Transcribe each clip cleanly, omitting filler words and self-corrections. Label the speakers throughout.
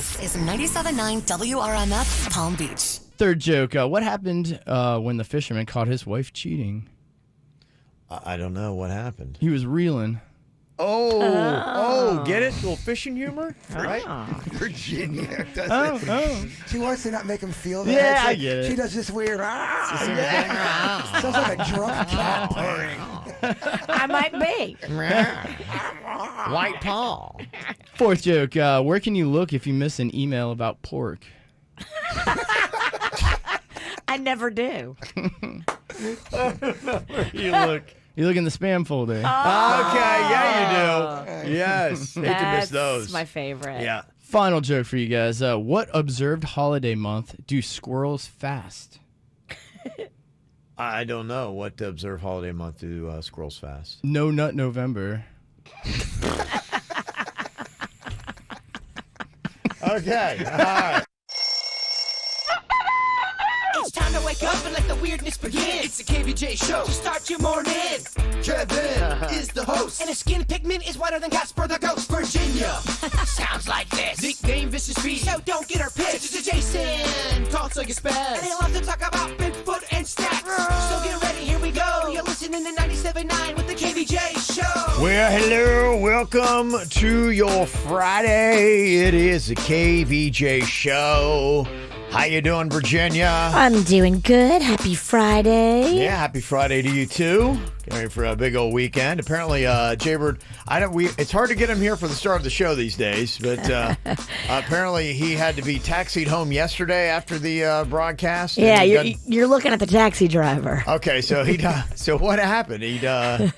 Speaker 1: This is 97.9 WRMF Palm Beach.
Speaker 2: Third joke. What happened when the fisherman caught his wife cheating?
Speaker 3: I don't know what happened.
Speaker 2: He was reeling.
Speaker 3: Get it? Little fishing humor, right?
Speaker 4: Virginia does it. She wants to not make him feel that.
Speaker 2: Yeah, I get it.
Speaker 4: She does this weird. Sounds like a drunk cat purring.
Speaker 5: I might be.
Speaker 3: White Paul.
Speaker 2: Fourth joke. Where can you look if you miss an email about pork?
Speaker 5: I never do.
Speaker 2: You look. You look in the spam folder.
Speaker 3: Okay, yeah, you do. Yes. Hate to miss those.
Speaker 5: That's my favorite.
Speaker 3: Yeah.
Speaker 2: Final joke for you guys. What observed holiday month do squirrels fast?
Speaker 3: I don't know. What to observe holiday month do squirrels fast?
Speaker 2: No Nut November.
Speaker 3: Okay. All right.
Speaker 6: It's time to wake up and let the weirdness begin. It's the KVJ show to start your morning. Kevin is the host, and his skin pigment is whiter than Casper the Ghost. Virginia sounds like this. Nickname Vicious Bee, so don't get her pissed. It's Jason, talks like a spaz, and they love to talk about Bigfoot and stacks. So get ready, here we go. You're listening to 97.9 with the KVJ show.
Speaker 3: Well, hello. Welcome to your Friday. It is the KVJ show. How you doing, Virginia?
Speaker 5: I'm doing good. Happy Friday.
Speaker 3: Yeah, happy Friday to you too. Getting ready for a big old weekend. Apparently, Jaybird, it's hard to get him here for the start of the show these days, but apparently he had to be taxied home yesterday after the broadcast.
Speaker 5: Yeah, you're looking at the taxi driver.
Speaker 3: Okay, so so what happened? That's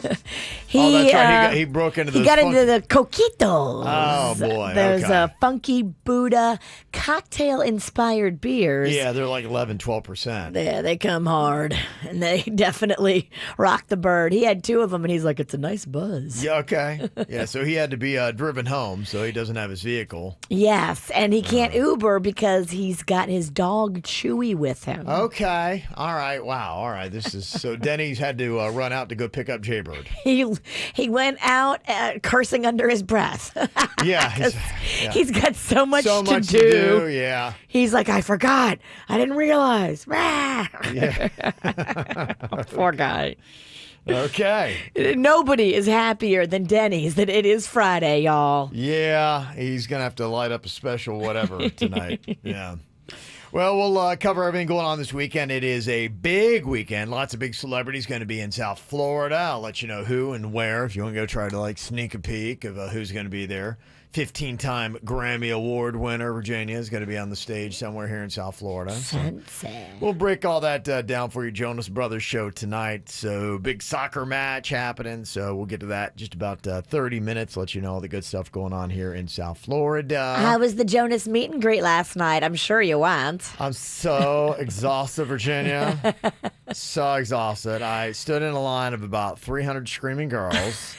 Speaker 5: He
Speaker 3: right. He broke into
Speaker 5: He got into the coquitos.
Speaker 3: Oh, boy.
Speaker 5: Those
Speaker 3: Okay.
Speaker 5: funky Buddha cocktail-inspired beers.
Speaker 3: Yeah, they're like 11, 12%.
Speaker 5: Yeah, they come hard, and they definitely rock the bird. He had two of them, and he's like, it's a nice buzz.
Speaker 3: Yeah, okay. Yeah, so he had to be driven home, so he doesn't have his vehicle.
Speaker 5: Yes, and he can't Uber because he's got his dog Chewy with him.
Speaker 3: Okay. All right. Wow. All right. This is so Denny's had to run out to go pick up Jaybird.
Speaker 5: He went out cursing under his breath.
Speaker 3: Yeah.
Speaker 5: He's got so much
Speaker 3: to
Speaker 5: do.
Speaker 3: do. Yeah.
Speaker 5: He's like, I forgot. I didn't realize.
Speaker 3: Yeah.
Speaker 5: Poor guy.
Speaker 3: Okay.
Speaker 5: Nobody is happier than Denny's that it is Friday, y'all.
Speaker 3: Yeah. He's going to have to light up a special whatever tonight. Yeah. Well, we'll cover everything going on this weekend. It is a big weekend. Lots of big celebrities going to be in South Florida. I'll let you know who and where if you want to go try to sneak a peek of who's going to be there. 15-time Grammy Award winner Virginia is going to be on the stage somewhere here in South Florida. So we'll break all that down for you. Jonas Brothers show tonight. So big soccer match happening. So we'll get to that in just about 30 minutes. Let you know all the good stuff going on here in South Florida.
Speaker 5: How was the Jonas meet and greet last night? I'm sure you went.
Speaker 3: I'm so exhausted, Virginia. So exhausted. I stood in a line of about 300 screaming girls.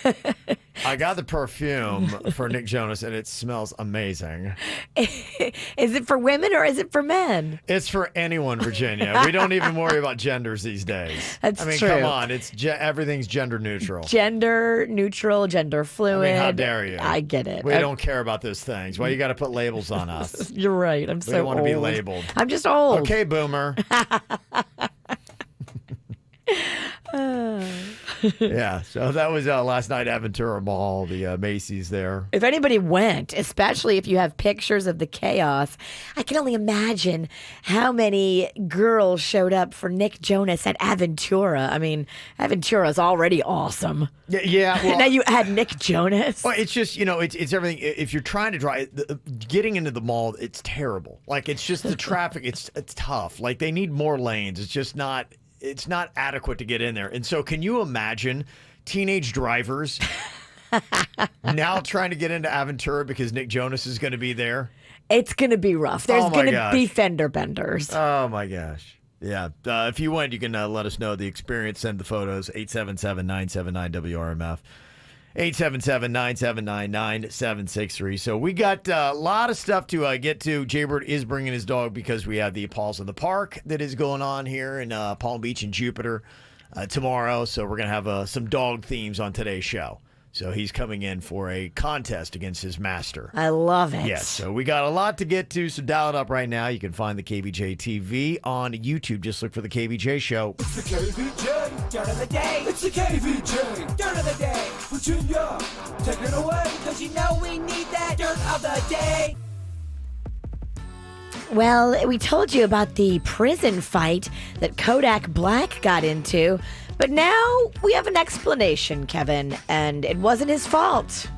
Speaker 3: I got the perfume for Nick Jonas, and it smells amazing.
Speaker 5: Is it for women or is it for men?
Speaker 3: It's for anyone, Virginia. We don't even worry about genders these days.
Speaker 5: That's
Speaker 3: I mean,
Speaker 5: true.
Speaker 3: come on. Everything's gender neutral.
Speaker 5: Gender neutral, gender fluid.
Speaker 3: I mean, how dare you?
Speaker 5: I get it.
Speaker 3: We don't care about those things. Why you got to put labels on us?
Speaker 5: You're right. I'm so
Speaker 3: We don't want to
Speaker 5: old.
Speaker 3: be labeled.
Speaker 5: I'm just old.
Speaker 3: Okay, boomer. Yeah, so that was last night at Ventura Mall, the Macy's there.
Speaker 5: If anybody went, especially if you have pictures of the chaos, I can only imagine how many girls showed up for Nick Jonas at Aventura. I mean, Aventura's already awesome.
Speaker 3: Yeah. Well,
Speaker 5: Now you add Nick Jonas.
Speaker 3: Well, it's just, it's everything. If you're trying to drive, getting into the mall, it's terrible. It's just the traffic, it's tough. They need more lanes. It's just not... It's not adequate to get in there. And so can you imagine teenage drivers now trying to get into Aventura because Nick Jonas is going to be there?
Speaker 5: It's going to be rough. There's going to be fender benders.
Speaker 3: Oh, my gosh. Yeah. If you went, you can let us know the experience. Send the photos, 877-979-WRMF. 877-979-9763. So we got a lot of stuff to get to. Jaybird is bringing his dog because we have the Paws in the Park that is going on here in Palm Beach and Jupiter tomorrow. So we're going to have some dog themes on today's show. So he's coming in for a contest against his master.
Speaker 5: I love it.
Speaker 3: Yes, so we got a lot to get to, so dial it up right now. You can find the KVJ TV on YouTube. Just look for the KVJ Show.
Speaker 6: It's the KVJ Dirt of the Day. It's the KVJ Dirt of the Day. Virginia, take it away, because you know we need that Dirt of the Day.
Speaker 5: Well, we told you about the prison fight that Kodak Black got into, but now we have an explanation, Kevin, and it wasn't his fault.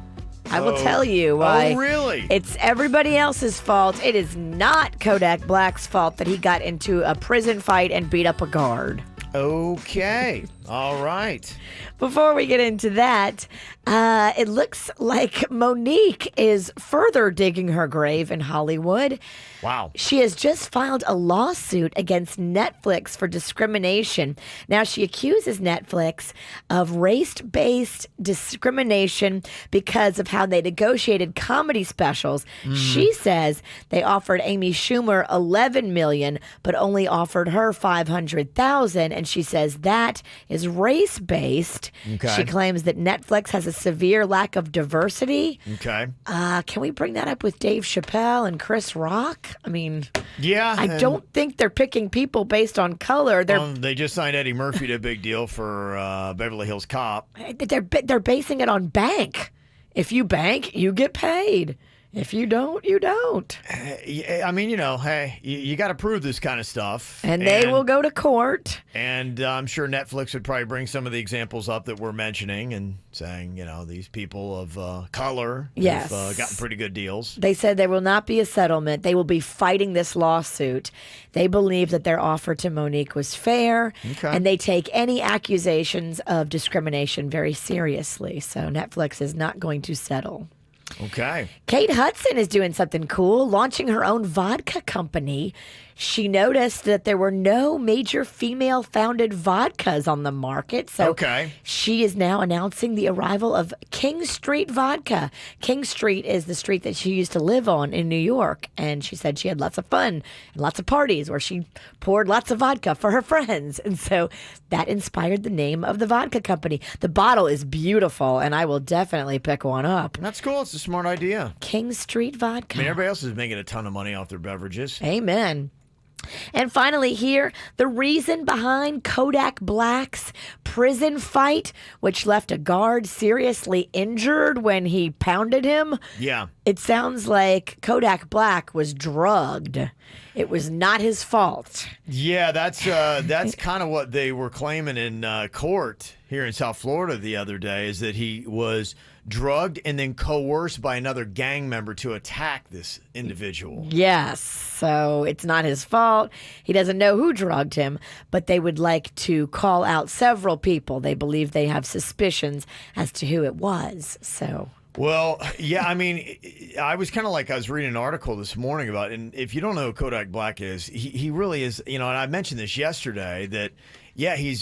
Speaker 5: I will tell you why.
Speaker 3: Oh, really?
Speaker 5: It's everybody else's fault. It is not Kodak Black's fault that he got into a prison fight and beat up a guard.
Speaker 3: Okay. All right.
Speaker 5: Before we get into that, it looks like Monique is further digging her grave in Hollywood.
Speaker 3: Wow.
Speaker 5: She has just filed a lawsuit against Netflix for discrimination. Now, she accuses Netflix of race-based discrimination because of how they negotiated comedy specials. She says they offered Amy Schumer $11 million, but only offered her $500,000, and she says that is race-based.
Speaker 3: Okay.
Speaker 5: She claims that Netflix has a severe lack of diversity.
Speaker 3: Okay.
Speaker 5: Can we bring that up with Dave Chappelle and Chris Rock? I mean,
Speaker 3: Yeah.
Speaker 5: I don't think they're picking people based on color.
Speaker 3: They just signed Eddie Murphy to a big deal for Beverly Hills Cop.
Speaker 5: They're basing it on bank. If you bank, you get paid. If you don't, you don't.
Speaker 3: I mean, hey, you got to prove this kind of stuff.
Speaker 5: And they will go to court.
Speaker 3: And I'm sure Netflix would probably bring some of the examples up that we're mentioning and saying, these people of color
Speaker 5: Yes.
Speaker 3: have gotten pretty good deals.
Speaker 5: They said there will not be a settlement. They will be fighting this lawsuit. They believe that their offer to Monique was fair.
Speaker 3: Okay.
Speaker 5: And they take any accusations of discrimination very seriously. So Netflix is not going to settle.
Speaker 3: Okay.
Speaker 5: Kate Hudson is doing something cool, launching her own vodka company. She noticed that there were no major female-founded vodkas on the market, so
Speaker 3: Okay.
Speaker 5: she is now announcing the arrival of King Street Vodka. King Street is the street that she used to live on in New York, and she said she had lots of fun and lots of parties where she poured lots of vodka for her friends, and so that inspired the name of the vodka company. The bottle is beautiful, and I will definitely pick one up.
Speaker 3: That's cool. It's a smart idea.
Speaker 5: King Street Vodka.
Speaker 3: I mean, everybody else is making a ton of money off their beverages.
Speaker 5: Amen. And finally, here, the reason behind Kodak Black's prison fight, which left a guard seriously injured when he pounded him.
Speaker 3: Yeah.
Speaker 5: It sounds like Kodak Black was drugged. It was not his fault.
Speaker 3: Yeah, that's kind of what they were claiming in court here in South Florida the other day, is that he was drugged and then coerced by another gang member to attack this individual.
Speaker 5: Yes, so it's not his fault. He doesn't know who drugged him, but they would like to call out several people. They believe they have suspicions as to who it was. So.
Speaker 3: Well, yeah, I mean, I was kind of like, I was reading an article this morning about, and if you don't know who Kodak Black is, he really is, and I mentioned this yesterday, that, yeah, he's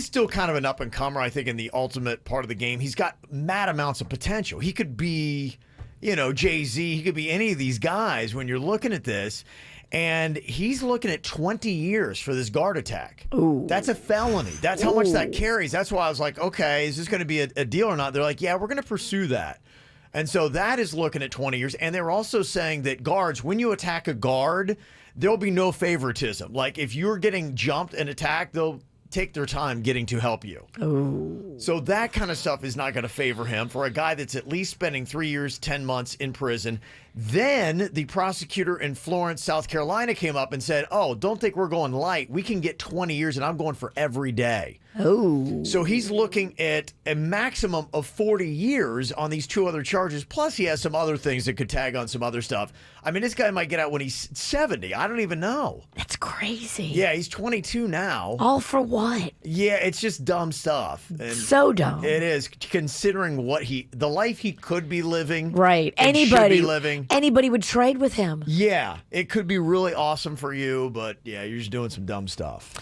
Speaker 3: still kind of an up-and-comer, I think, in the ultimate part of the game. He's got mad amounts of potential. He could be, Jay-Z. He could be any of these guys when you're looking at this. And he's looking at 20 years for this guard attack.
Speaker 5: Ooh.
Speaker 3: That's a felony. That's how much that carries. That's why I was like, okay, is this going to be a deal or not? They're like, yeah, we're going to pursue that. And so that is looking at 20 years. And they're also saying that guards, when you attack a guard, there'll be no favoritism. Like if you're getting jumped and attacked, they'll take their time getting to help you.
Speaker 5: Ooh.
Speaker 3: So that kind of stuff is not going to favor him for a guy that's at least spending 3 years, 10 months in prison. Then the prosecutor in Florence, South Carolina came up and said, oh, don't think we're going light. We can get 20 years and I'm going for every day.
Speaker 5: Oh.
Speaker 3: So he's looking at a maximum of 40 years on these two other charges. Plus he has some other things that could tag on some other stuff. I mean, this guy might get out when he's 70. I don't even know.
Speaker 5: That's crazy.
Speaker 3: Yeah, he's 22 now.
Speaker 5: All for what?
Speaker 3: Yeah, it's just dumb stuff. And
Speaker 5: So dumb.
Speaker 3: it is, considering the life he could be living.
Speaker 5: Right.
Speaker 3: and should
Speaker 5: Anybody
Speaker 3: be living.
Speaker 5: Anybody would trade with him.
Speaker 3: Yeah, it could be really awesome for you, but yeah, you're just doing some dumb stuff.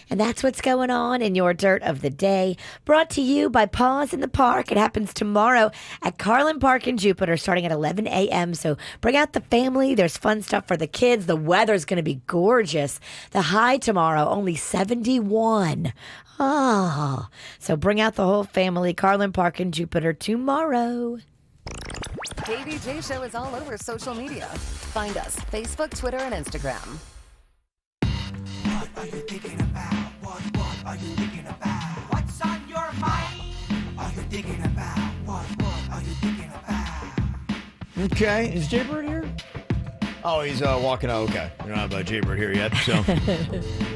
Speaker 5: And that's what's going on in your Dirt of the Day. Brought to you by Paws in the Park. It happens tomorrow at Carlin Park in Jupiter starting at 11 a.m. So bring out the family. There's fun stuff for the kids. The weather's going to be gorgeous. The high tomorrow, only 71. Oh, so bring out the whole family. Carlin Park in Jupiter tomorrow.
Speaker 1: KVJ Show is all over social media. Find us Facebook, Twitter, and Instagram.
Speaker 6: What are you thinking about? What are you thinking about? What's on your mind? Are you thinking about? What are you thinking about?
Speaker 3: Okay, is Jaybird here? Oh, he's walking out. Okay, we don't have Jaybird here yet, so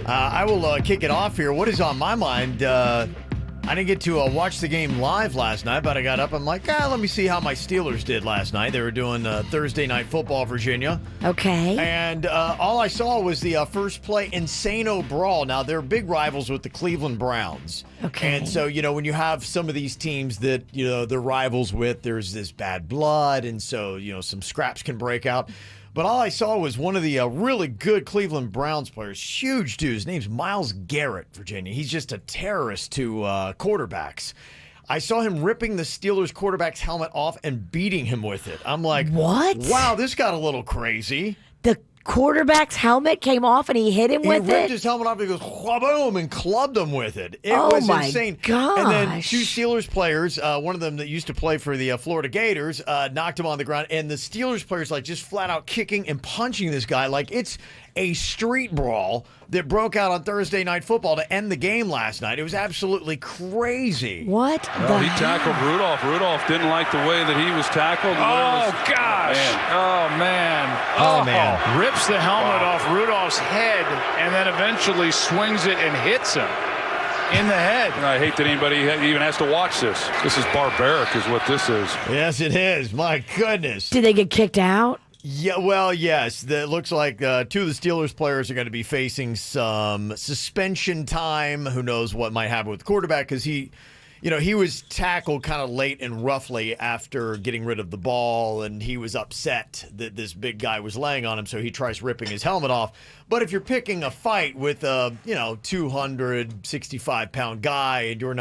Speaker 3: I will kick it off here. What is on my mind? I didn't get to watch the game live last night, but I got up. I'm like, let me see how my Steelers did last night. They were doing Thursday Night Football, Virginia.
Speaker 5: Okay.
Speaker 3: And all I saw was the first play, Insano Brawl. Now, they're big rivals with the Cleveland Browns.
Speaker 5: Okay.
Speaker 3: And so, when you have some of these teams that, they're rivals with, there's this bad blood. And so, some scraps can break out. But all I saw was one of the really good Cleveland Browns players, huge dude. His name's Myles Garrett, Virginia. He's just a terrorist to quarterbacks. I saw him ripping the Steelers quarterback's helmet off and beating him with it. I'm like,
Speaker 5: what?
Speaker 3: Wow, this got a little crazy.
Speaker 5: The quarterback's helmet came off and he hit him with
Speaker 3: He ripped
Speaker 5: it?
Speaker 3: his helmet off and he goes, boom, and clubbed him with it. It
Speaker 5: Oh
Speaker 3: was
Speaker 5: my
Speaker 3: insane.
Speaker 5: gosh.
Speaker 3: And then two Steelers players, one of them that used to play for the Florida Gators, knocked him on the ground. And the Steelers players, just flat out kicking and punching this guy like it's a street brawl that broke out on Thursday Night Football to end the game last night. It was absolutely crazy.
Speaker 5: What
Speaker 7: Well, he tackled Rudolph. Rudolph didn't like the way that he was tackled.
Speaker 8: Oh, gosh.
Speaker 7: Man.
Speaker 8: Oh, man. Rips the helmet off Rudolph's head and then eventually swings it and hits him in the head.
Speaker 7: And I hate that anybody even has to watch this. This is barbaric is what this is.
Speaker 3: Yes, it is. My goodness.
Speaker 5: Did they get kicked out?
Speaker 3: Yeah, well, yes. It looks like two of the Steelers players are going to be facing some suspension time. Who knows what might happen with the quarterback because he was tackled kind of late and roughly after getting rid of the ball, and he was upset that this big guy was laying on him, so he tries ripping his helmet off. But if you're picking a fight with a 265-pound guy and you're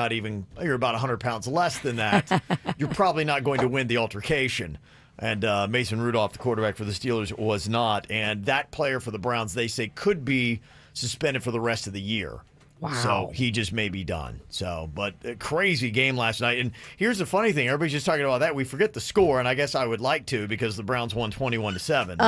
Speaker 3: about 100 pounds less than that, you're probably not going to win the altercation. And Mason Rudolph, the quarterback for the Steelers, was not. And that player for the Browns, they say, could be suspended for the rest of the year.
Speaker 5: Wow.
Speaker 3: So he just may be done. But a crazy game last night. And here's the funny thing. Everybody's just talking about that. We forget the score, and I guess I would like to because the Browns won 21-7.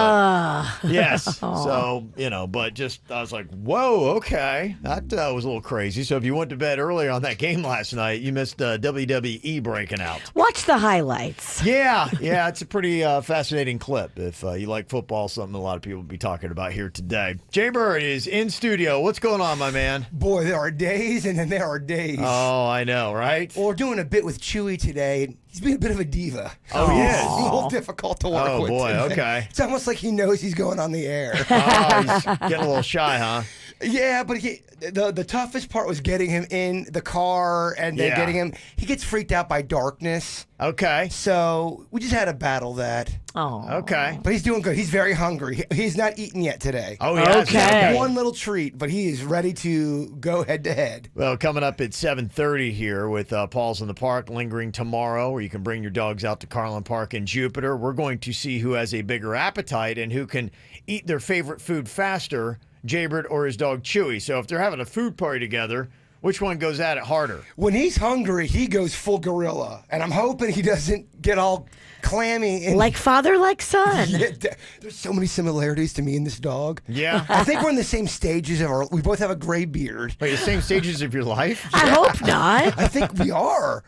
Speaker 3: Yes. So, but just I was like, whoa, okay. That was a little crazy. So if you went to bed earlier on that game last night, you missed WWE breaking out.
Speaker 5: Watch the highlights.
Speaker 3: Yeah, it's a pretty fascinating clip. If you like football, something a lot of people will be talking about here today. Jaybird is in studio. What's going on, my man?
Speaker 4: Boy, there are days and then there are days.
Speaker 3: Oh, I know, right?
Speaker 4: Well, we're doing a bit with Chewy today. He's being a bit of a diva.
Speaker 3: Oh, he is?
Speaker 4: It's a little difficult to work
Speaker 3: Oh,
Speaker 4: with.
Speaker 3: boy,
Speaker 4: today.
Speaker 3: okay.
Speaker 4: It's almost like he knows he's going on the air.
Speaker 3: Oh, he's getting a little shy, huh?
Speaker 4: Yeah, but the toughest part was getting him in the car and then getting him. He gets freaked out by darkness.
Speaker 3: Okay.
Speaker 4: So we just had to battle that.
Speaker 5: Oh.
Speaker 3: Okay.
Speaker 4: But he's doing good. He's very hungry. He's not eaten yet today.
Speaker 3: Oh, yeah.
Speaker 5: Okay.
Speaker 4: One little treat, but he is ready to go head to head.
Speaker 3: Well, coming up at 7:30 here with Paul's in the Park, lingering tomorrow, where you can bring your dogs out to Carlin Park in Jupiter. We're going to see who has a bigger appetite and who can eat their favorite food faster, Jaybird or his dog Chewy. So if they're having a food party together, which one goes at it harder?
Speaker 4: When he's hungry, he goes full gorilla, and I'm hoping he doesn't get all clammy. And
Speaker 5: Like father, like son.
Speaker 4: There's so many similarities to me and this dog.
Speaker 3: Yeah.
Speaker 4: I think we're in the same stages of our. We both have a gray beard.
Speaker 3: Wait, the same stages of your life?
Speaker 5: I hope not.
Speaker 4: I think we are.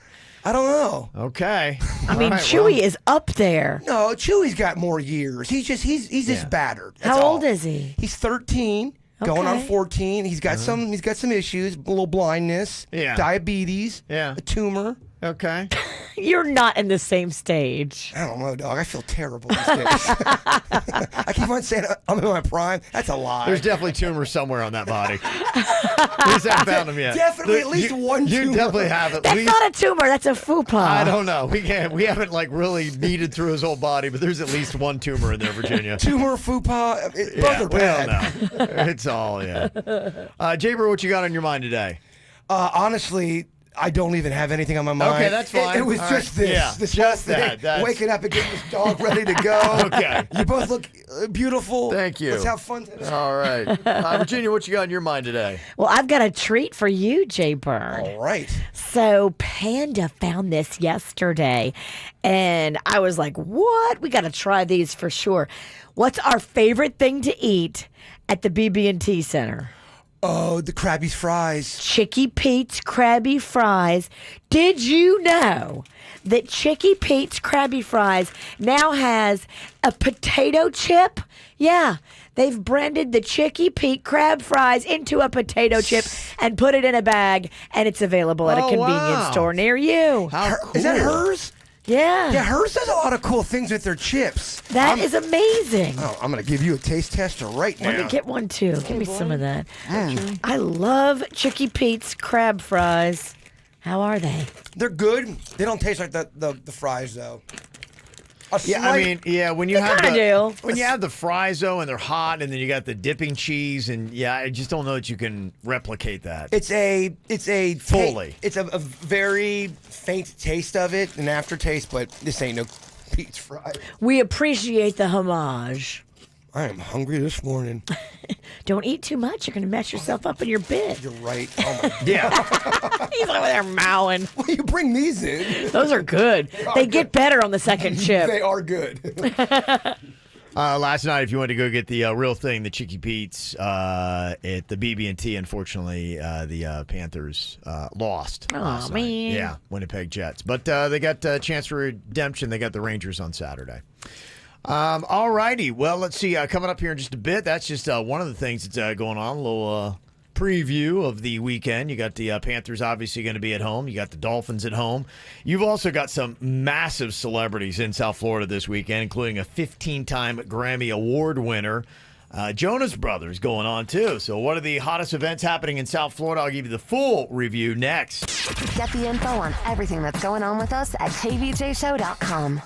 Speaker 4: I don't know.
Speaker 3: Okay.
Speaker 5: I mean, Chewy is up there.
Speaker 4: No, Chewy's got more years. He's just battered. That's
Speaker 5: How
Speaker 4: all.
Speaker 5: old is he?
Speaker 4: He's 13. Going on
Speaker 5: Okay.
Speaker 4: 14. He's got some issues, a little blindness,
Speaker 3: Yeah.
Speaker 4: diabetes,
Speaker 3: Yeah.
Speaker 4: a tumor.
Speaker 3: Okay.
Speaker 5: You're not in the same stage.
Speaker 4: I don't know, dog. I feel terrible these days. I keep on saying I'm in my prime. That's a lie.
Speaker 3: There's definitely tumors somewhere on that body. We just haven't found them yet.
Speaker 4: Definitely at least one tumor.
Speaker 3: You definitely have at
Speaker 5: That's
Speaker 3: least.
Speaker 5: not a tumor. That's a fupa.
Speaker 3: I don't know. We haven't like really kneaded through his whole body, but there's at least one tumor in there, Virginia.
Speaker 4: Tumor, fupa, both are
Speaker 3: we don't
Speaker 4: bad.
Speaker 3: know. It's all Jaber, what you got on your mind today?
Speaker 4: Honestly, I don't even have anything on my mind.
Speaker 3: Okay, that's fine.
Speaker 4: It was
Speaker 3: All
Speaker 4: just
Speaker 3: right.
Speaker 4: this.
Speaker 3: Yeah,
Speaker 4: this
Speaker 3: just
Speaker 4: whole thing.
Speaker 3: that. That's-
Speaker 4: Waking up and getting this dog ready to go.
Speaker 3: Okay.
Speaker 4: You both look beautiful.
Speaker 3: Thank you.
Speaker 4: Let's have fun today.
Speaker 3: All right. Virginia, what you got on your mind today?
Speaker 5: Well, I've got a treat for you, Jay Bird.
Speaker 4: All right.
Speaker 5: So Panda found this yesterday, and I was like, what? We got to try these for sure. What's our favorite thing to eat at the BB&T Center?
Speaker 4: Oh, the Krabby's fries.
Speaker 5: Chicky Pete's Krabby Fries. Did you know that Chicky Pete's Krabby Fries now has a potato chip? Yeah, they've branded the Chicky Pete Crab Fries into a potato chip and put it in a bag, and it's available at a convenience store near you.
Speaker 3: How cool.
Speaker 4: Is that hers?
Speaker 5: Yeah,
Speaker 4: Yeah, hers does a lot of cool things with their chips.
Speaker 5: that is amazing.
Speaker 4: Oh, I'm going to give you a taste tester right now.
Speaker 5: Let me get one too. Give me some of that. I love Chicky Pete's Crab Fries. How are they?
Speaker 4: They're good. They don't taste like the fries, though.
Speaker 3: Yeah, I mean, when you
Speaker 5: They
Speaker 3: have
Speaker 5: kinda do.
Speaker 3: when you have the fries though, and they're hot, and then you got the dipping cheese, and I just don't know that you can replicate that.
Speaker 4: It's a
Speaker 3: Fully.
Speaker 4: It's a very faint taste of it, an aftertaste, but this ain't no Pete's fries.
Speaker 5: We appreciate the homage.
Speaker 4: I am hungry this morning.
Speaker 5: Don't eat too much. You're going to mess yourself up in your bed.
Speaker 4: You're right. Oh my
Speaker 3: Yeah.
Speaker 5: He's over there mowing.
Speaker 4: Well, you bring these in.
Speaker 5: Those are good. They get better on the second chip.
Speaker 4: They are good.
Speaker 3: Last night, if you wanted to go get the real thing, the Chicky Pete's at the BB&T, unfortunately, the Panthers lost. last night.
Speaker 5: Man.
Speaker 3: Yeah, Winnipeg Jets. But they got a chance for redemption. They got the Rangers on Saturday. All righty. Well, let's see. Coming up here in just a bit, that's just one of the things that's going on. A little preview of the weekend. You got the Panthers obviously going to be at home. You got the Dolphins at home. You've also got some massive celebrities in South Florida this weekend, including a 15-time Grammy Award winner. Jonas Brothers going on, too. So what are the hottest events happening in South Florida? I'll give you the full review next.
Speaker 1: Get the info on everything that's going on with us at kvjshow.com.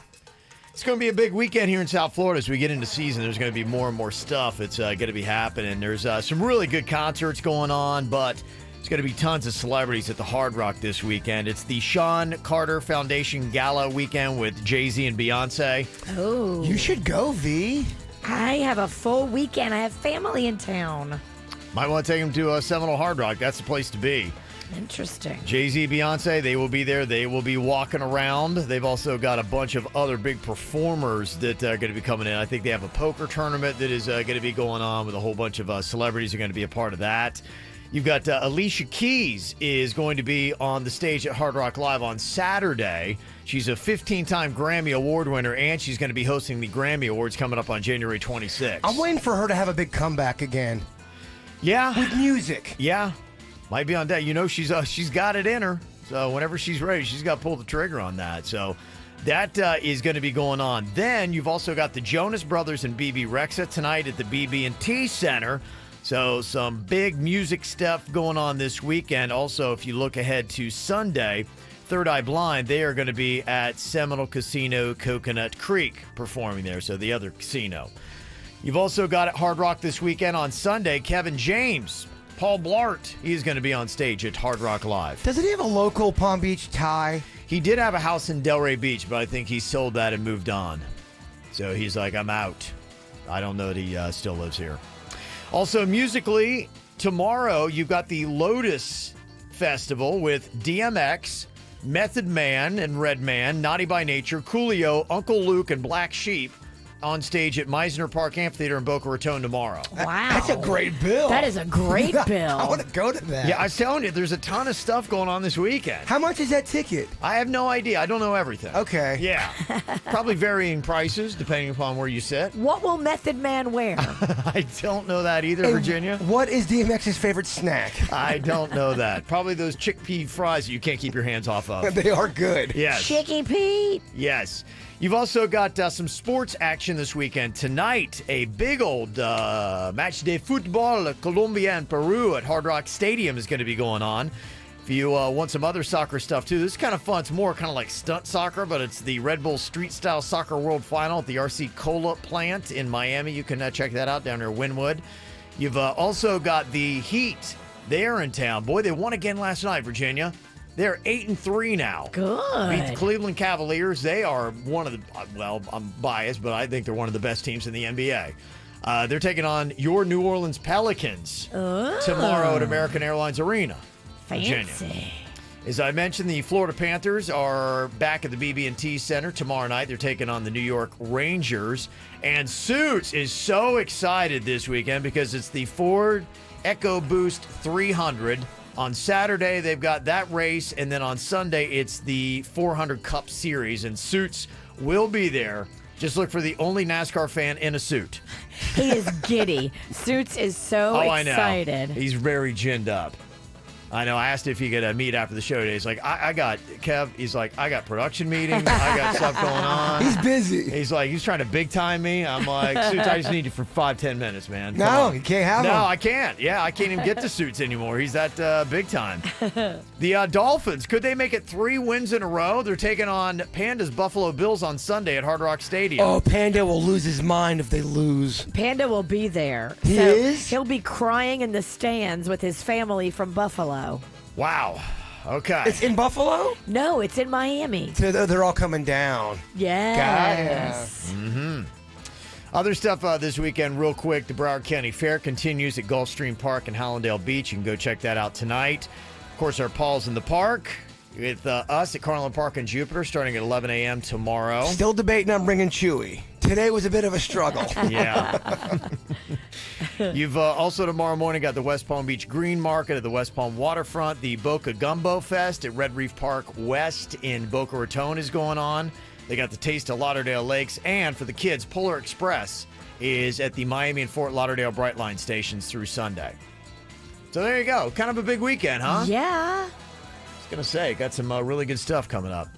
Speaker 3: It's going to be a big weekend here in South Florida as we get into season. There's going to be more and more stuff that's going to be happening. There's some really good concerts going on, but there's going to be tons of celebrities at the Hard Rock this weekend. It's the Sean Carter Foundation Gala weekend with Jay-Z and Beyonce.
Speaker 5: Oh.
Speaker 4: You should go, V.
Speaker 5: I have a full weekend. I have family in town.
Speaker 3: Might want to take them to Seminole Hard Rock. That's the place to be.
Speaker 5: Interesting.
Speaker 3: Jay-Z, Beyonce, they will be there. They will be walking around. They've also got a bunch of other big performers that are going to be coming in. I think they have a poker tournament that is going to be going on with a whole bunch of celebrities are going to be a part of that. You've got Alicia Keys is going to be on the stage at Hard Rock Live on Saturday. She's a 15-time Grammy Award winner, and she's going to be hosting the Grammy Awards coming up on January 26th.
Speaker 4: I'm waiting for her to have a big comeback again.
Speaker 3: Yeah.
Speaker 4: With music.
Speaker 3: Yeah. Might be on deck. You know, she's got it in her. So whenever she's ready, she's got to pull the trigger on that. So that is going to be going on. Then you've also got the Jonas Brothers and BB Rexa tonight at the BB&T Center. So some big music stuff going on this weekend. Also, if you look ahead to Sunday, Third Eye Blind, they are going to be at Seminole Casino Coconut Creek performing there. So the other casino. You've also got at Hard Rock this weekend on Sunday, Kevin James. Paul Blart, he's going to be on stage at Hard Rock Live.
Speaker 4: Doesn't he have a local Palm Beach tie?
Speaker 3: He did have a house in Delray Beach, but I think he sold that and moved on. So he's like, I'm out. I don't know that he still lives here. Also, musically, tomorrow you've got the Lotus Festival with DMX, Method Man and Redman, Naughty by Nature, Coolio, Uncle Luke, and Black Sheep on stage at Meisner Park Amphitheater in Boca Raton tomorrow.
Speaker 5: Wow.
Speaker 4: That's a great bill.
Speaker 5: That is a great bill.
Speaker 4: I want to go to that.
Speaker 3: Yeah, I was telling you, there's a ton of stuff going on this weekend.
Speaker 4: How much is that ticket?
Speaker 3: I have no idea. I don't know everything.
Speaker 4: Okay.
Speaker 3: Yeah. Probably varying prices depending upon where you sit.
Speaker 5: What will Method Man wear?
Speaker 3: I don't know that either,
Speaker 4: Hey,
Speaker 3: Virginia.
Speaker 4: What is DMX's favorite snack?
Speaker 3: I don't know that. Probably those chickpea fries that you can't keep your hands off of.
Speaker 4: They are good.
Speaker 3: Yes.
Speaker 5: Chicky Pete.
Speaker 3: Yes. You've also got some sports action this weekend. Tonight, a big old match de football, Colombia and Peru at Hard Rock Stadium is going to be going on. If you want some other soccer stuff, too, this is kind of fun. It's more kind of like stunt soccer, but it's the Red Bull Street Style Soccer World Final at the RC Cola plant in Miami. You can check that out down near Wynwood. You've also got the Heat. They're in town. Boy, they won again last night, Virginia. They're 8-3 now.
Speaker 5: Good.
Speaker 3: Beat the Cleveland Cavaliers. They are one of the, well, I'm biased, but I think they're one of the best teams in the NBA. They're taking on your New Orleans Pelicans tomorrow at American Airlines Arena, Virginia.
Speaker 5: Fancy.
Speaker 3: As I mentioned, the Florida Panthers are back at the BB&T Center tomorrow night. They're taking on the New York Rangers. And Suits is so excited this weekend because it's the Ford EcoBoost 300. On Saturday, they've got that race, and then on Sunday, it's the 400 Cup Series, and Suits will be there. Just look for the only NASCAR fan in a suit.
Speaker 5: He is giddy. Suits is so excited.
Speaker 3: I know. He's very ginned up. I know. I asked if he could meet after the show today. He's like, I got, Kev, he's like, I got production meetings. I got stuff going on.
Speaker 4: He's busy.
Speaker 3: He's like, he's trying to big time me. I'm like, Suits, I just need you for 5-10 minutes, man. Come
Speaker 4: No,
Speaker 3: on.
Speaker 4: you can't have him.
Speaker 3: No, I can't. Yeah, I can't even get to Suits anymore. He's that big time. The Dolphins, could they make it 3 wins in a row? They're taking on Panda's Buffalo Bills on Sunday at Hard Rock Stadium.
Speaker 4: Oh, Panda will lose his mind if they lose.
Speaker 5: Panda will be there.
Speaker 4: He is?
Speaker 5: He'll be crying in the stands with his family from Buffalo.
Speaker 3: Wow. Okay.
Speaker 4: It's in Buffalo?
Speaker 5: No, it's in Miami.
Speaker 4: So they're all coming down.
Speaker 5: Yes.
Speaker 3: Other stuff this weekend, real quick. The Broward County Fair continues at Gulfstream Park in Hallandale Beach. You can go check that out tonight. Of course, our Paul's in the Park with us at Carlin Park in Jupiter starting at 11 a.m. tomorrow.
Speaker 4: Still debating on bringing Chewy. Today was a bit of a struggle.
Speaker 3: Yeah. You've also tomorrow morning got the West Palm Beach Green Market at the West Palm Waterfront. The Boca Gumbo Fest at Red Reef Park West in Boca Raton is going on. They got the Taste of Lauderdale Lakes. And for the kids, Polar Express is at the Miami and Fort Lauderdale Brightline stations through Sunday. So there you go. Kind of a big weekend, huh?
Speaker 5: Yeah.
Speaker 3: I was going to say, got some really good stuff coming up.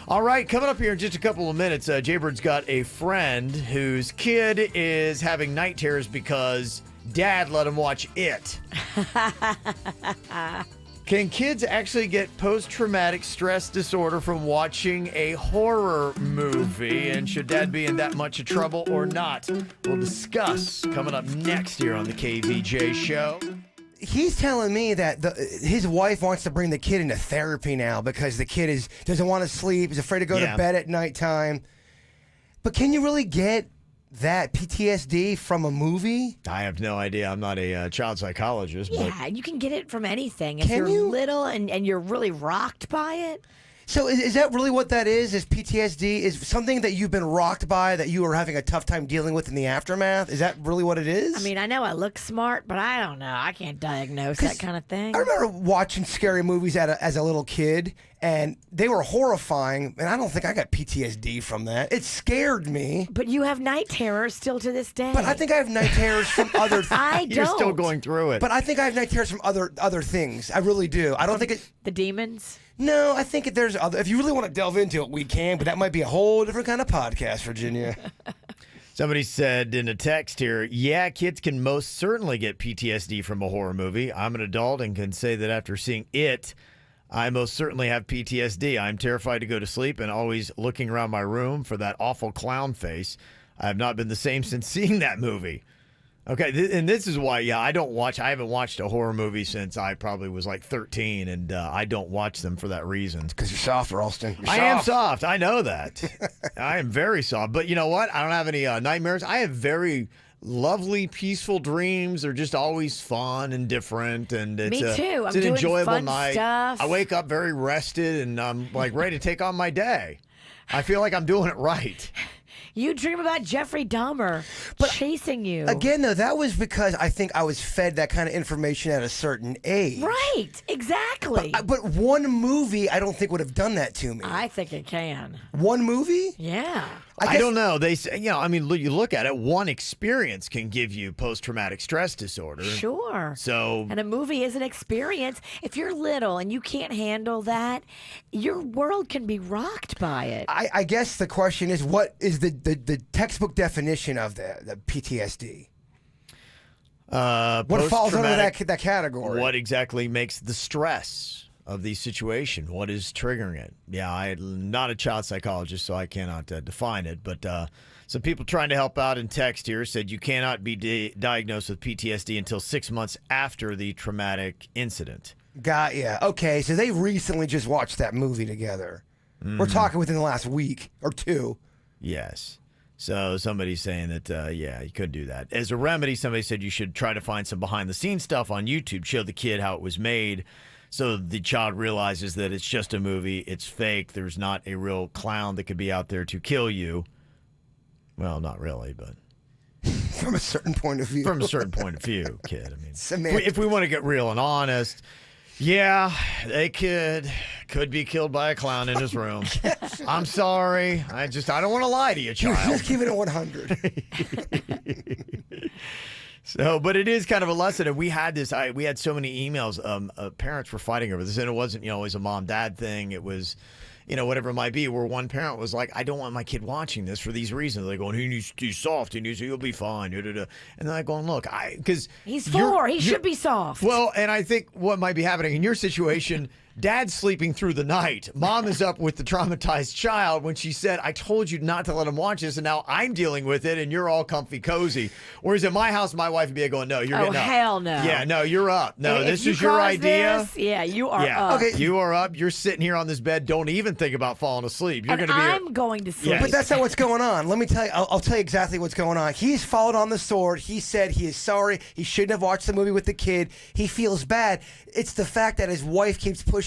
Speaker 3: All right, coming up here in just a couple of minutes, Jaybird's got a friend whose kid is having night terrors because dad let him watch It. Can kids actually get post-traumatic stress disorder from watching a horror movie? And should dad be in that much of trouble or not? We'll discuss coming up next here on the KVJ Show.
Speaker 4: He's telling me that his wife wants to bring the kid into therapy now because the kid doesn't want to sleep, is afraid to go to bed at nighttime. But can you really get that PTSD from a movie?
Speaker 3: I have no idea. I'm not a child psychologist.
Speaker 5: Yeah, you can get it from anything. If
Speaker 4: Can
Speaker 5: you're
Speaker 4: you?
Speaker 5: little and you're really rocked by it.
Speaker 4: So is that really what that is? Is PTSD is something that you've been rocked by that you are having a tough time dealing with in the aftermath? Is that really what it is?
Speaker 5: I mean, I know I look smart, but I don't know. I can't diagnose that kind of thing.
Speaker 4: I remember watching scary movies as a little kid, and they were horrifying, and I don't think I got PTSD from that. It scared me.
Speaker 5: But you have night terrors still to this day.
Speaker 4: But I think I have night terrors from other
Speaker 5: I don't.
Speaker 3: You're still going through it.
Speaker 4: But I think I have night terrors from other things. I really do. I don't think it...
Speaker 5: The demons?
Speaker 4: No, I think there's other... If you really want to delve into it, we can, but that might be a whole different kind of podcast, Virginia.
Speaker 3: Somebody said in a text here, yeah, kids can most certainly get PTSD from a horror movie. I'm an adult and can say that after seeing It, I most certainly have PTSD. I'm terrified to go to sleep and always looking around my room for that awful clown face. I have not been the same since seeing that movie. Okay, and this is why, I haven't watched a horror movie since I probably was like 13, and I don't watch them for that reason.
Speaker 4: Because you're soft, Ralston. You're
Speaker 3: I am soft. I know that. I am very soft. But you know what? I don't have any nightmares. I have very lovely, peaceful dreams. They're just always fun and different. And it's
Speaker 5: Me too.
Speaker 3: It's
Speaker 5: I'm
Speaker 3: an
Speaker 5: doing
Speaker 3: enjoyable
Speaker 5: fun
Speaker 3: night.
Speaker 5: stuff.
Speaker 3: I wake up very rested, and I'm like ready to take on my day. I feel like I'm doing it right.
Speaker 5: You dream about Jeffrey Dahmer chasing you.
Speaker 4: Again, though, that was because I think I was fed that kind of information at a certain age.
Speaker 5: Right, exactly.
Speaker 4: But one movie, I don't think would have done that to me.
Speaker 5: I think it can.
Speaker 4: One movie?
Speaker 5: Yeah.
Speaker 3: I don't know. They say, I mean, you look at it, one experience can give you post-traumatic stress disorder.
Speaker 5: Sure.
Speaker 3: So,
Speaker 5: and a movie is an experience. If you're little and you can't handle that, your world can be rocked by it.
Speaker 4: I guess the question is, what is the textbook definition of the PTSD? What falls under that category?
Speaker 3: What exactly makes the stress of the situation? What is triggering it? Yeah, I'm not a child psychologist, so I cannot define it. But some people trying to help out in text here said you cannot be diagnosed with PTSD until 6 months after the traumatic incident.
Speaker 4: Got ya. Okay, so they recently just watched that movie together. We're talking within the last week or two.
Speaker 3: Yes. So somebody's saying that, you couldn't do that. As a remedy, somebody said you should try to find some behind-the-scenes stuff on YouTube, show the kid how it was made, so the child realizes that it's just a movie, it's fake, there's not a real clown that could be out there to kill you. Well, not really, but...
Speaker 4: From a certain point of view.
Speaker 3: From a certain point of view, kid. I mean, if we want to get real and honest, yeah, a kid could be killed by a clown in his room. I'm sorry. I don't want to lie to you, child.
Speaker 4: Just keep it at 100.
Speaker 3: So, but it is kind of a lesson, and we had this. We had so many emails. Parents were fighting over this, and it wasn't, always a mom-dad thing. It was, whatever it might be. Where one parent was like, "I don't want my kid watching this for these reasons." They're going, he's soft, and he'll be fine. And then I'm going, look, because
Speaker 5: he's 4, he should be soft.
Speaker 3: Well, and I think what might be happening in your situation. Dad's sleeping through the night. Mom is up with the traumatized child when she said, I told you not to let him watch this, and now I'm dealing with it, and you're all comfy cozy. Whereas at my house, my wife would be going, no, you're getting up. Oh,
Speaker 5: hell no.
Speaker 3: Yeah, no, you're up. No,
Speaker 5: if
Speaker 3: this is your idea.
Speaker 5: This, you are up.
Speaker 4: Okay.
Speaker 3: You are up. You're sitting here on this bed. Don't even think about falling asleep. You're
Speaker 5: I'm going to sleep.
Speaker 3: Yes.
Speaker 4: But that's not what's going on. Let me tell you, I'll tell you exactly what's going on. He's followed on the sword. He said he is sorry. He shouldn't have watched the movie with the kid. He feels bad. It's the fact that his wife keeps pushing.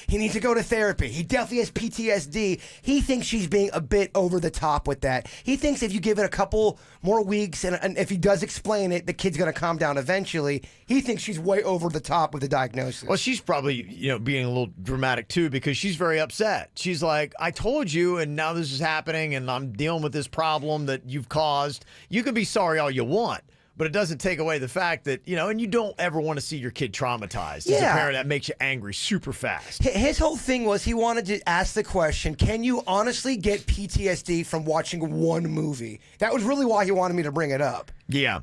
Speaker 4: He needs to go to therapy. He definitely has PTSD. He thinks she's being a bit over the top with that. He thinks if you give it a couple more weeks and if he does explain it, the kid's going to calm down eventually. He thinks she's way over the top with the diagnosis.
Speaker 3: Well, she's probably, being a little dramatic too, because she's very upset. She's like, I told you, and now this is happening, and I'm dealing with this problem that you've caused. You can be sorry all you want, but it doesn't take away the fact that, and you don't ever want to see your kid traumatized. As a parent, that makes you angry super fast.
Speaker 4: His whole thing was he wanted to ask the question, can you honestly get PTSD from watching one movie? That was really why he wanted me to bring it up.
Speaker 3: Yeah.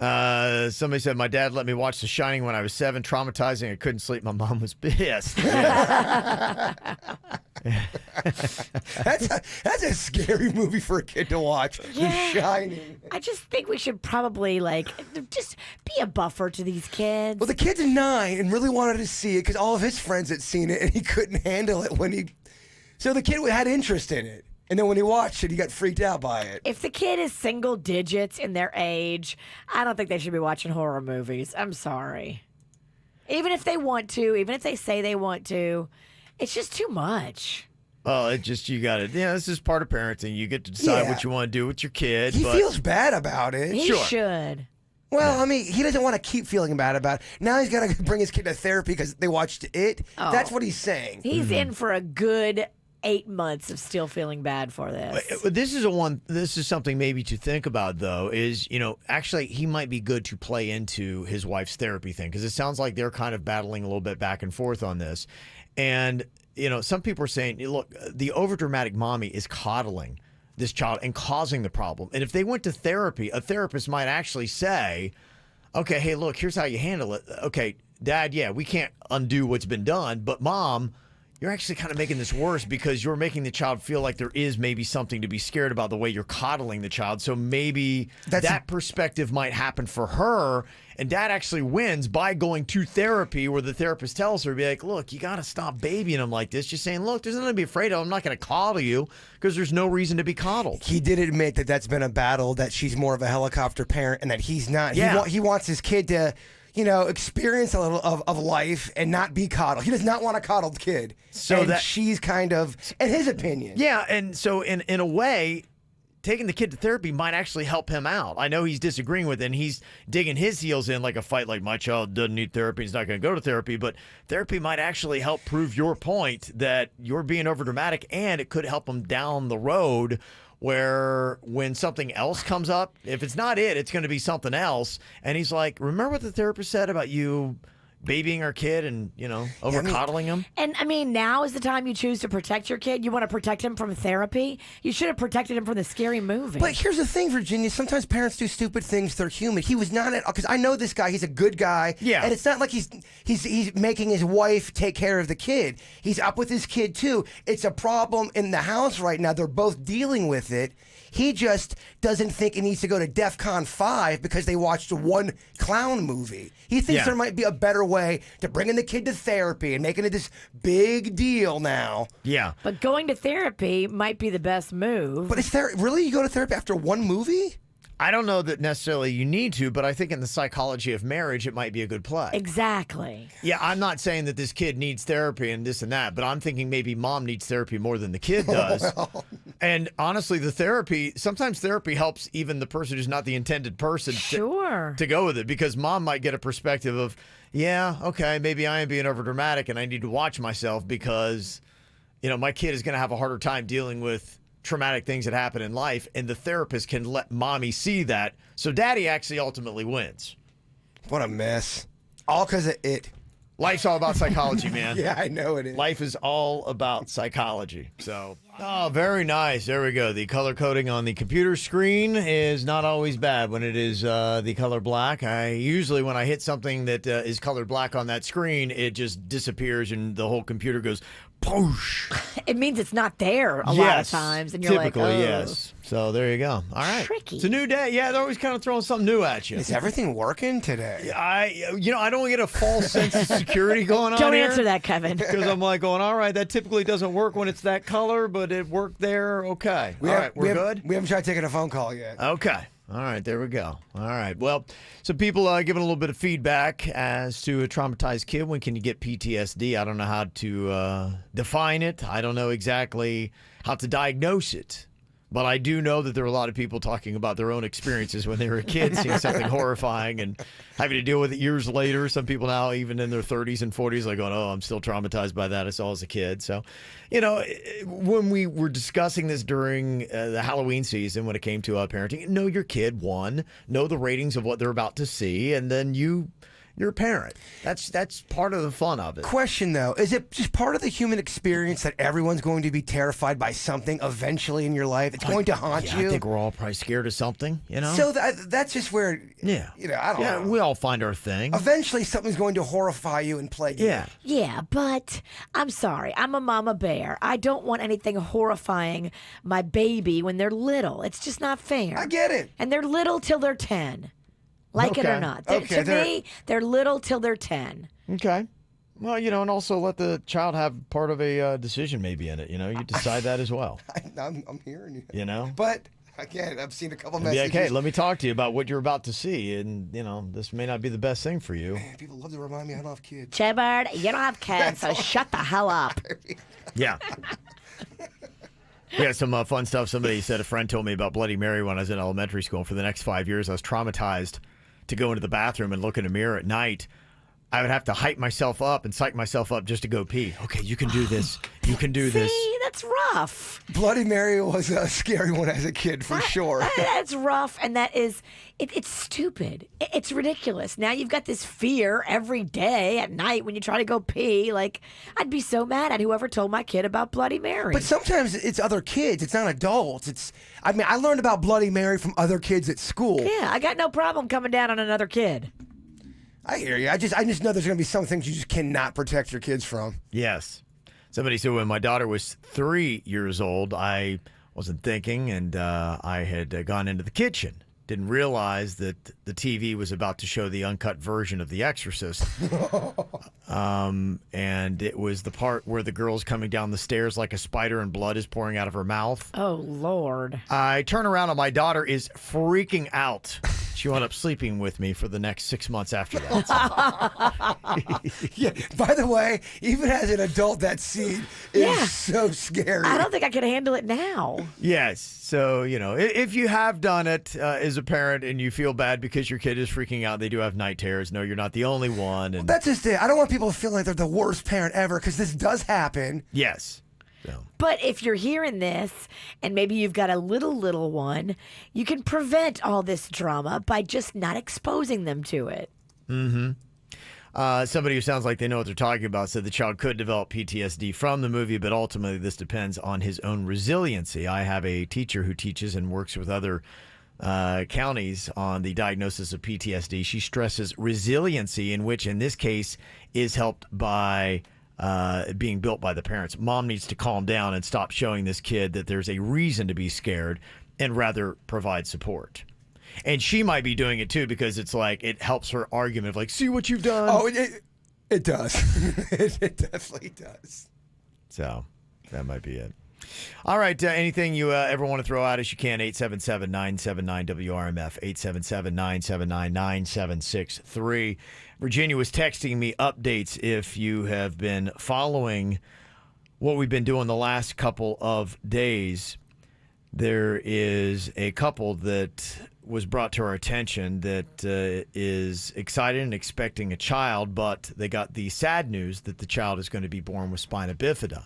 Speaker 3: Somebody said, my dad let me watch The Shining when I was 7, traumatizing. I couldn't sleep. My mom was pissed. Yeah.
Speaker 4: That's a scary movie for a kid to watch.
Speaker 5: Yeah.
Speaker 4: The Shining.
Speaker 5: I just think we should probably just be a buffer to these kids.
Speaker 4: Well, the kid's 9 and really wanted to see it because all of his friends had seen it and he couldn't handle it so the kid had interest in it. And then when he watched it, he got freaked out by it.
Speaker 5: If the kid is single digits in their age, I don't think they should be watching horror movies. I'm sorry. Even if they want to, even if they say they want to, it's just too much.
Speaker 3: Oh, you got it. Yeah, this is part of parenting. You get to decide what you want to do with your kid.
Speaker 4: He feels bad about it.
Speaker 5: He should.
Speaker 4: Well, I mean, he doesn't want to keep feeling bad about it. Now he's got to bring his kid to therapy because they watched it. Oh. That's what he's saying.
Speaker 5: He's in for a good 8 months of still feeling bad for this.
Speaker 3: This is something maybe to think about, though, is, actually he might be good to play into his wife's therapy thing, because it sounds like they're kind of battling a little bit back and forth on this. And, some people are saying, look, the overdramatic mommy is coddling this child and causing the problem. And if they went to therapy, a therapist might actually say, okay, hey, look, here's how you handle it. Okay, Dad, yeah, we can't undo what's been done, but Mom, you're actually kind of making this worse because you're making the child feel like there is maybe something to be scared about the way you're coddling the child. So maybe that perspective might happen for her. And Dad actually wins by going to therapy, where the therapist tells her, be like, look, you got to stop babying him like this. Just saying, look, there's nothing to be afraid of. I'm not going to coddle you because there's no reason to be coddled.
Speaker 4: He did admit that that's been a battle, that she's more of a helicopter parent and that he's not.
Speaker 3: Yeah.
Speaker 4: He wants his kid to experience a little of life and not be coddled. He does not want a coddled kid. So she's kind of, in his opinion.
Speaker 3: Yeah, and so in a way, taking the kid to therapy might actually help him out. I know he's disagreeing with it, and he's digging his heels in like a fight, like my child doesn't need therapy, he's not going to go to therapy, but therapy might actually help prove your point that you're being overdramatic, and it could help him down the road where when something else comes up, if it's not it's going to be something else. And he's like, remember what the therapist said about you babying our kid and, over coddling him?
Speaker 5: And I mean, now is the time you choose to protect your kid. You want to protect him from therapy. You should have protected him from the scary movie.
Speaker 4: But here's the thing, Virginia. Sometimes parents do stupid things. They're human. He was not because I know this guy. He's a good guy.
Speaker 3: Yeah.
Speaker 4: And it's not like he's making his wife take care of the kid. He's up with his kid too. It's a problem in the house right now. They're both dealing with it. He just doesn't think it needs to go to DEFCON 5 because they watched one clown movie. He thinks there might be a better way to bringing the kid to therapy and making it this big deal now.
Speaker 3: Yeah.
Speaker 5: But going to therapy might be the best move.
Speaker 4: But is there really you go to therapy after one movie?
Speaker 3: I don't know that necessarily you need to, but I think in the psychology of marriage, it might be a good play.
Speaker 5: Exactly.
Speaker 3: Yeah, I'm not saying that this kid needs therapy and this and that, but I'm thinking maybe mom needs therapy more than the kid does. And honestly, sometimes therapy helps even the person who's not the intended person to go with it, because mom might get a perspective of, yeah, okay, maybe I am being overdramatic and I need to watch myself because, my kid is going to have a harder time dealing with traumatic things that happen in life, and the therapist can let mommy see that. So daddy actually ultimately wins.
Speaker 4: What a mess. All because of it.
Speaker 3: Life's all about psychology, man.
Speaker 4: Yeah, I know it is.
Speaker 3: Life is all about psychology. So, very nice. There we go. The color coding on the computer screen is not always bad when it is the color black. Usually when I hit something that is colored black on that screen, it just disappears and the whole computer goes poosh.
Speaker 5: It means it's not there a lot of times, and you're
Speaker 3: typically,
Speaker 5: like, oh.
Speaker 3: yes. So there you go. All right.
Speaker 5: Tricky.
Speaker 3: It's a new day. Yeah, they're always kind of throwing something new at you.
Speaker 4: Is everything working today?
Speaker 3: I don't get a false sense of security going on
Speaker 5: Don't
Speaker 3: here.
Speaker 5: answer that, Kevin.
Speaker 3: Because I'm like going, all right, that typically doesn't work when it's that color, but it worked there. Okay. We're good?
Speaker 4: We haven't tried taking a phone call yet.
Speaker 3: Okay. All right, there we go. All right. Well, some people giving a little bit of feedback as to a traumatized kid. When can you get PTSD? I don't know how to define it. I don't know exactly how to diagnose it. But I do know that there are a lot of people talking about their own experiences when they were a kid, seeing something horrifying and having to deal with it years later. Some people now, even in their 30s and 40s, are going, I'm still traumatized by that. I saw as a kid. So, when we were discussing this during the Halloween season, when it came to parenting, know your kid, one, know the ratings of what they're about to see, and then you're a parent. That's part of the fun of it. Question, though, is it just part of the human experience that everyone's going to be terrified by something eventually in your life? It's going to haunt you? I think we're all probably scared of something, So that's just where, I don't know. We all find our thing. Eventually something's going to horrify you and plague you.
Speaker 5: Yeah, but I'm sorry. I'm a mama bear. I don't want anything horrifying my baby when they're little. It's just not fair.
Speaker 4: I get it.
Speaker 5: And they're little till they're 10. Like it or not. To me, they're little till they're 10.
Speaker 3: Okay. Well, and also let the child have part of a decision maybe in it. You decide that as well.
Speaker 4: I'm hearing you.
Speaker 3: But
Speaker 4: again, I've seen a couple messages.
Speaker 3: Okay, let me talk to you about what you're about to see. And, this may not be the best thing for you.
Speaker 4: Man, people love to remind me I don't have kids.
Speaker 5: Shepard, you don't have kids, so shut the hell up.
Speaker 3: Yeah. We got some fun stuff. Somebody said a friend told me about Bloody Mary when I was in elementary school. For the next 5 years, I was traumatized to go into the bathroom and look in a mirror at night. I would have to hype myself up and psych myself up just to go pee. Okay, you can do this. You can do this.
Speaker 5: See, that's rough.
Speaker 4: Bloody Mary was a scary one as a kid, for sure.
Speaker 5: That's rough, and that is, it's stupid. It's ridiculous. Now you've got this fear every day at night when you try to go pee. Like, I'd be so mad at whoever told my kid about Bloody Mary.
Speaker 4: But sometimes it's other kids. It's not adults. I learned about Bloody Mary from other kids at school.
Speaker 5: Yeah, I got no problem coming down on another kid.
Speaker 4: I hear you. I just know there's going to be some things you just cannot protect your kids from.
Speaker 3: Yes. Somebody said when my daughter was 3 years old, I wasn't thinking, and I had gone into the kitchen. Didn't realize that the TV was about to show the uncut version of The Exorcist. And it was the part where the girl's coming down the stairs like a spider and blood is pouring out of her mouth.
Speaker 5: Oh, Lord.
Speaker 3: I turn around and my daughter is freaking out. She wound up sleeping with me for the next 6 months after that.
Speaker 4: Yeah. By the way, even as an adult, that scene is so scary.
Speaker 5: I don't think I could handle it now.
Speaker 3: Yes. So, if you have done it as a parent and you feel bad because your kid is freaking out, they do have night terrors. No, you're not the only one. And
Speaker 4: that's just it. I don't want people to feel like they're the worst parent ever, because this does happen.
Speaker 3: yes. So.
Speaker 5: But if you're hearing this and maybe you've got a little one, you can prevent all this drama by just not exposing them to it.
Speaker 3: Mm-hmm. Somebody who sounds like they know what they're talking about said the child could develop PTSD from the movie, but ultimately this depends on his own resiliency. I have a teacher who teaches and works with other counties on the diagnosis of PTSD. She stresses resiliency, in which in this case is helped by being built by the parents. Mom needs to calm down and stop showing this kid that there's a reason to be scared and rather provide support. And she might be doing it too, because it's like it helps her argument of like, see what you've done.
Speaker 4: Oh, it does. It definitely does.
Speaker 3: So that might be it. All right. Anything you ever want to throw out as you can, 877-979-WRMF, 877-979-9763. Virginia was texting me updates if you have been following what we've been doing the last couple of days. There is a couple that was brought to our attention that is excited and expecting a child, but they got the sad news that the child is going to be born with spina bifida.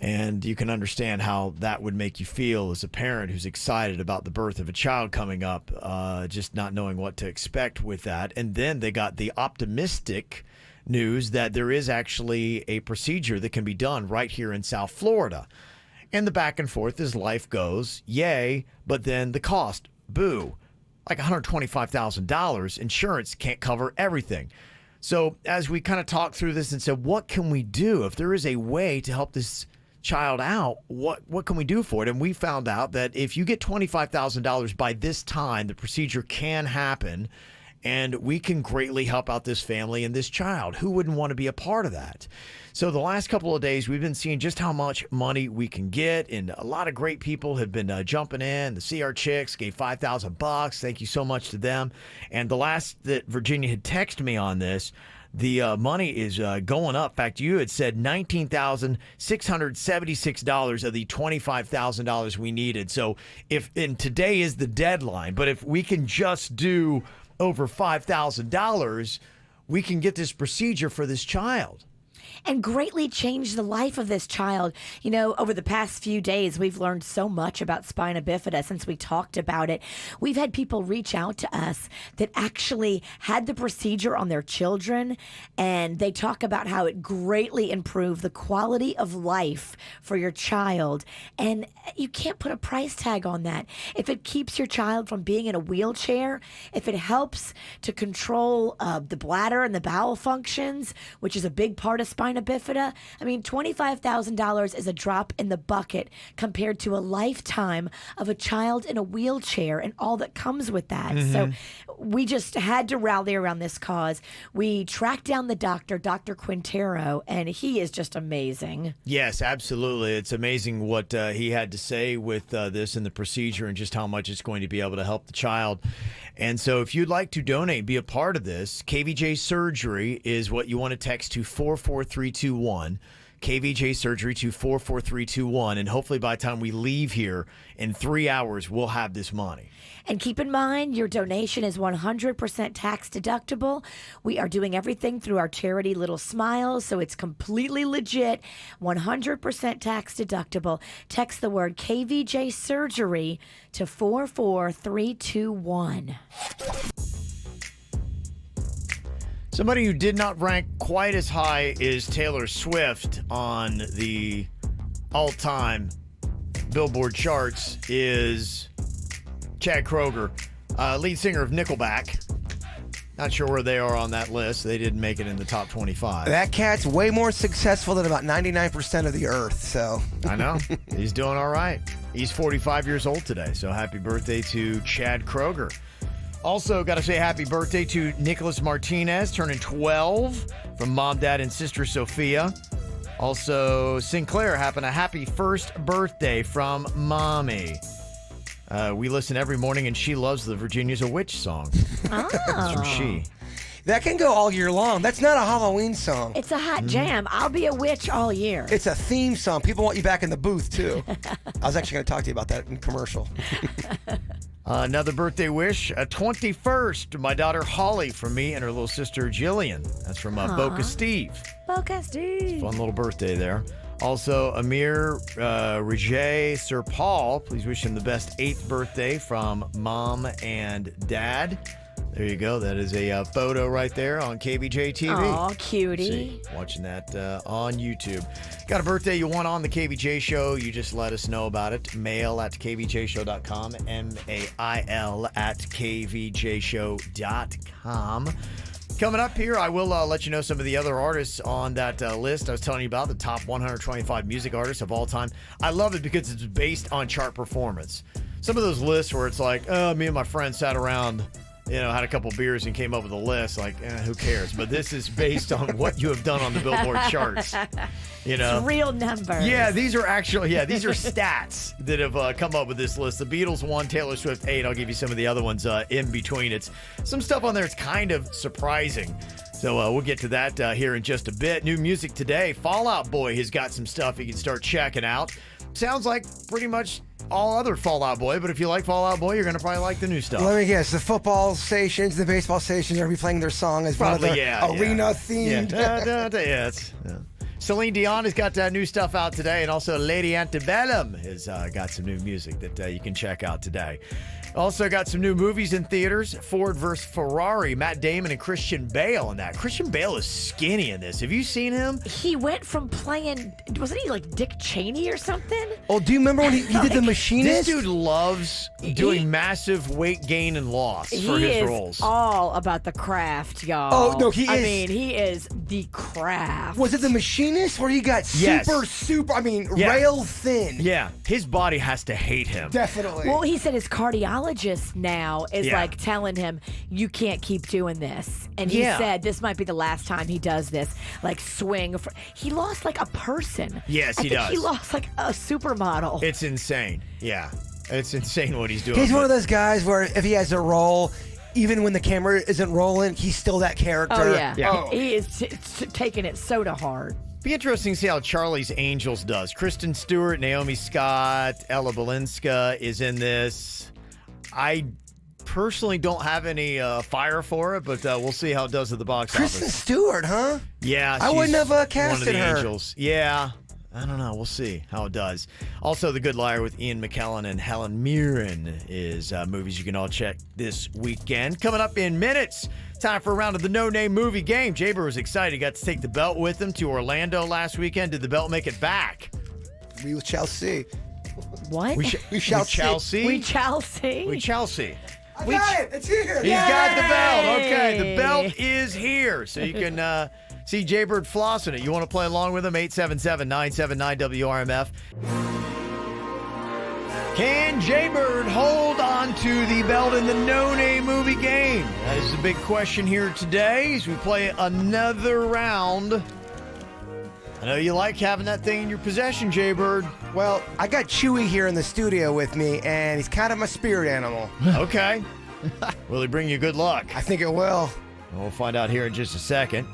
Speaker 3: And you can understand how that would make you feel as a parent who's excited about the birth of a child coming up, just not knowing what to expect with that. And then they got the optimistic news that there is actually a procedure that can be done right here in South Florida. And the back and forth as life goes, yay, but then the cost, boo, like $125,000. Insurance can't cover everything. So as we kind of talked through this and said, what can we do? If there is a way to help this child out, what can we do for it? And we found out that if you get $25,000 by this time, the procedure can happen, and we can greatly help out this family and this child. Who wouldn't want to be a part of that? So the last couple of days, we've been seeing just how much money we can get, and a lot of great people have been jumping in. The CR Chicks gave $5,000. Thank you so much to them. And the last that Virginia had texted me on this, the money is going up. In fact, you had said $19,676 of the $25,000 we needed. So and today is the deadline, but if we can just do over $5,000, we can get this procedure for this child.
Speaker 5: And greatly change the life of this child. Over the past few days, we've learned so much about spina bifida since we talked about it. We've had people reach out to us that actually had the procedure on their children, and they talk about how it greatly improved the quality of life for your child. And you can't put a price tag on that. If it keeps your child from being in a wheelchair, if it helps to control the bladder and the bowel functions, which is a big part of spina bifida, I mean, $25,000 is a drop in the bucket compared to a lifetime of a child in a wheelchair and all that comes with that. Mm-hmm. So we just had to rally around this cause. We tracked down the doctor, Dr. Quintero, and he is just amazing.
Speaker 3: Yes, absolutely. It's amazing what he had to say with this and the procedure and just how much it's going to be able to help the child. And so if you'd like to donate, be a part of this, KVJ Surgery is what you want to text to 44321. KVJ Surgery to 44321. And hopefully by the time we leave here in 3 hours, we'll have this money.
Speaker 5: And keep in mind, your donation is 100% tax deductible. We are doing everything through our charity Little Smiles, so it's completely legit, 100% tax deductible. Text the word KVJ Surgery to 44321.
Speaker 3: Somebody who did not rank quite as high is Taylor Swift on the all-time Billboard charts is Chad Kroeger, lead singer of Nickelback. Not sure where they are on that list. They didn't make it in the top 25.
Speaker 4: That cat's way more successful than about 99% of the earth, so.
Speaker 3: I know. He's doing all right. He's 45 years old today, so happy birthday to Chad Kroeger. Also, got to say happy birthday to Nicholas Martinez, turning 12 from mom, dad, and sister Sophia. Also, Sinclair having a happy first birthday from mommy. We listen every morning, and she loves the Virginia's a Witch song. That's from she.
Speaker 4: That can go all year long. That's not a Halloween song.
Speaker 5: It's a hot jam. I'll be a witch all year.
Speaker 4: It's a theme song. People want you back in the booth, too. I was actually going to talk to you about that in commercial.
Speaker 3: Another birthday wish, 21st. My daughter Holly from me and her little sister Jillian. That's from Boca Steve.
Speaker 5: Boca Steve.
Speaker 3: Fun little birthday there. Also, Amir Rajay Sir Paul. Please wish him the best 8th birthday from Mom and Dad. There you go. That is a photo right there on KVJ TV.
Speaker 5: Aw, cutie.
Speaker 3: See, watching that on YouTube. Got a birthday you want on the KVJ show, you just let us know about it. Mail@kvjshow.com, mail@kvjshow.com. Coming up here, I will let you know some of the other artists on that list I was telling you about, the top 125 music artists of all time. I love it because it's based on chart performance. Some of those lists where it's like, oh, me and my friend sat around, had a couple beers and came up with a list. Like, who cares? But this is based on what you have done on the Billboard charts.
Speaker 5: It's real numbers.
Speaker 3: Yeah, these are stats that have come up with this list. The Beatles won, Taylor Swift 8. I'll give you some of the other ones in between. It's some stuff on there. It's kind of surprising. So we'll get to that here in just a bit. New music today. Fall Out Boy has got some stuff you can start checking out. Sounds like pretty much all other Fall Out Boy, but if you like Fall Out Boy, you're going to probably like the new stuff.
Speaker 4: Let me guess. The football stations, the baseball stations are going to be playing their song as one of the arena-themed.
Speaker 3: Yeah. Celine Dion has got new stuff out today, and also Lady Antebellum has got some new music that you can check out today. Also got some new movies in theaters. Ford vs. Ferrari, Matt Damon and Christian Bale in that. Christian Bale is skinny in this. Have you seen him?
Speaker 5: He went from playing, wasn't he like Dick Cheney or something?
Speaker 4: Oh, do you remember when he did The Machinist?
Speaker 3: This dude loves doing massive weight gain and loss for his roles.
Speaker 5: He is all about the craft, y'all.
Speaker 4: Oh, no, he is.
Speaker 5: I mean, he is the craft.
Speaker 4: Was it The Machinist where he got super, rail thin?
Speaker 3: Yeah, his body has to hate him.
Speaker 4: Definitely.
Speaker 5: Well, he said his cardiologist now is like telling him, you can't keep doing this. And he said this might be the last time he does this, like swing. He lost like a person.
Speaker 3: Yes, he does.
Speaker 5: He lost like a supermodel.
Speaker 3: It's insane. Yeah, it's insane what he's doing.
Speaker 4: He's one of those guys where if he has a role, even when the camera isn't rolling, he's still that character.
Speaker 5: Oh, yeah. Oh. He is taking it so to heart.
Speaker 3: Be interesting to see how Charlie's Angels does. Kristen Stewart, Naomi Scott, Ella Balinska is in this. I personally don't have any fire for it, but we'll see how it does at the box office.
Speaker 4: Kristen Stewart, huh?
Speaker 3: Yeah.
Speaker 4: I wouldn't have casted
Speaker 3: one of the
Speaker 4: her.
Speaker 3: Angels. Yeah. I don't know. We'll see how it does. Also, The Good Liar with Ian McKellen and Helen Mirren is movies you can all check this weekend. Coming up in minutes, time for a round of the No Name Movie Game. Jaber was excited. He got to take the belt with him to Orlando last weekend. Did the belt make it back?
Speaker 4: We shall see.
Speaker 5: What?
Speaker 3: We shall see.
Speaker 5: We shall see.
Speaker 3: We shall see.
Speaker 4: I got it. It's here.
Speaker 3: He's got the belt. Okay, the belt is here. So you can see Jaybird flossing it. You want to play along with him? 877-979-WRMF. Can Jaybird hold on to the belt in the No Name Movie Game? That is the big question here today as we play another round. I know you like having that thing in your possession, Jaybird.
Speaker 4: Well, I got Chewy here in the studio with me, and he's kind of my spirit animal.
Speaker 3: Okay. Will he bring you good luck?
Speaker 4: I think it will.
Speaker 3: We'll find out here in just a second.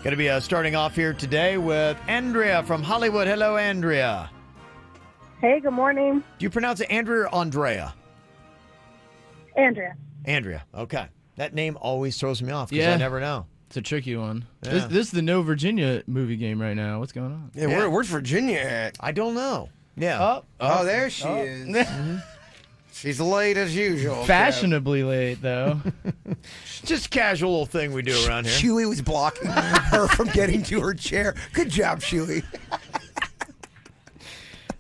Speaker 3: Going to be starting off here today with Andrea from Hollywood. Hello, Andrea.
Speaker 9: Hey, good morning.
Speaker 3: Do you pronounce it Andrea or Andrea?
Speaker 9: Andrea.
Speaker 3: Andrea. Okay. That name always throws me off because I never know.
Speaker 2: It's a tricky one.
Speaker 3: Yeah.
Speaker 2: This is the No Virginia movie game right now. What's going on?
Speaker 4: Yeah, where's Virginia at?
Speaker 3: I don't know. Yeah.
Speaker 4: Oh, there she is. Mm-hmm. She's late as usual.
Speaker 2: Fashionably late, though.
Speaker 3: Just casual little thing we do around here.
Speaker 4: Chewy was blocking her from getting to her chair. Good job, Chewy.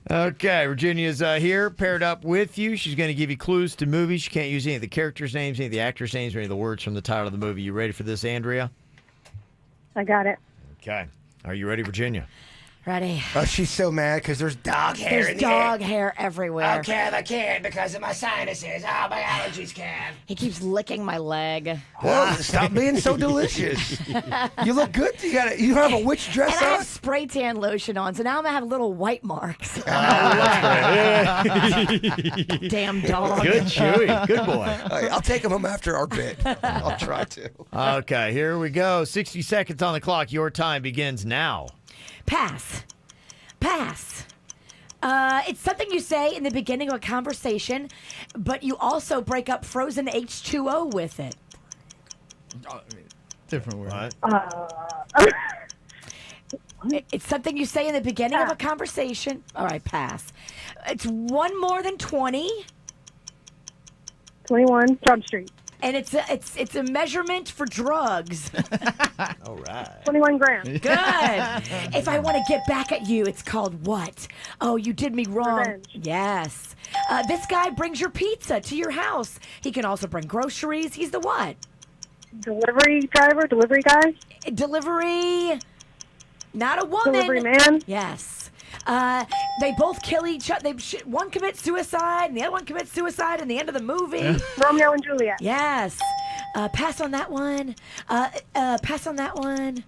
Speaker 3: Okay, Virginia's here, paired up with you. She's going to give you clues to movies. She can't use any of the characters' names, any of the actors' names, or any of the words from the title of the movie. You ready for this, Andrea?
Speaker 9: I got it.
Speaker 3: Okay. Are you ready, Virginia?
Speaker 5: Ready?
Speaker 4: Oh, she's so mad because there's dog hair
Speaker 5: There's
Speaker 4: in
Speaker 5: dog hair everywhere.
Speaker 4: Oh, Kev, I can't because of my sinuses. Oh, my allergies, Kev.
Speaker 5: He keeps licking my leg.
Speaker 4: Well, stop being so delicious. You look good. You have a witch dress
Speaker 5: And I
Speaker 4: on?
Speaker 5: have spray tan lotion on, so now I'm gonna have little white marks. Damn dog.
Speaker 3: Good, Chewy. Good boy.
Speaker 4: I'll take him home after our bit. I'll try to.
Speaker 3: Okay, here we go. 60 seconds on the clock. Your time begins now.
Speaker 5: Pass. It's something you say in the beginning of a conversation, but you also break up frozen H2O with it.
Speaker 2: Different word.
Speaker 3: What?
Speaker 5: It's something you say in the beginning of a conversation. All right, pass. It's one more than 20.
Speaker 9: 21 Trump Street.
Speaker 5: And it's a measurement for drugs.
Speaker 3: All right.
Speaker 9: 21 grams.
Speaker 5: Good. If I want to get back at you, it's called what? Oh, you did me wrong.
Speaker 9: Revenge.
Speaker 5: Yes. This guy brings your pizza to your house. He can also bring groceries. He's the what?
Speaker 9: Delivery driver, delivery guy,
Speaker 5: Delivery. Not a woman.
Speaker 9: delivery man.
Speaker 5: Yes. They both kill each other. One commits suicide, and the other one commits suicide in the end of the movie.
Speaker 9: Romeo and Juliet.
Speaker 5: Yes. Pass on that one. Pass on that one.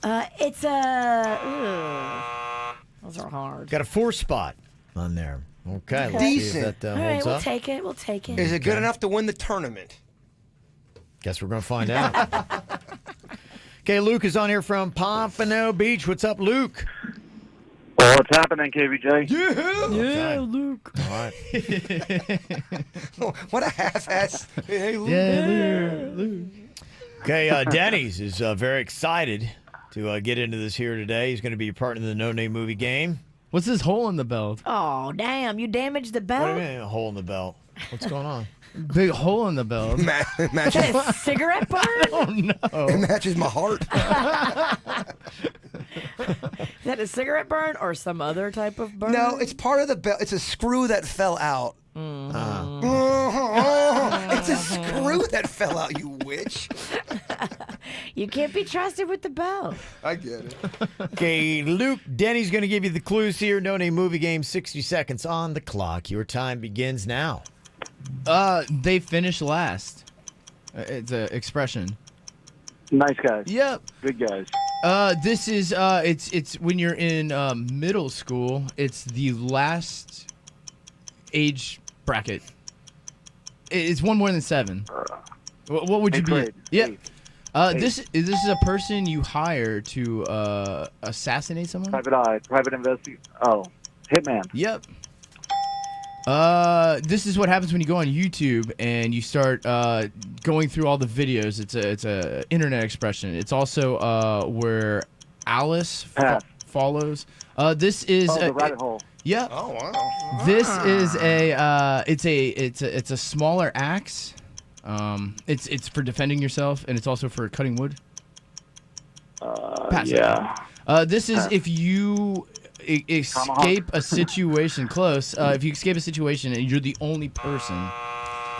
Speaker 5: It's a. Those are hard.
Speaker 3: Got a 4 spot on there. Okay. Let's
Speaker 4: Decent.
Speaker 3: see if that
Speaker 5: All right,
Speaker 3: holds
Speaker 5: we'll
Speaker 3: up.
Speaker 5: take it. We'll take it.
Speaker 4: Is it good enough to win the tournament?
Speaker 3: Guess we're going to find out. Okay, Luke is on here from Pompano Beach. What's up, Luke?
Speaker 10: Well, what's happening, KVJ?
Speaker 3: Yeah,
Speaker 5: Luke.
Speaker 3: All right.
Speaker 4: What a half-ass. Hey, Luke.
Speaker 2: Yeah, Luke.
Speaker 3: Okay, Denny's is very excited to get into this here today. He's going to be a part of the No Name Movie game.
Speaker 2: What's this hole in the belt?
Speaker 5: Oh, damn. You damaged the
Speaker 3: What
Speaker 5: belt?
Speaker 3: do you mean, a hole in the belt? What's going on?
Speaker 2: Big hole in the belt.
Speaker 5: Is that a cigarette burn?
Speaker 2: Oh no!
Speaker 4: It matches my heart.
Speaker 5: Is that a cigarette burn or some other type of burn?
Speaker 4: No, it's part of the belt. It's a screw that fell out. It's a screw that fell out, you witch.
Speaker 5: You can't be trusted with the belt.
Speaker 4: I get it.
Speaker 3: Okay, Luke, Denny's going to give you the clues here. No Name Movie game, 60 seconds on the clock. Your time begins now.
Speaker 2: They finished last. It's an expression.
Speaker 10: Nice guys.
Speaker 2: Yep.
Speaker 10: Good guys.
Speaker 2: This is it's when you're in middle school. It's the last age bracket. It's one more than 7. What would you
Speaker 10: Eighth
Speaker 2: be?
Speaker 10: grade.
Speaker 2: Yeah.
Speaker 10: Eighth.
Speaker 2: This is a person you hire to assassinate someone.
Speaker 10: Private eye. Private investigation. Oh, hitman.
Speaker 2: Yep. This is what happens when you go on YouTube and you start going through all the videos. It's a internet expression. It's also where Alice follows. This is
Speaker 10: the rabbit hole.
Speaker 2: Yep.
Speaker 4: Oh wow.
Speaker 2: This is it's a smaller axe. It's for defending yourself, and it's also for cutting wood. Pass it.
Speaker 10: Yeah.
Speaker 2: This is if you escape a situation close. If you escape a situation and you're the only person.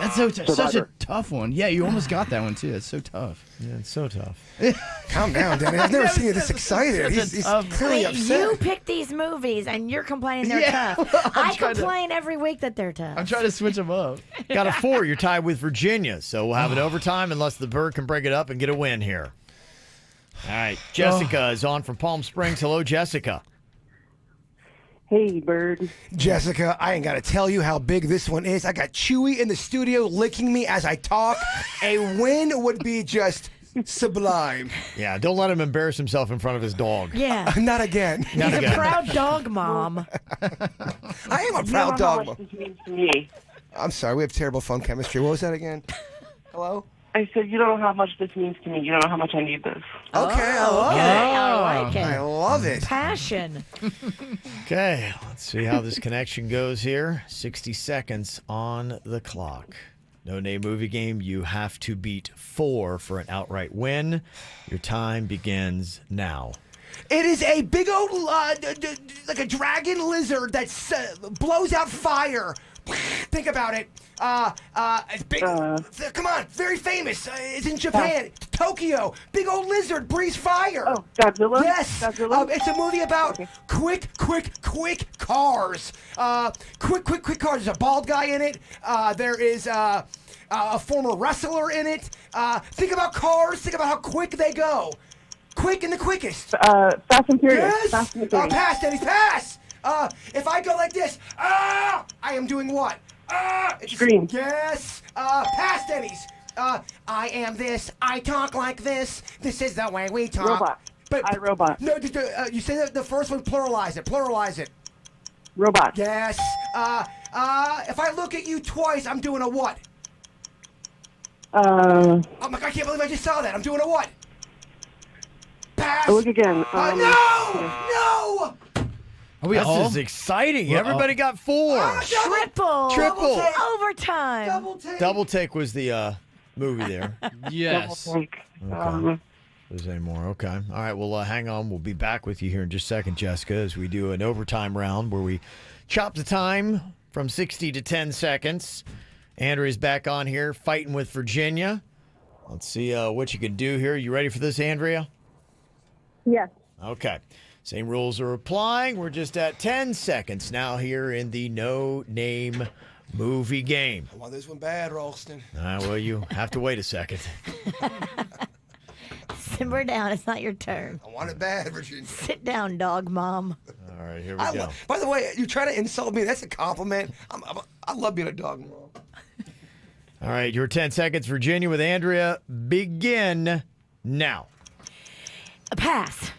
Speaker 2: That's such a tough one. Yeah, you almost got that one too. That's so tough.
Speaker 3: Yeah, it's so tough.
Speaker 4: Calm down, Danny. I've never seen you this excited. He's clearly upset.
Speaker 5: You picked these movies and you're complaining they're
Speaker 2: Yeah,
Speaker 5: tough. I
Speaker 2: trying to-
Speaker 5: complain every week that they're tough.
Speaker 2: I'm trying to switch them up.
Speaker 3: Got a 4. You're tied with Virginia, so we'll have it overtime unless the Bird can break it up and get a win here. All right, Jessica is on from Palm Springs. Hello, Jessica.
Speaker 9: Hey, Bird.
Speaker 4: Jessica, I ain't got to tell you how big this one is. I got Chewy in the studio licking me as I talk. A win would be just sublime.
Speaker 3: Yeah, don't let him embarrass himself in front of his dog.
Speaker 5: Yeah.
Speaker 4: Not again.
Speaker 3: Not
Speaker 5: He's
Speaker 3: again.
Speaker 5: a proud dog mom.
Speaker 4: I am a proud dog.
Speaker 9: This means to me.
Speaker 4: I'm sorry, we have terrible phone chemistry. What was that again? Hello?
Speaker 9: I said, you don't know how much this means to me. You don't know how much I need this.
Speaker 4: Okay, I love
Speaker 5: Okay,
Speaker 4: it.
Speaker 5: I like
Speaker 4: I
Speaker 5: it.
Speaker 4: love it.
Speaker 5: Passion.
Speaker 3: Okay, let's see how this connection goes here. 60 seconds on the clock. No Name Movie game. You have to beat 4 for an outright win. Your time begins now.
Speaker 4: It is a big old, like a dragon lizard that blows out fire. Think about it. It's big. Come on, very famous. It's in Japan. Tokyo, big old lizard breathes fire.
Speaker 9: Oh, Godzilla?
Speaker 4: Yes.
Speaker 9: Godzilla?
Speaker 4: It's a movie about
Speaker 9: Okay.
Speaker 4: quick cars. Quick cars. There's a bald guy in it. There is a former wrestler in it. Think about cars. Think about how quick they go. Quick and the quickest.
Speaker 9: Fast and Furious.
Speaker 4: Yes.
Speaker 9: Fast and Furious.
Speaker 4: Pass, Denny, pass. If I go like this, I am doing what?
Speaker 9: Scream.
Speaker 4: Yes. Pass, Denny's. I am this. I talk like this. This is the way we talk.
Speaker 9: Robot.
Speaker 4: But
Speaker 9: iRobot.
Speaker 4: No, you say the first one. Pluralize it. Pluralize it.
Speaker 9: Robot.
Speaker 4: Yes. If I look at you twice, I'm doing a what? Oh my God! I can't believe I just saw that. I'm doing a what? Pass.
Speaker 9: Look again.
Speaker 4: No!
Speaker 3: This is exciting. Everybody got 4.
Speaker 5: Triple.
Speaker 3: Triple.
Speaker 5: Overtime.
Speaker 3: Double Take was the movie there.
Speaker 2: Yes.
Speaker 3: Okay. There's any more? Okay. All right. Well, hang on. We'll be back with you here in just a second, Jessica, as we do an overtime round where we chop the time from 60 to 10 seconds. Andrea's back on here fighting with Virginia. Let's see what you can do here. You ready for this, Andrea?
Speaker 9: Yes.
Speaker 3: Okay. Same rules are applying. We're just at 10 seconds now here in the no-name movie game.
Speaker 4: I want this one bad, Ralston.
Speaker 3: Well, you have to wait a second.
Speaker 5: Simmer down. It's not your turn.
Speaker 4: I want it bad, Virginia.
Speaker 5: Sit down, dog mom.
Speaker 3: All right, here we go.
Speaker 4: By the way, you try to insult me. That's a compliment. I love being a dog mom.
Speaker 3: All right, your 10 seconds, Virginia, with Andrea. Begin now.
Speaker 5: Pass.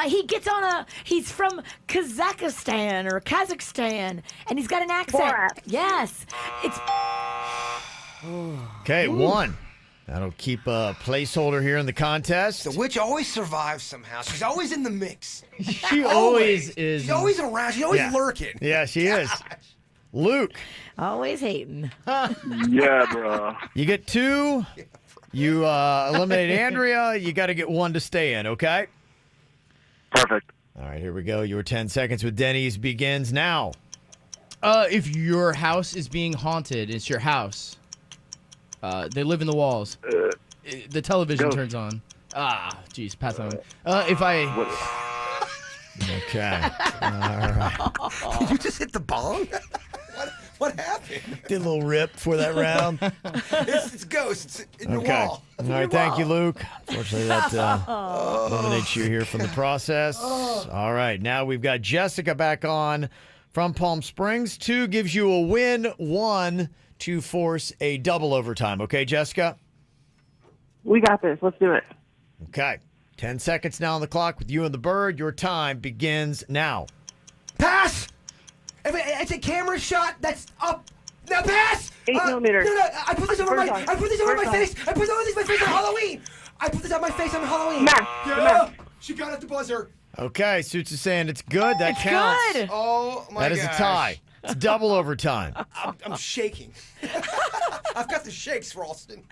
Speaker 5: He gets on he's from Kazakhstan or Kazakhstan, and he's got an accent.
Speaker 9: Borat.
Speaker 5: Yes. It's
Speaker 3: Okay, 1. That'll keep a placeholder here in the contest.
Speaker 4: The witch always survives somehow. She's always in the mix.
Speaker 2: She always is.
Speaker 4: She's always around. She's always lurking.
Speaker 3: Yeah, she is. Luke,
Speaker 5: always hating.
Speaker 10: Yeah, bro.
Speaker 3: you get 2. You eliminate Andrea. You got to get 1 to stay in, okay?
Speaker 10: Perfect.
Speaker 3: All right, here we go. Your 10 seconds with Denny's begins now.
Speaker 2: If your house is being haunted, it's your house. They live in the walls. The television turns on. Jeez, pass on. If I...
Speaker 3: Okay. All right.
Speaker 4: Did you just hit the bong? What happened?
Speaker 3: Did a little rip for that round.
Speaker 4: It's ghosts. It's in your wall.
Speaker 3: All right, thank you, Luke. Unfortunately, that eliminates you here from the process. All right, now we've got Jessica back on from Palm Springs. 2 gives you a win. 1 to force a double overtime. Okay, Jessica?
Speaker 9: We got this. Let's do it.
Speaker 3: Okay. 10 seconds now on the clock with you and the bird. Your time begins now.
Speaker 4: Pass! If it's a camera shot that's up. Now pass!
Speaker 9: 8 millimeter.
Speaker 4: No, I put this over my face. I put this over my face on Halloween. I put this on my face on Halloween.
Speaker 9: Math.
Speaker 4: She got at the buzzer.
Speaker 3: Okay, Suits is saying it's good. That counts.
Speaker 5: Good.
Speaker 4: Oh, my
Speaker 3: That is a tie. It's double overtime.
Speaker 4: I'm shaking. I've got the shakes, Ralston.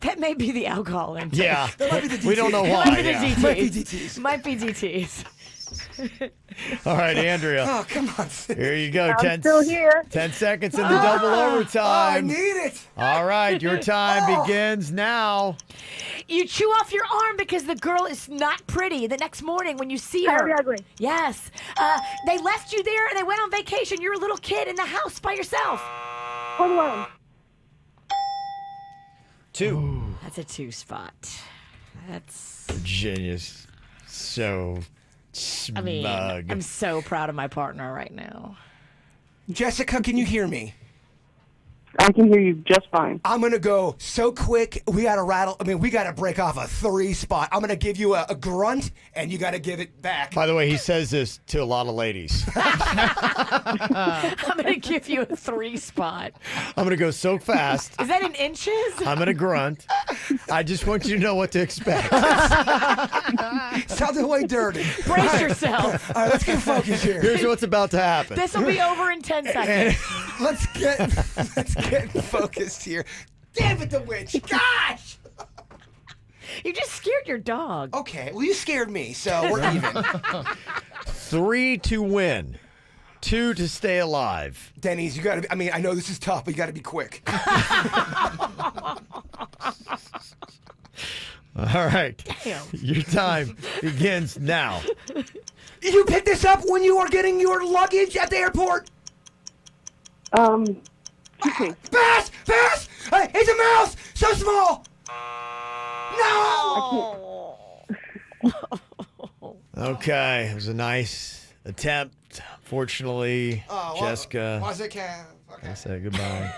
Speaker 5: That may be the alcohol in.
Speaker 3: Yeah.
Speaker 4: That might be the DT.
Speaker 3: We don't know why.
Speaker 5: Might be the
Speaker 3: yeah.
Speaker 5: DTs. Might be DTs.
Speaker 3: All right, Andrea.
Speaker 4: Oh, come on.
Speaker 3: Here you go.
Speaker 9: I'm still here.
Speaker 3: 10 seconds in the double
Speaker 4: I
Speaker 3: overtime.
Speaker 4: need it.
Speaker 3: All right, your time begins now.
Speaker 5: You chew off your arm because the girl is not pretty the next morning when you see her.
Speaker 9: Very ugly.
Speaker 5: Yes. They left you there and they went on vacation. You're a little kid in the house by yourself.
Speaker 9: Home Alone.
Speaker 3: 2.
Speaker 5: That's a 2 spot. That's.
Speaker 3: Virginia's so smug.
Speaker 5: I mean, I'm so proud of my partner right now.
Speaker 4: Jessica, can you hear me?
Speaker 9: I can hear you just fine.
Speaker 4: I'm going to go so quick. We got to break off a 3 spot. I'm going to give you a grunt, and you got to give it back.
Speaker 3: By the way, he says this to a lot of ladies.
Speaker 5: I'm going to give you a 3 spot.
Speaker 3: I'm going to go so fast.
Speaker 5: Is that in inches?
Speaker 3: I'm going to grunt. I just want you to know what to expect.
Speaker 4: Sounded way dirty.
Speaker 5: Brace yourself.
Speaker 4: All right, let's get focused here.
Speaker 3: Here's what's about to happen.
Speaker 5: This will be over in 10 seconds.
Speaker 4: Let's get focused here. Damn it, the witch. Gosh!
Speaker 5: You just scared your dog.
Speaker 4: Okay, well, you scared me, so we're even.
Speaker 3: 3 to win. 2 to stay alive.
Speaker 4: Denny's, you got to. I mean, I know this is tough, but you got to be quick.
Speaker 3: All right.
Speaker 5: Damn.
Speaker 3: Your time begins now.
Speaker 4: Did you pick this up when you were getting your luggage at the airport?
Speaker 9: Toothpaste.
Speaker 4: Fast! Fast! Hey, it's a mouse! So small! No!
Speaker 3: Okay, it was a nice attempt. Fortunately, Jessica,
Speaker 4: Was it Kev? Okay.
Speaker 3: I said goodbye.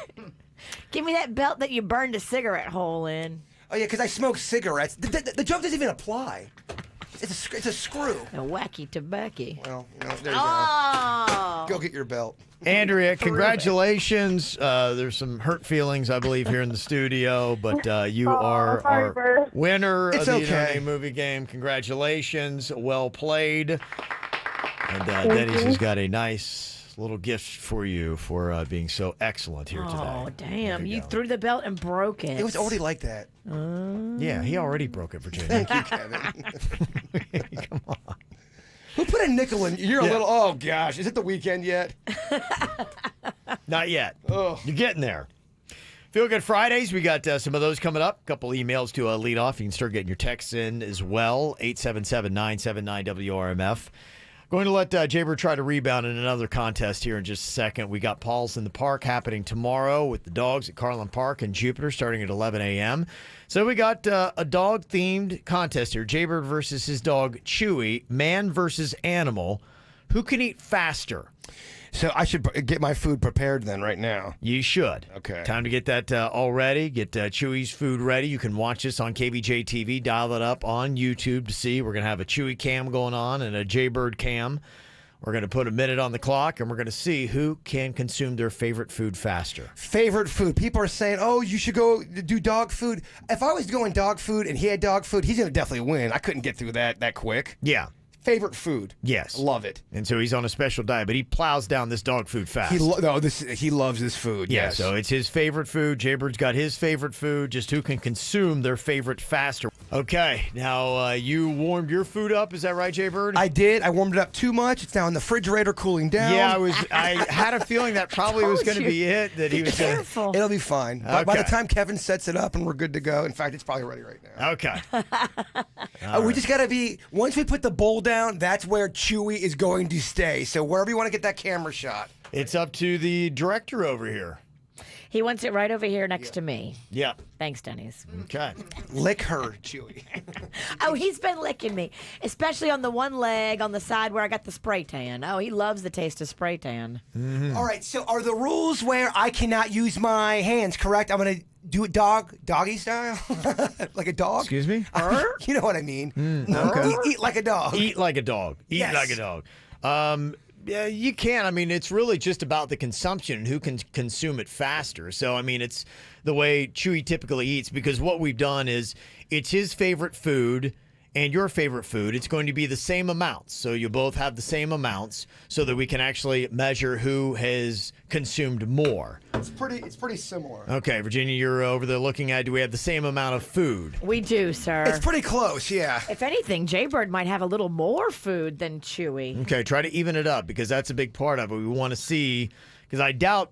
Speaker 5: Give me that belt that you burned a cigarette hole in.
Speaker 4: Oh, yeah, because I smoke cigarettes. The joke doesn't even apply. It's a screw.
Speaker 5: A wacky tobacco.
Speaker 4: Well, there you
Speaker 5: Oh.
Speaker 4: go. Go get your belt.
Speaker 3: Andrea, congratulations. There's some hurt feelings, I believe, here in the studio, but you are
Speaker 9: sorry,
Speaker 3: our
Speaker 9: Bert.
Speaker 3: winner
Speaker 4: It's
Speaker 3: of the
Speaker 4: okay.
Speaker 3: Name Movie Game. Congratulations. Well played. And Denny's has got a nice little gift for you for being so excellent here today.
Speaker 5: Oh, damn.
Speaker 3: There
Speaker 5: You
Speaker 3: go.
Speaker 5: threw the belt and broke it.
Speaker 4: It was already like that.
Speaker 3: Yeah, he already broke it, Virginia.
Speaker 4: Thank you, Kevin.
Speaker 3: Come on.
Speaker 4: Who put a nickel in? You're a little. Oh gosh, is it the weekend yet?
Speaker 3: Not yet.
Speaker 4: Ugh.
Speaker 3: You're getting there. Feel Good Fridays. We got some of those coming up. A couple emails to lead off. You can start getting your texts in as well. 877-979-WRMF. Going to let Jaybird try to rebound in another contest here in just a second. We got Paul's in the Park happening tomorrow with the dogs at Carlin Park in Jupiter starting at 11 a.m. So we got a dog-themed contest here. Jaybird versus his dog Chewy. Man versus animal. Who can eat faster?
Speaker 4: So I should get my food prepared then right now.
Speaker 3: You should.
Speaker 4: Okay.
Speaker 3: Time to get that all ready. Get Chewy's food ready. You can watch this on Kvj TV. Dial it up on YouTube to see. We're going to have a Chewy cam going on and a Jaybird cam. We're going to put a minute on the clock, and we're going to see who can consume their favorite food faster.
Speaker 4: Favorite food. People are saying, oh, you should go do dog food. If I was going dog food and he had dog food, he's going to definitely win. I couldn't get through that quick.
Speaker 3: Yeah.
Speaker 4: Favorite food.
Speaker 3: Yes.
Speaker 4: Love it.
Speaker 3: And so he's on a special diet, but he plows down this dog food fast.
Speaker 4: He loves this food.
Speaker 3: Yeah,
Speaker 4: Yes.
Speaker 3: so it's his favorite food. Jaybird's got his favorite food. Just who can consume their favorite faster. Okay, now you warmed your food up. Is that right, Jaybird?
Speaker 4: I did. I warmed it up too much. It's now in the refrigerator cooling down.
Speaker 3: Yeah, I had a feeling that probably was going to be it. That he was going to.
Speaker 5: Careful.
Speaker 4: It'll be fine. By the
Speaker 3: Okay.
Speaker 4: time Kevin sets it up and we're good to go. In fact, it's probably ready right now.
Speaker 3: Okay.
Speaker 4: We just got to be, once we put the bowl down, that's where Chewy is going to stay. So wherever you want to get that camera shot.
Speaker 3: It's up to the director over here.
Speaker 5: He wants it right over here next to me.
Speaker 3: Yep.
Speaker 5: Thanks, Denny's.
Speaker 3: Okay.
Speaker 4: Lick her, Chewy.
Speaker 5: Oh, he's been licking me, especially on the one leg on the side where I got the spray tan. Oh, he loves the taste of spray tan.
Speaker 4: All right, so are the rules where I cannot use my hands, correct? I'm going to do it doggy style? Like a dog?
Speaker 3: Excuse me?
Speaker 4: You know what I mean.
Speaker 3: Okay.
Speaker 4: Eat like a dog.
Speaker 3: Eat like a dog. Eat
Speaker 4: Yes.
Speaker 3: like a dog. Yeah, you can. I mean, it's really just about the consumption and who can consume it faster. So, I mean, it's the way Chewy typically eats, because what we've done is it's his favorite food and your favorite food. It's going to be the same amounts. So you both have the same amounts so that we can actually measure who has consumed more.
Speaker 4: It's pretty similar.
Speaker 3: Okay, Virginia, you're over there looking at, do we have the same amount of food?
Speaker 5: We do, sir.
Speaker 4: It's pretty close, yeah.
Speaker 5: If anything, Jaybird might have a little more food than Chewy.
Speaker 3: Okay, try to even it up, because that's a big part of it. We want to see, because I doubt,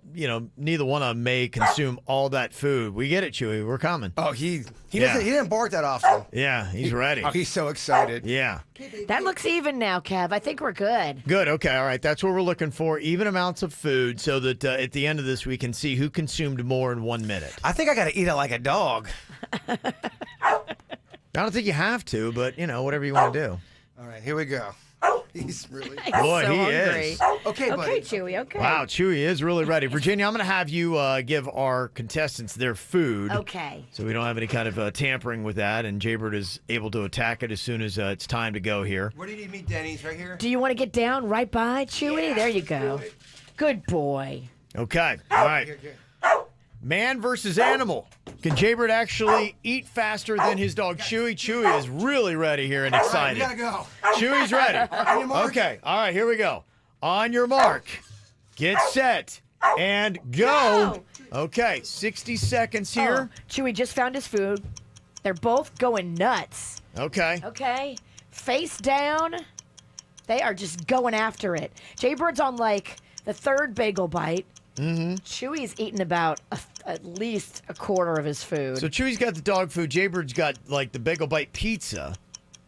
Speaker 3: neither one of them may consume all that food. We get it, Chewy. We're coming.
Speaker 4: Oh, he
Speaker 3: Yeah.
Speaker 4: didn't bark that often.
Speaker 3: Yeah, he's ready.
Speaker 4: Oh, he's so excited.
Speaker 3: Yeah.
Speaker 5: That looks even now, Kev. I think we're good.
Speaker 3: Good. Okay. All right. That's what we're looking for. Even amounts of food, so that at the end of this, we can see who consumed more in 1 minute.
Speaker 4: I think I got to eat it like a dog.
Speaker 3: I don't think you have to, but, whatever you want to do.
Speaker 4: All right, here we go. He's really...
Speaker 3: Boy,
Speaker 5: so
Speaker 3: he
Speaker 5: hungry.
Speaker 3: is.
Speaker 4: Okay, buddy.
Speaker 5: Okay, Chewy. Okay.
Speaker 3: Wow, Chewy is really ready. Virginia, I'm going to have you give our contestants their food.
Speaker 5: Okay.
Speaker 3: So we don't have any kind of tampering with that, and Jaybird is able to attack it as soon as it's time to go here.
Speaker 4: Where do you need me, Denny's? Right here?
Speaker 5: Do you want to get down right by Chewy? There you go. Good boy.
Speaker 3: Okay. All right.
Speaker 4: Here.
Speaker 3: Man versus animal. Can Jaybird actually eat faster than his dog Chewy? Chewy is really ready here and excited.
Speaker 4: All right, we gotta go.
Speaker 3: Chewy's ready.
Speaker 4: On your mark.
Speaker 3: Okay. All right, here we go. On your mark. Get set. And go. Okay, 60 seconds here.
Speaker 5: Oh, Chewy just found his food. They're both going nuts.
Speaker 3: Okay.
Speaker 5: Okay. Face down. They are just going after it. Jaybird's on like the third bagel bite. Mm-hmm. Chewy's eating about at least a quarter of his food.
Speaker 3: So Chewy's got the dog food. Jaybird's got like the bagel bite pizza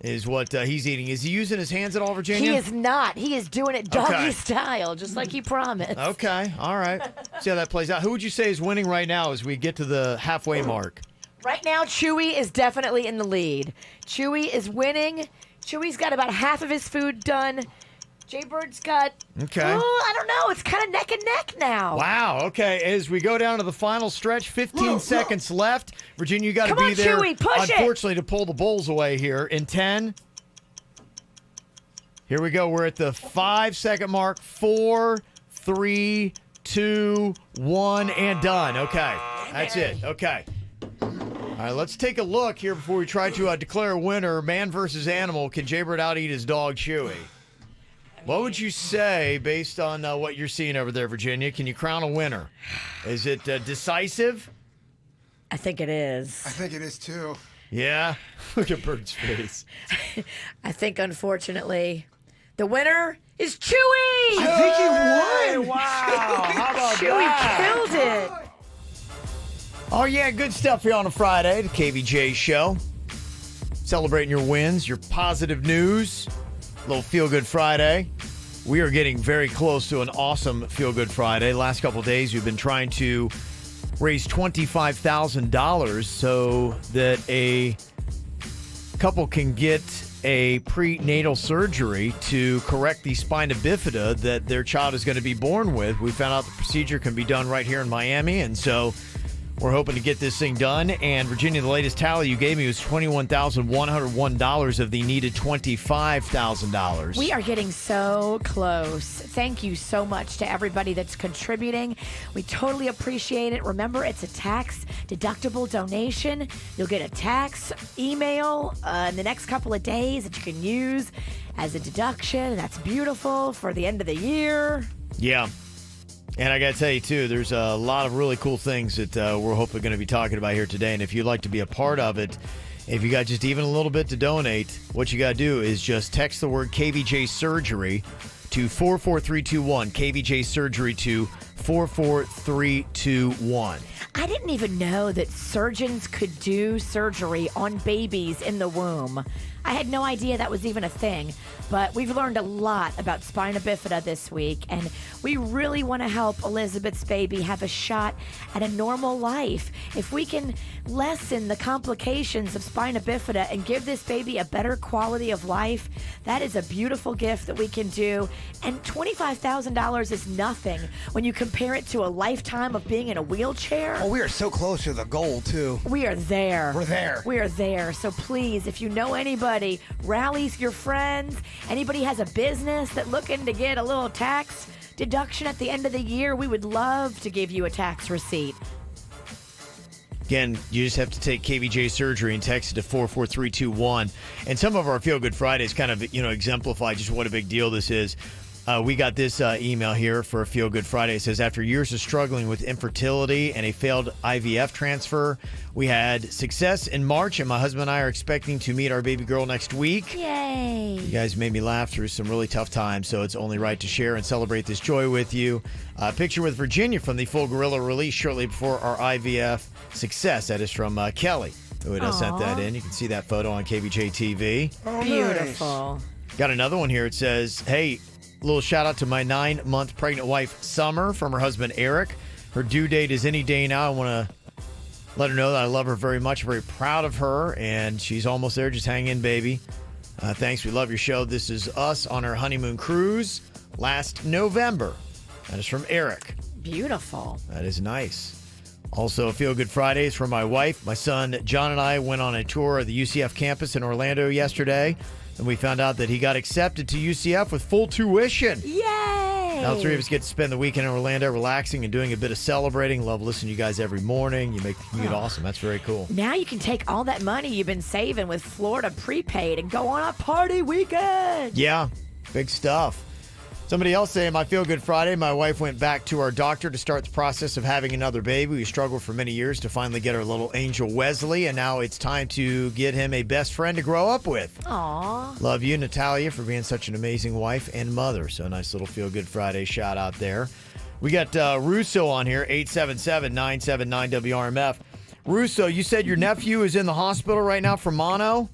Speaker 3: is what he's eating. Is he using his hands at all, Virginia?
Speaker 5: He is not. He is doing it doggy style, just like he promised.
Speaker 3: Okay. All right. See how that plays out. Who would you say is winning right now as we get to the halfway mark?
Speaker 5: Right now, Chewy is definitely in the lead. Chewy is winning. Chewy's got about half of his food done. Jaybird's got, I don't know. It's kind of neck and neck now.
Speaker 3: Wow. Okay. As we go down to the final stretch, 15 seconds left. Virginia, you got to be there.
Speaker 5: Chewy, push
Speaker 3: unfortunately, to pull the bulls away here in 10. Here we go. We're at the 5-second mark. 4, 3, 2, 1, and done. Okay. That's it. Okay. All right, let's take a look here before we try to declare a winner. Man versus animal. Can Jaybird out-eat his dog, Chewy? What would you say based on what you're seeing over there, Virginia? Can you crown a winner? Is it decisive?
Speaker 5: I think it is.
Speaker 4: I think it is too.
Speaker 3: Yeah? Look at Bird's face.
Speaker 5: I think, unfortunately, the winner is Chewy.
Speaker 4: I think he won.
Speaker 3: Wow. How about
Speaker 5: Chewy
Speaker 3: that?
Speaker 5: killed it.
Speaker 3: Oh, yeah, good stuff here on a Friday, the KVJ show. Celebrating your wins, your positive news. A little Feel Good Friday. We are getting very close to an awesome Feel Good Friday. Last couple of days, we've been trying to raise $25,000 so that a couple can get a prenatal surgery to correct the spina bifida that their child is going to be born with. We found out the procedure can be done right here in Miami, and so we're hoping to get this thing done. And Virginia, the latest tally you gave me was $21,101 of the needed $25,000.
Speaker 5: We are getting so close. Thank you so much to everybody that's contributing. We totally appreciate it. Remember, it's a tax-deductible donation. You'll get a tax email in the next couple of days that you can use as a deduction. That's beautiful for the end of the year.
Speaker 3: Yeah. And I got to tell you, too, there's a lot of really cool things that we're hopefully going to be talking about here today. And if you'd like to be a part of it, if you got just even a little bit to donate, what you got to do is just text the word KVJ Surgery to 44321. KVJ Surgery to 44321.
Speaker 5: I didn't even know that surgeons could do surgery on babies in the womb. I had no idea that was even a thing, but we've learned a lot about spina bifida this week, and we really want to help Elizabeth's baby have a shot at a normal life. If we can lessen the complications of spina bifida and give this baby a better quality of life, that is a beautiful gift that we can do, and $25,000 is nothing when you compare it to a lifetime of being in a wheelchair.
Speaker 4: Oh, we are so close to the goal, too.
Speaker 5: We are there.
Speaker 4: We're there.
Speaker 5: We are there. So please, if you know anybody, rally your friends. Anybody has a business that looking to get a little tax deduction at the end of the year, we would love to give you a tax receipt.
Speaker 3: Again, you just have to take KVJ Surgery and text it to 44321. And some of our Feel Good Fridays kind of, exemplify just what a big deal this is. We got this email here for Feel Good Friday. It says, after years of struggling with infertility and a failed IVF transfer, we had success in March, and my husband and I are expecting to meet our baby girl next week.
Speaker 5: Yay!
Speaker 3: You guys made me laugh through some really tough times, so it's only right to share and celebrate this joy with you. Picture with Virginia from the full gorilla release shortly before our IVF success. That is from Kelly, who had sent that in. You can see that photo on KVJ TV.
Speaker 4: Oh,
Speaker 5: Beautiful.
Speaker 4: Nice.
Speaker 3: Got another one here. It says, hey, little shout out to my 9-month pregnant wife, Summer, from her husband, Eric. Her due date is any day now. I want to let her know that I love her very much. Very proud of her, and she's almost there. Just hang in, baby. Thanks. We love your show. This is us on our honeymoon cruise last November. That is from Eric.
Speaker 5: Beautiful.
Speaker 3: That is nice. Also, Feel Good Fridays for my wife. My son, John, and I went on a tour of the UCF campus in Orlando yesterday, and we found out that he got accepted to UCF with full tuition.
Speaker 5: Yay!
Speaker 3: Now, 3 of us get to spend the weekend in Orlando relaxing and doing a bit of celebrating. Love listening to you guys every morning. You make the commute awesome. That's very cool.
Speaker 5: Now you can take all that money you've been saving with Florida prepaid and go on a party weekend.
Speaker 3: Yeah, big stuff. Somebody else saying, my Feel Good Friday, my wife went back to our doctor to start the process of having another baby. We struggled for many years to finally get our little angel Wesley, and now it's time to get him a best friend to grow up with.
Speaker 5: Aww.
Speaker 3: Love you, Natalia, for being such an amazing wife and mother. So nice little Feel Good Friday shout out there. We got Russo on here, 877-979-WRMF. Russo, you said your nephew is in the hospital right now for mono?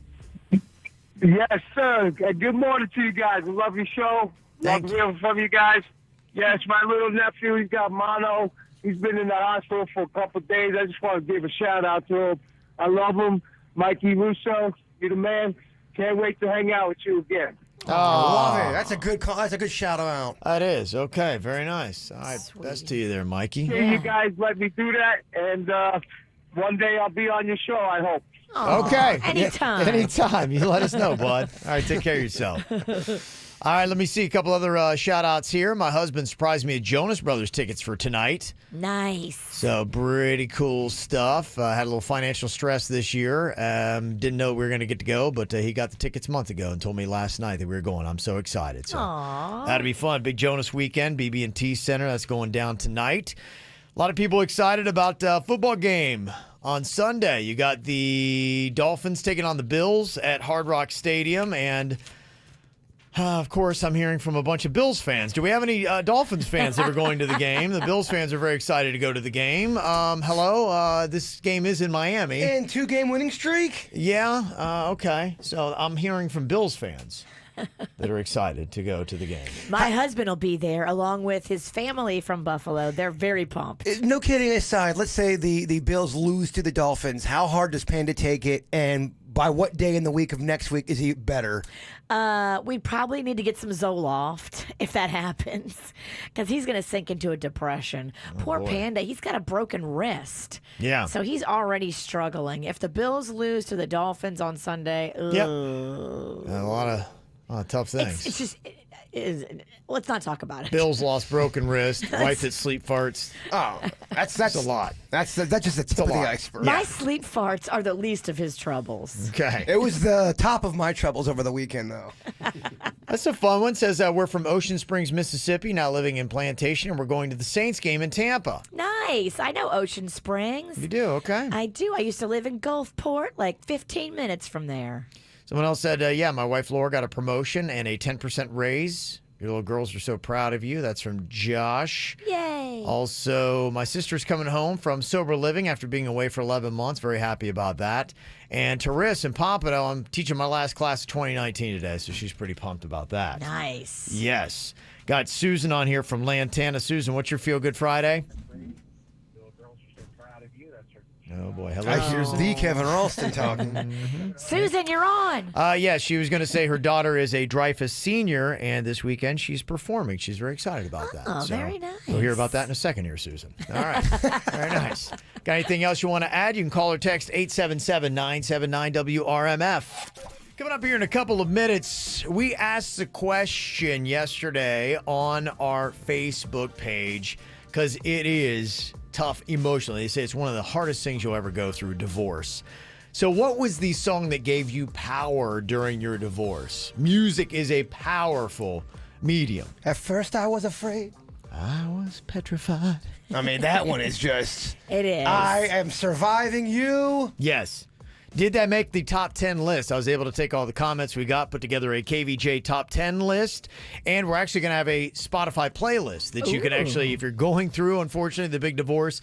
Speaker 11: Yes, sir. Good morning to you guys. I love your show. Love hearing from you guys. Yes, my little nephew, he's got mono. He's been in the hospital for a couple of days. I just want to give a shout out to him. I love him. Mikey Russo, you're the man. Can't wait to hang out with you again.
Speaker 4: Oh, love it. That's a good shout out.
Speaker 3: That is. Okay, very nice. All right, best to you there, Mikey.
Speaker 11: You guys let me do that, and one day I'll be on your show, I hope.
Speaker 3: Okay.
Speaker 5: Anytime.
Speaker 3: Anytime. You let us know, bud. All right, take care of yourself. All right, let me see a couple other shout-outs here. My husband surprised me at Jonas Brothers tickets for tonight.
Speaker 5: Nice.
Speaker 3: So pretty cool stuff. Had a little financial stress this year. Didn't know we were going to get to go, but he got the tickets a month ago and told me last night that we were going. I'm so excited. So that'll be fun. Big Jonas weekend, BB&T Center. That's going down tonight. A lot of people excited about football game on Sunday. You got the Dolphins taking on the Bills at Hard Rock Stadium, and of course, I'm hearing from a bunch of Bills fans. Do we have any Dolphins fans that are going to the game? The Bills fans are very excited to go to the game. Hello, this game is in Miami.
Speaker 4: And 2-game winning streak?
Speaker 3: Yeah, okay. So I'm hearing from Bills fans that are excited to go to the game.
Speaker 5: My husband will be there along with his family from Buffalo. They're very pumped.
Speaker 4: No kidding aside, let's say the Bills lose to the Dolphins. How hard does Panda take it, and by what day in the week of next week is he better?
Speaker 5: We probably need to get some Zoloft if that happens, because he's going to sink into a depression. Poor
Speaker 3: boy.
Speaker 5: Panda, he's got a broken wrist.
Speaker 3: Yeah.
Speaker 5: So he's already struggling. If the Bills lose to the Dolphins on Sunday,
Speaker 3: A lot of tough things.
Speaker 5: it's just, let's not talk about it.
Speaker 3: Bills lost broken wrist, wife that sleep farts.
Speaker 4: Oh, that's
Speaker 3: a lot.
Speaker 4: That's just the tip of the iceberg.
Speaker 5: My sleep farts are the least of his troubles.
Speaker 3: Okay.
Speaker 4: It was the top of my troubles over the weekend, though.
Speaker 3: That's a fun one. Says we're from Ocean Springs, Mississippi, now living in Plantation, and we're going to the Saints game in Tampa.
Speaker 5: Nice. I know Ocean Springs.
Speaker 3: You do? Okay.
Speaker 5: I do. I used to live in Gulfport, like 15 minutes from there.
Speaker 3: Someone else said, yeah, my wife Laura got a promotion and a 10% raise. Your little girls are so proud of you. That's from Josh.
Speaker 5: Yay.
Speaker 3: Also, my sister's coming home from sober living after being away for 11 months. Very happy about that. And Teresa in Pompano, I'm teaching my last class of 2019 today, so she's pretty pumped about that.
Speaker 5: Nice.
Speaker 3: Yes. Got Susan on here from Lantana. Susan, what's your Feel Good Friday? Oh, boy. Hello,
Speaker 4: Here's the Kevin Ralston talking.
Speaker 5: Susan, you're on.
Speaker 3: Yeah, she was going to say her daughter is a Dreyfus senior, and this weekend she's performing. She's very excited about that.
Speaker 5: Oh, very nice.
Speaker 3: We'll hear about that in a second here, Susan. All right. Very nice. Got anything else you want to add? You can call or text 877-979-WRMF. Coming up here in a couple of minutes, we asked the question yesterday on our Facebook page because it is tough emotionally. They say it's one of the hardest things you'll ever go through, divorce. So what was the song that gave you power during your divorce? Music is a powerful medium.
Speaker 4: At first I was afraid.
Speaker 3: I was petrified.
Speaker 4: I mean, that one is just...
Speaker 5: It is.
Speaker 4: I am surviving you.
Speaker 3: Yes. Did that make the top 10 list? I was able to take all the comments we got, put together a KVJ top 10 list, and we're actually going to have a Spotify playlist that you can actually, if you're going through, unfortunately, the big divorce,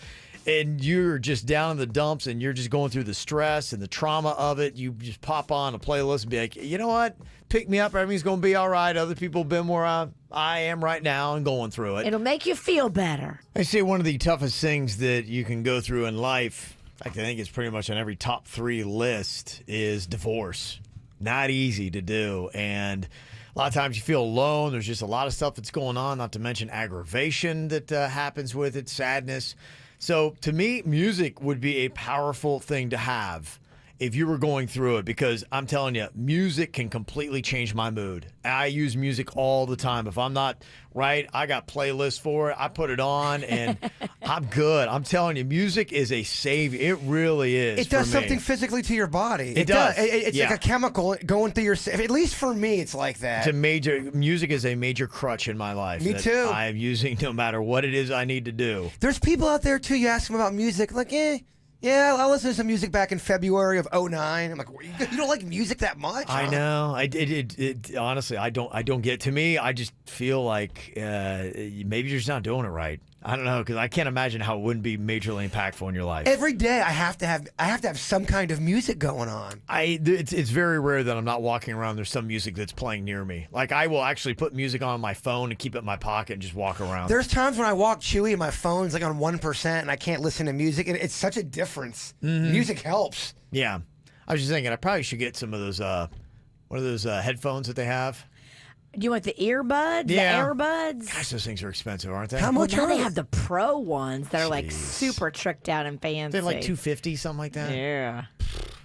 Speaker 3: and you're just down in the dumps and you're just going through the stress and the trauma of it, you just pop on a playlist and be like, you know what? Pick me up. Everything's going to be all right. Other people have been where I am right now and going through it.
Speaker 5: It'll make you feel better.
Speaker 3: I say one of the toughest things that you can go through in life, in fact, I think it's pretty much on every top 3 list, is divorce. Not easy to do. And a lot of times you feel alone. There's just a lot of stuff that's going on, not to mention aggravation that happens with it, sadness. So to me, music would be a powerful thing to have. if you were going through it, because I'm telling you, music can completely change my mood. I use music all the time. If I'm not right, I got playlists for it. I put it on and I'm good. I'm telling you, music is a savior. It really is.
Speaker 4: It does
Speaker 3: for me.
Speaker 4: something physically to your body.
Speaker 3: It does.
Speaker 4: It's like a chemical going through your. At least for me, it's like that.
Speaker 3: Music is a major crutch in my life.
Speaker 4: Me too.
Speaker 3: I am using no matter what it is I need to do.
Speaker 4: There's people out there too. You ask them about music, like, yeah, I listened to some music back in February of '09. I'm like, you don't like music that much?
Speaker 3: I know. Honestly, I don't get. To me, I just feel like maybe you're just not doing it right. I don't know, because I can't imagine how it wouldn't be majorly impactful in your life.
Speaker 4: Every day, I have to have some kind of music going on.
Speaker 3: It's very rare that I'm not walking around. There's some music that's playing near me. Like, I will actually put music on my phone and keep it in my pocket and just walk around.
Speaker 4: There's times when I walk Chewy and my phone's like on 1% and I can't listen to music, and it's such a difference.
Speaker 3: Mm-hmm.
Speaker 4: Music helps.
Speaker 3: Yeah, I was just thinking I probably should get some of those one of those headphones that they have.
Speaker 5: Do you want the earbuds?
Speaker 3: Yeah.
Speaker 5: The AirBuds?
Speaker 3: Gosh, those things are expensive, aren't they?
Speaker 4: How much
Speaker 5: Now
Speaker 4: are
Speaker 5: they
Speaker 4: they?
Speaker 5: have the pro ones that are like super tricked out and fancy.
Speaker 3: They're like $250, something like that.
Speaker 5: Yeah.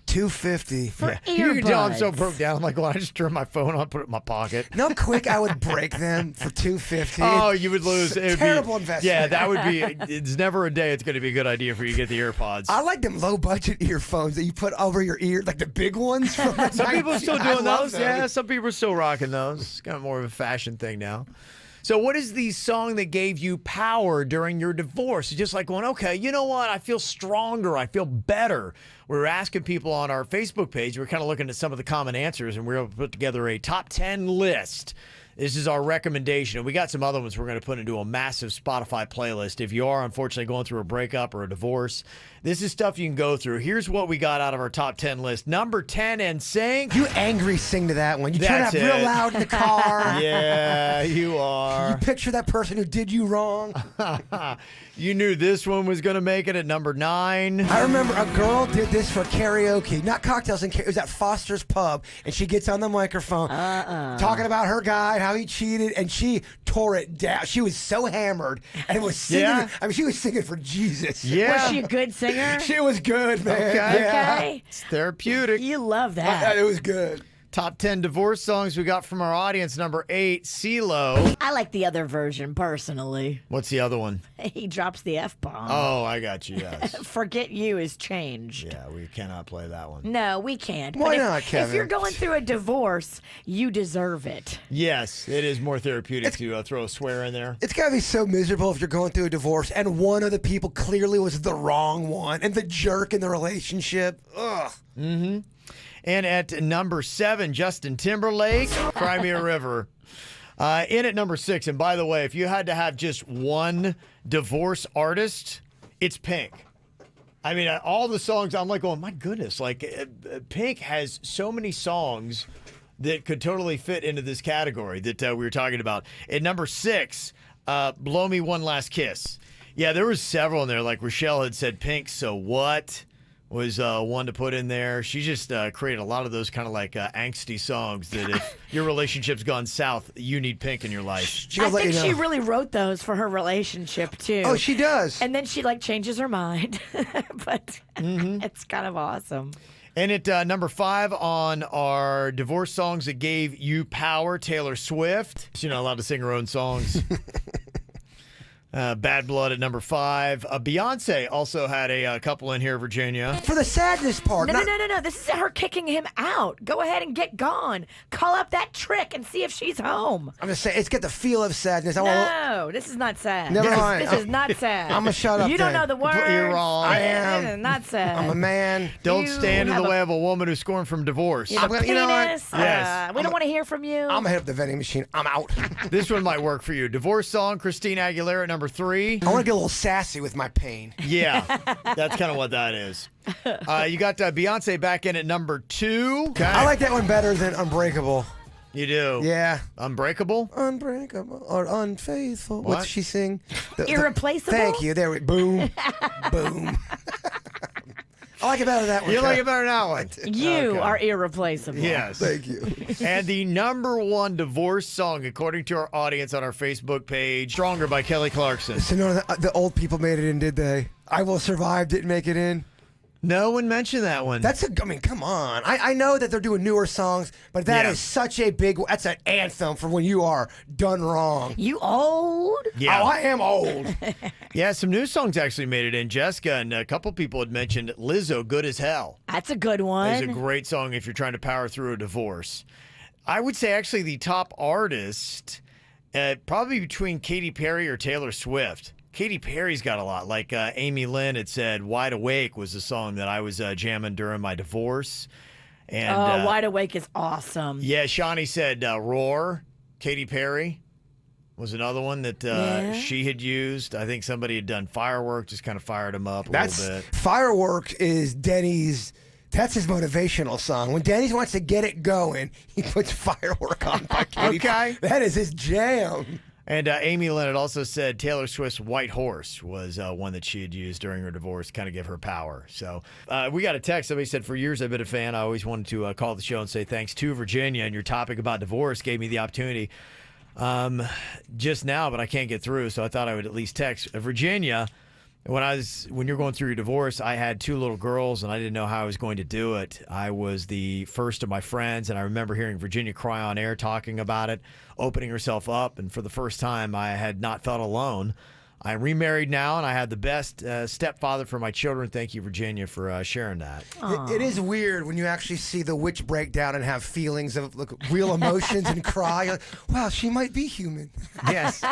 Speaker 4: $250
Speaker 5: for earbuds.
Speaker 3: You can tell I'm so broke down. I'm like, well, I just turn my phone on, put it in my pocket.
Speaker 4: You know how quick I would break them for $250?
Speaker 3: Oh, you would lose.
Speaker 4: It's a terrible investment.
Speaker 3: Yeah, that would be. It's never a day it's going to be a good idea for you to get the AirPods.
Speaker 4: I like them low budget earphones that you put over your ear, like the big ones. From the
Speaker 3: Some people are still
Speaker 4: I
Speaker 3: doing
Speaker 4: love
Speaker 3: those.
Speaker 4: them.
Speaker 3: Yeah, some people are still rocking those. It's kind of more of a fashion thing now. So what is the song that gave you power during your divorce? It's just like going, okay, you know what? I feel stronger. I feel better. We were asking people on our Facebook page. We're kind of looking at some of the common answers, and we're able to put together a top 10 list. This is our recommendation. And we got some other ones we're going to put into a massive Spotify playlist. If you are, unfortunately, going through a breakup or a divorce, this is stuff you can go through. Here's what we got out of our top 10 list. Number 10, NSYNC.
Speaker 4: You angry sing to that one. You turn
Speaker 3: That's
Speaker 4: up real
Speaker 3: it.
Speaker 4: loud in the car.
Speaker 3: Yeah, you are.
Speaker 4: You picture that person who did you wrong.
Speaker 3: You knew this one was going to make it at number 9.
Speaker 4: I remember a girl did this for karaoke, not cocktails. It was at Foster's Pub, and she gets on the microphone talking about her guy, how he cheated, and she tore it down. She was so hammered, and it was singing.
Speaker 3: Yeah.
Speaker 4: I mean, she was singing for Jesus.
Speaker 3: Yeah.
Speaker 5: Was she a good singer?
Speaker 4: She was good, man.
Speaker 3: Okay.
Speaker 4: Yeah.
Speaker 5: Okay.
Speaker 3: It's therapeutic.
Speaker 5: You love that.
Speaker 4: It was good.
Speaker 3: Top 10 divorce songs we got from our audience. Number 8, CeeLo.
Speaker 5: I like the other version personally.
Speaker 3: What's the other one?
Speaker 5: He drops the F-bomb.
Speaker 3: Oh, I got you, yes.
Speaker 5: Forget you is changed.
Speaker 3: Yeah, we cannot play that one.
Speaker 5: No, we can't.
Speaker 4: Why
Speaker 5: But
Speaker 4: not,
Speaker 5: if
Speaker 4: Kevin?
Speaker 5: you're going through a divorce, you deserve it.
Speaker 3: Yes, it is more therapeutic to throw a swear in there.
Speaker 4: It's got to be so miserable if you're going through a divorce and one of the people clearly was the wrong one and the jerk in the relationship. Ugh.
Speaker 3: Mm-hmm. And at number 7, Justin Timberlake, Cry Me a River. In at number 6, and by the way, if you had to have just one divorce artist, it's Pink. I mean, all the songs, I'm like going, my goodness, like Pink has so many songs that could totally fit into this category that we were talking about. At number 6, Blow Me One Last Kiss. Yeah, there was several in there. Like Rochelle had said, Pink, So What was one to put in there. She just created a lot of those kind of like angsty songs that if your relationship's gone south, you need Pink in your life.
Speaker 5: I think she really wrote those for her relationship too.
Speaker 4: Oh, she does.
Speaker 5: And then she like changes her mind. But it's kind of awesome.
Speaker 3: And at number 5 on our divorce songs that gave you power, Taylor Swift. She's not allowed to sing her own songs. Bad Blood at number 5. Beyonce also had a couple in here, Virginia.
Speaker 4: For the sadness part.
Speaker 5: No. This is her kicking him out. Go ahead and get gone. Call up that trick and see if she's home.
Speaker 4: I'm going to say, it's got the feel of sadness.
Speaker 5: No, this is not sad.
Speaker 4: Never mind.
Speaker 5: This is not sad.
Speaker 4: I'm going to shut up
Speaker 5: You
Speaker 4: then.
Speaker 5: don't know the words.
Speaker 3: You're wrong.
Speaker 4: I am.
Speaker 5: This is not sad.
Speaker 4: I'm a man.
Speaker 3: Don't
Speaker 5: You
Speaker 3: stand in
Speaker 5: have
Speaker 3: the
Speaker 5: a-
Speaker 3: way of a woman who's scorned from divorce.
Speaker 5: You have a
Speaker 4: You know what?
Speaker 5: penis.
Speaker 3: Yes.
Speaker 5: We don't want to hear from you.
Speaker 4: I'm going to hit up the vending machine. I'm out.
Speaker 3: This one might work for you. Divorce song, Christina Aguilera at number 3.
Speaker 4: I want to get a little sassy with my pain.
Speaker 3: Yeah, that's kind of what that is. You got Beyonce back in at number 2. Okay.
Speaker 4: I like that one better than Unbreakable.
Speaker 3: You do?
Speaker 4: Yeah.
Speaker 3: Unbreakable?
Speaker 4: Unbreakable or unfaithful.
Speaker 3: What?
Speaker 4: What's she sing?
Speaker 5: Irreplaceable?
Speaker 4: Thank you. There we Boom. Boom. I like it better than that one.
Speaker 3: You like
Speaker 4: Kev.
Speaker 3: it better than that one?
Speaker 5: You
Speaker 3: Okay.
Speaker 5: are irreplaceable.
Speaker 3: Yes.
Speaker 4: Thank you.
Speaker 3: And the number 1 divorce song, according to our audience on our Facebook page, Stronger by Kelly Clarkson.
Speaker 4: So none of the old people made it in, did they? I Will Survive didn't make it in.
Speaker 3: No one mentioned that one.
Speaker 4: I mean, come on. I know that they're doing newer songs, but that is such a that's an anthem for when you are done wrong.
Speaker 5: You old?
Speaker 3: Yeah.
Speaker 4: Oh, I am old.
Speaker 3: Yeah, some new songs actually made it in. Jessica and a couple people had mentioned Lizzo, Good as Hell.
Speaker 5: That's a good one.
Speaker 3: It's a great song if you're trying to power through a divorce. I would say actually the top artist, probably between Katy Perry or Taylor Swift. Katy Perry's got a lot. Like Amy Lynn had said, Wide Awake was the song that I was jamming during my divorce. And
Speaker 5: Wide Awake is awesome.
Speaker 3: Yeah, Shawnee said Roar. Katy Perry was another one that she had used. I think somebody had done Firework, just kind of fired him up a little bit.
Speaker 4: Firework is Denny's. That's his motivational song. When Denny's wants to get it going, he puts Firework on by Katy Perry. That is his jam.
Speaker 3: And Amy Lynn had also said Taylor Swift's White Horse was one that she had used during her divorce to kind of give her power. So we got a text. Somebody said, for years I've been a fan. I always wanted to call the show and say thanks to Virginia. And your topic about divorce gave me the opportunity just now, but I can't get through. So I thought I would at least text Virginia. When you're going through your divorce, I had 2 little girls, and I didn't know how I was going to do it. I was the first of my friends, and I remember hearing Virginia cry on air, talking about it, opening herself up, and for the first time, I had not felt alone. I'm remarried now, and I have the best stepfather for my children. Thank you, Virginia, for sharing that.
Speaker 4: It is weird when you actually see the witch break down and have feelings of real emotions and cry. You're like, wow, she might be human.
Speaker 3: Yes.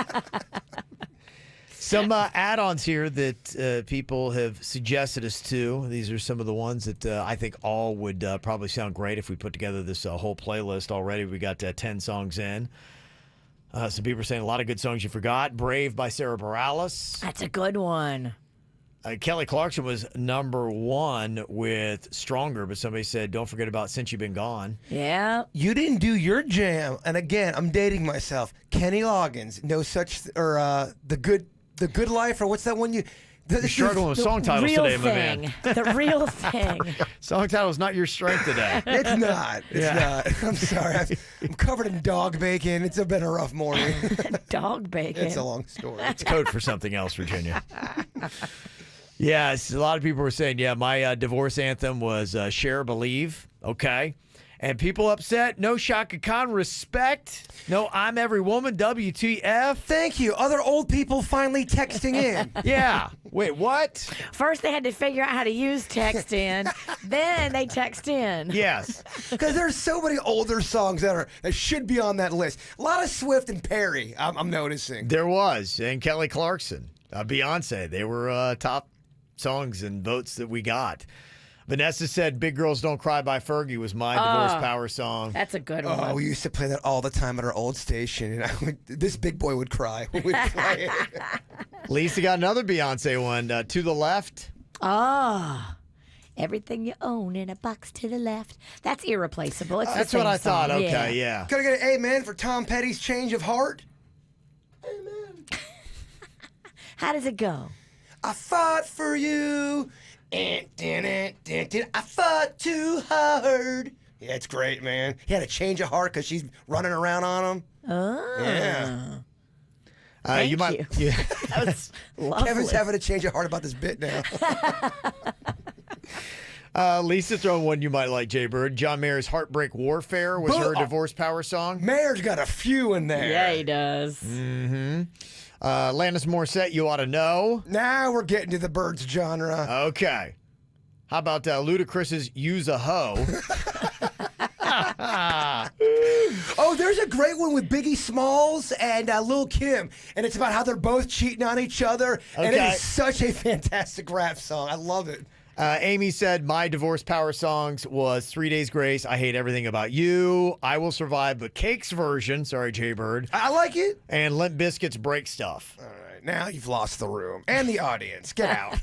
Speaker 3: Some add-ons here that people have suggested us to. These are some of the ones that I think all would probably sound great if we put together this whole playlist already. We got 10 songs in. Some people are saying a lot of good songs you forgot. Brave by Sarah Bareilles.
Speaker 5: That's a good one.
Speaker 3: Kelly Clarkson was number 1 with Stronger, but somebody said, don't forget about Since You've Been Gone.
Speaker 5: Yeah.
Speaker 4: You didn't do your jam. And again, I'm dating myself. Kenny Loggins, No Such, or The Good Life, or what's that one you...
Speaker 3: You're struggling with song titles today, my man.
Speaker 5: The real thing.
Speaker 3: Song title's not your strength today.
Speaker 4: It's not. It's not. I'm sorry. I'm covered in dog bacon. It's been a rough morning.
Speaker 5: Dog bacon.
Speaker 4: It's a long story.
Speaker 3: It's code for something else, Virginia. Yes, a lot of people were saying, my divorce anthem was Share Believe. Okay. And people upset, no Shaka Khan, respect. No, I'm every woman, WTF.
Speaker 4: Thank you. Other old people finally texting in.
Speaker 3: Yeah. Wait, what?
Speaker 5: First, they had to figure out how to use text in. Then they text in.
Speaker 3: Yes.
Speaker 4: Because there's so many older songs that should be on that list. A lot of Swift and Perry, I'm noticing.
Speaker 3: There was. And Kelly Clarkson, Beyonce. They were top songs and votes that we got. Vanessa said Big Girls Don't Cry by Fergie was my divorce power song.
Speaker 5: That's a good one.
Speaker 4: Oh, we used to play that all the time at our old station. And this big boy would cry when we'd play it.
Speaker 3: Lisa got another Beyonce one, To the Left.
Speaker 5: Everything you own in a box to the left. That's irreplaceable. It's
Speaker 3: That's
Speaker 5: the same
Speaker 3: what I thought.
Speaker 5: song.
Speaker 3: Okay, yeah.
Speaker 4: Gotta get an amen for Tom Petty's Change of Heart.
Speaker 5: How does it go?
Speaker 4: I fought for you. I fought too hard. Yeah, it's great, man. He had a change of heart because she's running around on him.
Speaker 5: Oh.
Speaker 4: Yeah.
Speaker 5: Thank you.
Speaker 3: Yeah.
Speaker 5: That was lovely.
Speaker 4: Kevin's having a change of heart about this bit now.
Speaker 3: Lisa throwing one you might like, Jay Bird. John Mayer's Heartbreak Warfare was her divorce power song.
Speaker 4: Mayer's got a few in there.
Speaker 5: Yeah, he does.
Speaker 3: Mm-hmm. Alanis Morissette, You Ought to Know.
Speaker 4: Now we're getting to the Birds genre.
Speaker 3: Okay. How about Ludacris's Use a Hoe?
Speaker 4: Oh, there's a great one with Biggie Smalls and Lil' Kim, and it's about how they're both cheating on each other, and it is such a fantastic rap song. I love it.
Speaker 3: Amy said my divorce power songs was 3 Days Grace, I Hate Everything About You, I Will Survive, but Cake's version, sorry, Jay Bird.
Speaker 4: I like it.
Speaker 3: And Limp Bizkit's Break Stuff.
Speaker 4: All right, now you've lost the room and the audience. Get out.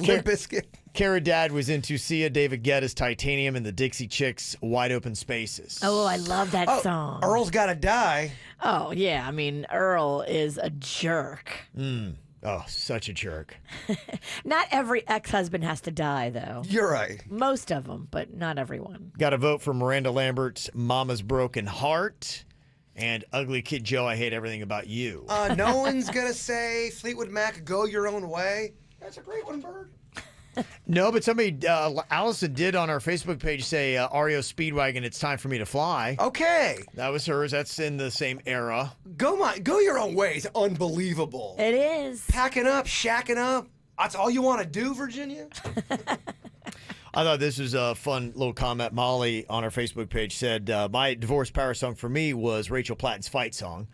Speaker 4: Limp Bizkit.
Speaker 3: Kara Dad was into Sia David Guetta's Titanium and the Dixie Chicks' Wide Open Spaces.
Speaker 5: Oh, I love that song.
Speaker 4: Earl's Gotta Die.
Speaker 5: Oh, yeah. I mean, Earl is a jerk.
Speaker 3: Oh, such a jerk.
Speaker 5: Not every ex-husband has to die, though.
Speaker 4: You're right.
Speaker 5: Most of them, but not everyone.
Speaker 3: Got a vote for Miranda Lambert's Mama's Broken Heart and Ugly Kid Joe, I Hate Everything About You.
Speaker 4: No one's going to say Fleetwood Mac, Go Your Own Way. That's a great one, Bird.
Speaker 3: No, but somebody, Allison did on our Facebook page say, REO Speedwagon, it's time for me to fly.
Speaker 4: Okay.
Speaker 3: That was hers. That's in the same era.
Speaker 4: Go your own way. It's unbelievable.
Speaker 5: It is.
Speaker 4: Packing up, shacking up. That's all you want to do, Virginia?
Speaker 3: I thought this was a fun little comment. Molly on our Facebook page said, my divorce power song for me was Rachel Platten's Fight Song.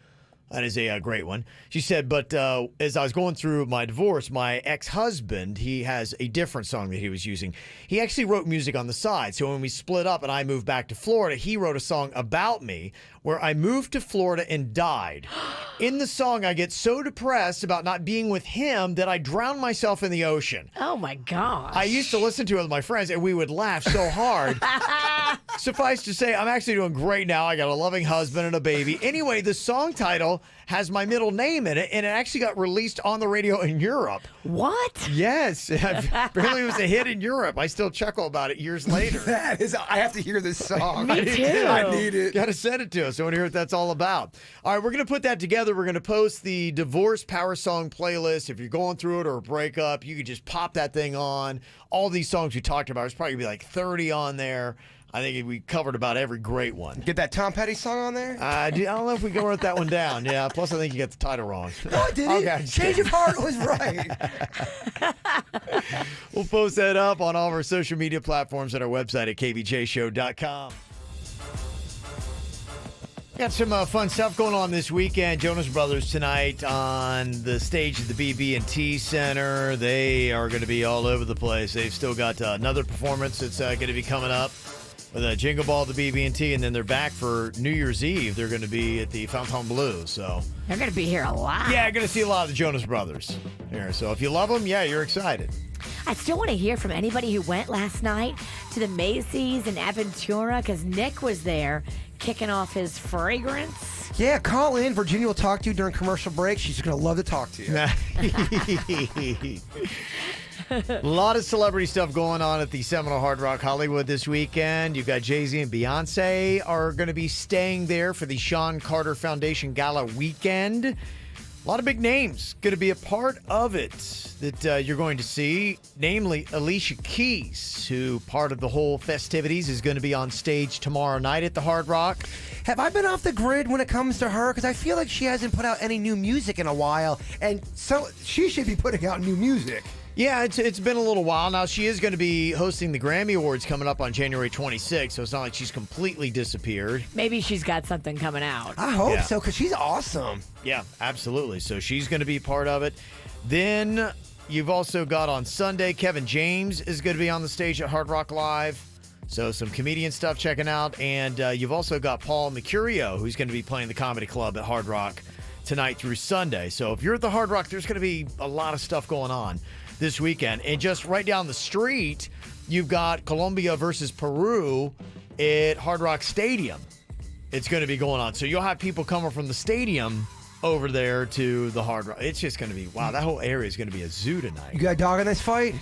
Speaker 3: That is a great one. She said, but as I was going through my divorce, my ex-husband, he has a different song that he was using. He actually wrote music on the side. So when we split up and I moved back to Florida, he wrote a song about me where I moved to Florida and died. In the song, I get so depressed about not being with him that I drown myself in the ocean.
Speaker 5: Oh, my gosh.
Speaker 3: I used to listen to it with my friends, and we would laugh so hard. Suffice to say, I'm actually doing great now. I got a loving husband and a baby. Anyway, the song title has my middle name in it, and it actually got released on the radio in Europe.
Speaker 5: What?
Speaker 3: Yes. Apparently it was a hit in Europe. I still chuckle about it years later.
Speaker 4: I have to hear this song.
Speaker 5: Me too.
Speaker 4: I need it.
Speaker 3: Got to send it to us. I want to hear what that's all about. All right, we're going to put that together. We're going to post the Divorce Power Song playlist. If you're going through it or a breakup, you could just pop that thing on. All these songs we talked about, there's probably going to be like 30 on there. I think we covered about every great one.
Speaker 4: Get that Tom Petty song on there?
Speaker 3: I don't know if we can write that one down. Yeah, plus I think you got the title wrong.
Speaker 4: No, I didn't.
Speaker 3: Okay,
Speaker 4: Change of Heart was right.
Speaker 3: We'll post that up on all of our social media platforms at our website at kvjshow.com. Got some fun stuff going on this weekend. Jonas Brothers tonight on the stage at the BB&T Center. They are going to be all over the place. They've still got another performance that's going to be coming up with a Jingle Ball at the BB&T, and then they're back for New Year's Eve. They're going to be at the Fontainebleau. So
Speaker 5: They're going to be here a lot.
Speaker 3: yeah, you're going to see a lot of the Jonas Brothers here. So if you love them, yeah, you're excited.
Speaker 5: I still want to hear from anybody who went last night to the Macy's in Aventura because Nick was there kicking off his fragrance.
Speaker 4: Yeah, call in. Virginia will talk to you during commercial break. She's going to love to talk to you.
Speaker 3: A lot of celebrity stuff going on at the Seminole Hard Rock Hollywood this weekend. You've got Jay-Z and Beyonce are going to be staying there for the Sean Carter Foundation Gala weekend. A lot of big names going to be a part of it that you're going to see, namely Alicia Keys, who part of the whole festivities is going to be on stage tomorrow night at the Hard Rock.
Speaker 4: Have I been off the grid when it comes to her? Because I feel like she hasn't put out any new music in a while, and so she should be putting out new music.
Speaker 3: Yeah, it's been a little while now. She is going to be hosting the Grammy Awards coming up on January 26th, so it's not like she's completely disappeared.
Speaker 5: Maybe she's got something coming out.
Speaker 4: I hope
Speaker 3: Yeah.
Speaker 4: so, because she's awesome.
Speaker 3: Yeah, absolutely. So she's going to be part of it. Then you've also got on Sunday, Kevin James is going to be on the stage at Hard Rock Live. So some comedian stuff checking out. And you've also got Paul Mercurio, who's going to be playing the Comedy Club at Hard Rock tonight through Sunday. So if you're at the Hard Rock, there's going to be a lot of stuff going on this weekend. And just right down the street, you've got Colombia versus Peru at Hard Rock Stadium. It's going to be going on. So you'll have people coming from the stadium over there to the Hard Rock. It's just going to be, wow, that whole area is going to be a zoo tonight.
Speaker 4: You got a dog in this fight?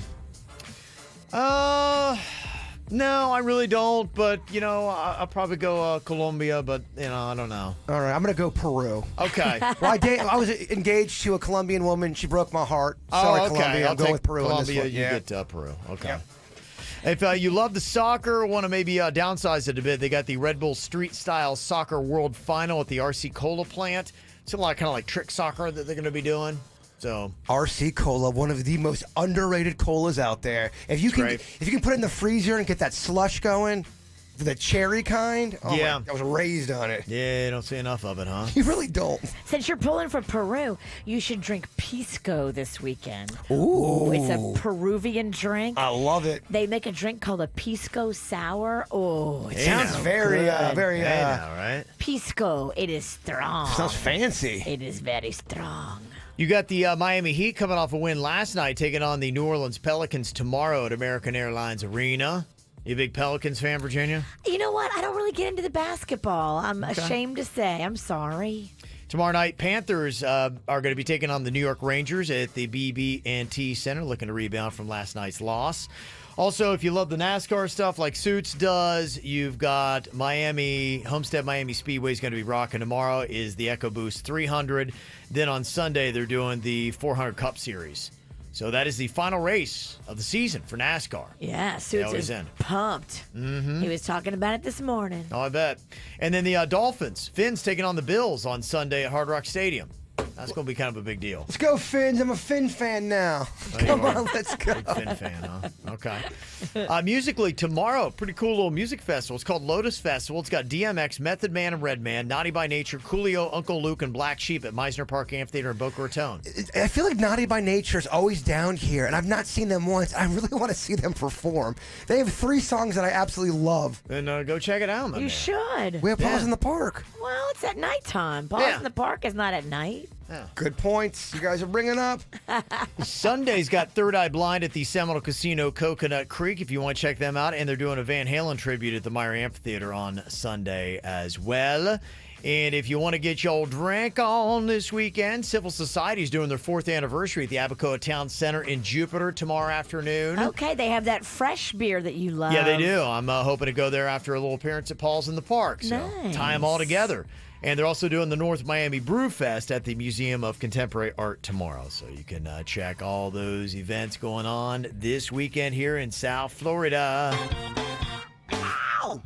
Speaker 3: No, I really don't. But, you know, I'll probably go Colombia, but, you know, I don't know.
Speaker 4: All right, I'm going to go Peru.
Speaker 3: Okay.
Speaker 4: Well, I was engaged to a Colombian woman. She broke my heart. Sorry, Colombia. I'll go with Peru on this
Speaker 3: Colombia,
Speaker 4: one.
Speaker 3: you
Speaker 4: Yeah.
Speaker 3: get Peru. Okay.
Speaker 4: Yeah.
Speaker 3: If you love the soccer, want to maybe downsize it a bit, they got the Red Bull Street Style Soccer World Final at the RC Cola plant. It's a lot kind of like trick soccer that they're going to be doing. So
Speaker 4: RC Cola, one of the most underrated colas out there. If you can put it in the freezer and get that slush going, the cherry kind. Oh
Speaker 3: Yeah.
Speaker 4: I was raised on it.
Speaker 3: Yeah, you don't see enough of it, huh?
Speaker 4: You really don't.
Speaker 5: Since you're pulling for Peru, you should drink pisco this weekend.
Speaker 4: Ooh.
Speaker 5: It's a Peruvian drink.
Speaker 4: I love it.
Speaker 5: They make a drink called a pisco sour. Oh, it
Speaker 4: Sounds very, very.
Speaker 3: right?
Speaker 5: Pisco. It is strong.
Speaker 4: Sounds fancy.
Speaker 5: It is very strong.
Speaker 3: You got the Miami Heat coming off a win last night, taking on the New Orleans Pelicans tomorrow at American Airlines Arena. You a big Pelicans fan, Virginia?
Speaker 5: You know what? I don't really get into the basketball. I'm ashamed to say. I'm sorry.
Speaker 3: Tomorrow night, Panthers are going to be taking on the New York Rangers at the BB&T Center, looking to rebound from last night's loss. Also, if you love the NASCAR stuff like Suits does, you've got Homestead Miami Speedway is going to be rocking tomorrow, is the EcoBoost 300. Then on Sunday, they're doing the 400 Cup Series. So that is the final race of the season for NASCAR.
Speaker 5: Yeah, Suits
Speaker 3: always
Speaker 5: is
Speaker 3: end.
Speaker 5: pumped.
Speaker 3: Mm-hmm.
Speaker 5: He was talking about it this morning.
Speaker 3: Oh, I bet. And then the Dolphins. Finns taking on the Bills on Sunday at Hard Rock Stadium. That's going to be kind of a big deal.
Speaker 4: Let's go, Finns. I'm a Finn fan now. Come on, let's go.
Speaker 3: Big Finn fan, huh? Okay. Musically, tomorrow, pretty cool little music festival. It's called Lotus Festival. It's got DMX, Method Man and Redman, Naughty by Nature, Coolio, Uncle Luke, and Black Sheep at Meisner Park Amphitheater in Boca Raton.
Speaker 4: I feel like Naughty by Nature is always down here, and I've not seen them once. I really want to see them perform. They have 3 songs that I absolutely love.
Speaker 3: Then go check it out, man.
Speaker 5: You should.
Speaker 4: We have Paws in the Park.
Speaker 5: Well, it's at nighttime. Paws in the Park is not at night.
Speaker 3: Yeah.
Speaker 4: Good points you guys are bringing up.
Speaker 3: Sunday's got Third Eye Blind at the Seminole Casino Coconut Creek if you want to check them out. And they're doing a Van Halen tribute at the Meyer Amphitheater on Sunday as well. And if you want to get your drink on this weekend, Civil Society's doing their 4th anniversary at the Abacoa Town Center in Jupiter tomorrow afternoon.
Speaker 5: Okay, they have that fresh beer that you love.
Speaker 3: Yeah, they do. I'm hoping to go there after a little appearance at Paul's in the Park. So
Speaker 5: Nice.
Speaker 3: tie them all together. And they're also doing the North Miami Brew Fest at the Museum of Contemporary Art tomorrow. So you can check all those events going on this weekend here in South Florida.
Speaker 6: Ow!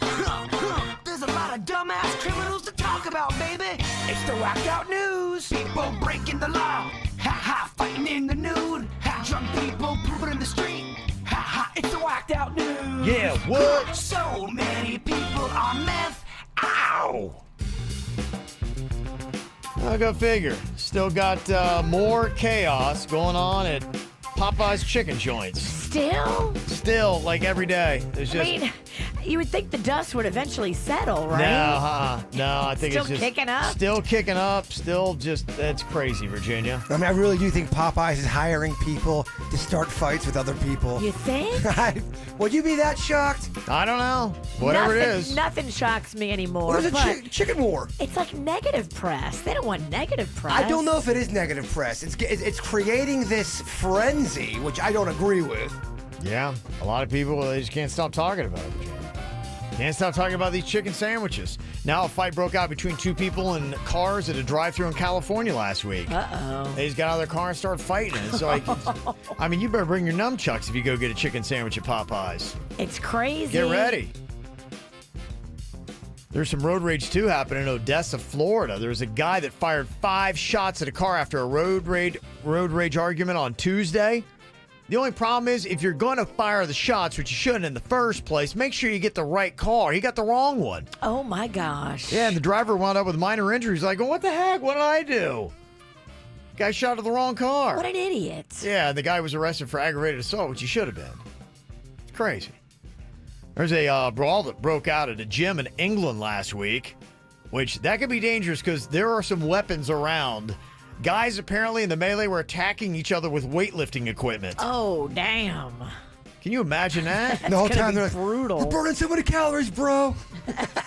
Speaker 6: There's a lot of dumbass criminals to talk about, baby. It's the whacked out news. People breaking the law. Ha ha, fighting in the nude. Ha, drunk people pooping in the street. Ha ha, it's the whacked out news.
Speaker 3: Yeah, what?
Speaker 6: So many people on meth. Ow!
Speaker 3: I'll go figure. Still got more chaos going on at Popeye's chicken joints. Still, like every day. There's just,
Speaker 5: I mean, you would think the dust would eventually settle, right?
Speaker 3: No, I think
Speaker 5: Still
Speaker 3: it's just
Speaker 5: kicking up?
Speaker 3: Still kicking up. Still just, that's crazy, Virginia.
Speaker 4: I mean, I really do think Popeyes is hiring people to start fights with other people.
Speaker 5: You think?
Speaker 4: Would you be that shocked?
Speaker 3: I don't know. Whatever it is.
Speaker 5: Nothing shocks me anymore.
Speaker 4: What is
Speaker 5: but
Speaker 4: a chicken war?
Speaker 5: It's like negative press. They don't want negative press.
Speaker 4: I don't know if it is negative press. It's creating this frenzy, which I don't agree with.
Speaker 3: Yeah, a lot of people, they just can't stop talking about it, Virginia. Can't stop talking about these chicken sandwiches. Now a fight broke out between 2 people in cars at a drive-thru in California last week.
Speaker 5: Uh-oh.
Speaker 3: They just got out of their car and started fighting. It's like, I mean, you better bring your nunchucks if you go get a chicken sandwich at Popeyes.
Speaker 5: It's crazy.
Speaker 3: Get ready. There's some road rage, too, happening in Odessa, Florida. There's a guy that fired 5 shots at a car after a road rage argument on Tuesday. The only problem is if you're going to fire the shots, which you shouldn't in the first place, make sure you get the right car. He got the wrong one.
Speaker 5: Oh, my gosh.
Speaker 3: Yeah, and the driver wound up with minor injuries. Like, what the heck? What did I do? Guy shot at the wrong car.
Speaker 5: What an idiot.
Speaker 3: Yeah, the guy was arrested for aggravated assault, which he should have been. It's crazy. There's a brawl that broke out at a gym in England last week, which that could be dangerous because there are some weapons around. Guys apparently in the melee were attacking each other with weightlifting equipment.
Speaker 5: Oh, damn.
Speaker 3: Can you imagine that?
Speaker 4: The whole time they're like,
Speaker 5: brutal.
Speaker 4: we're burning so many calories, bro.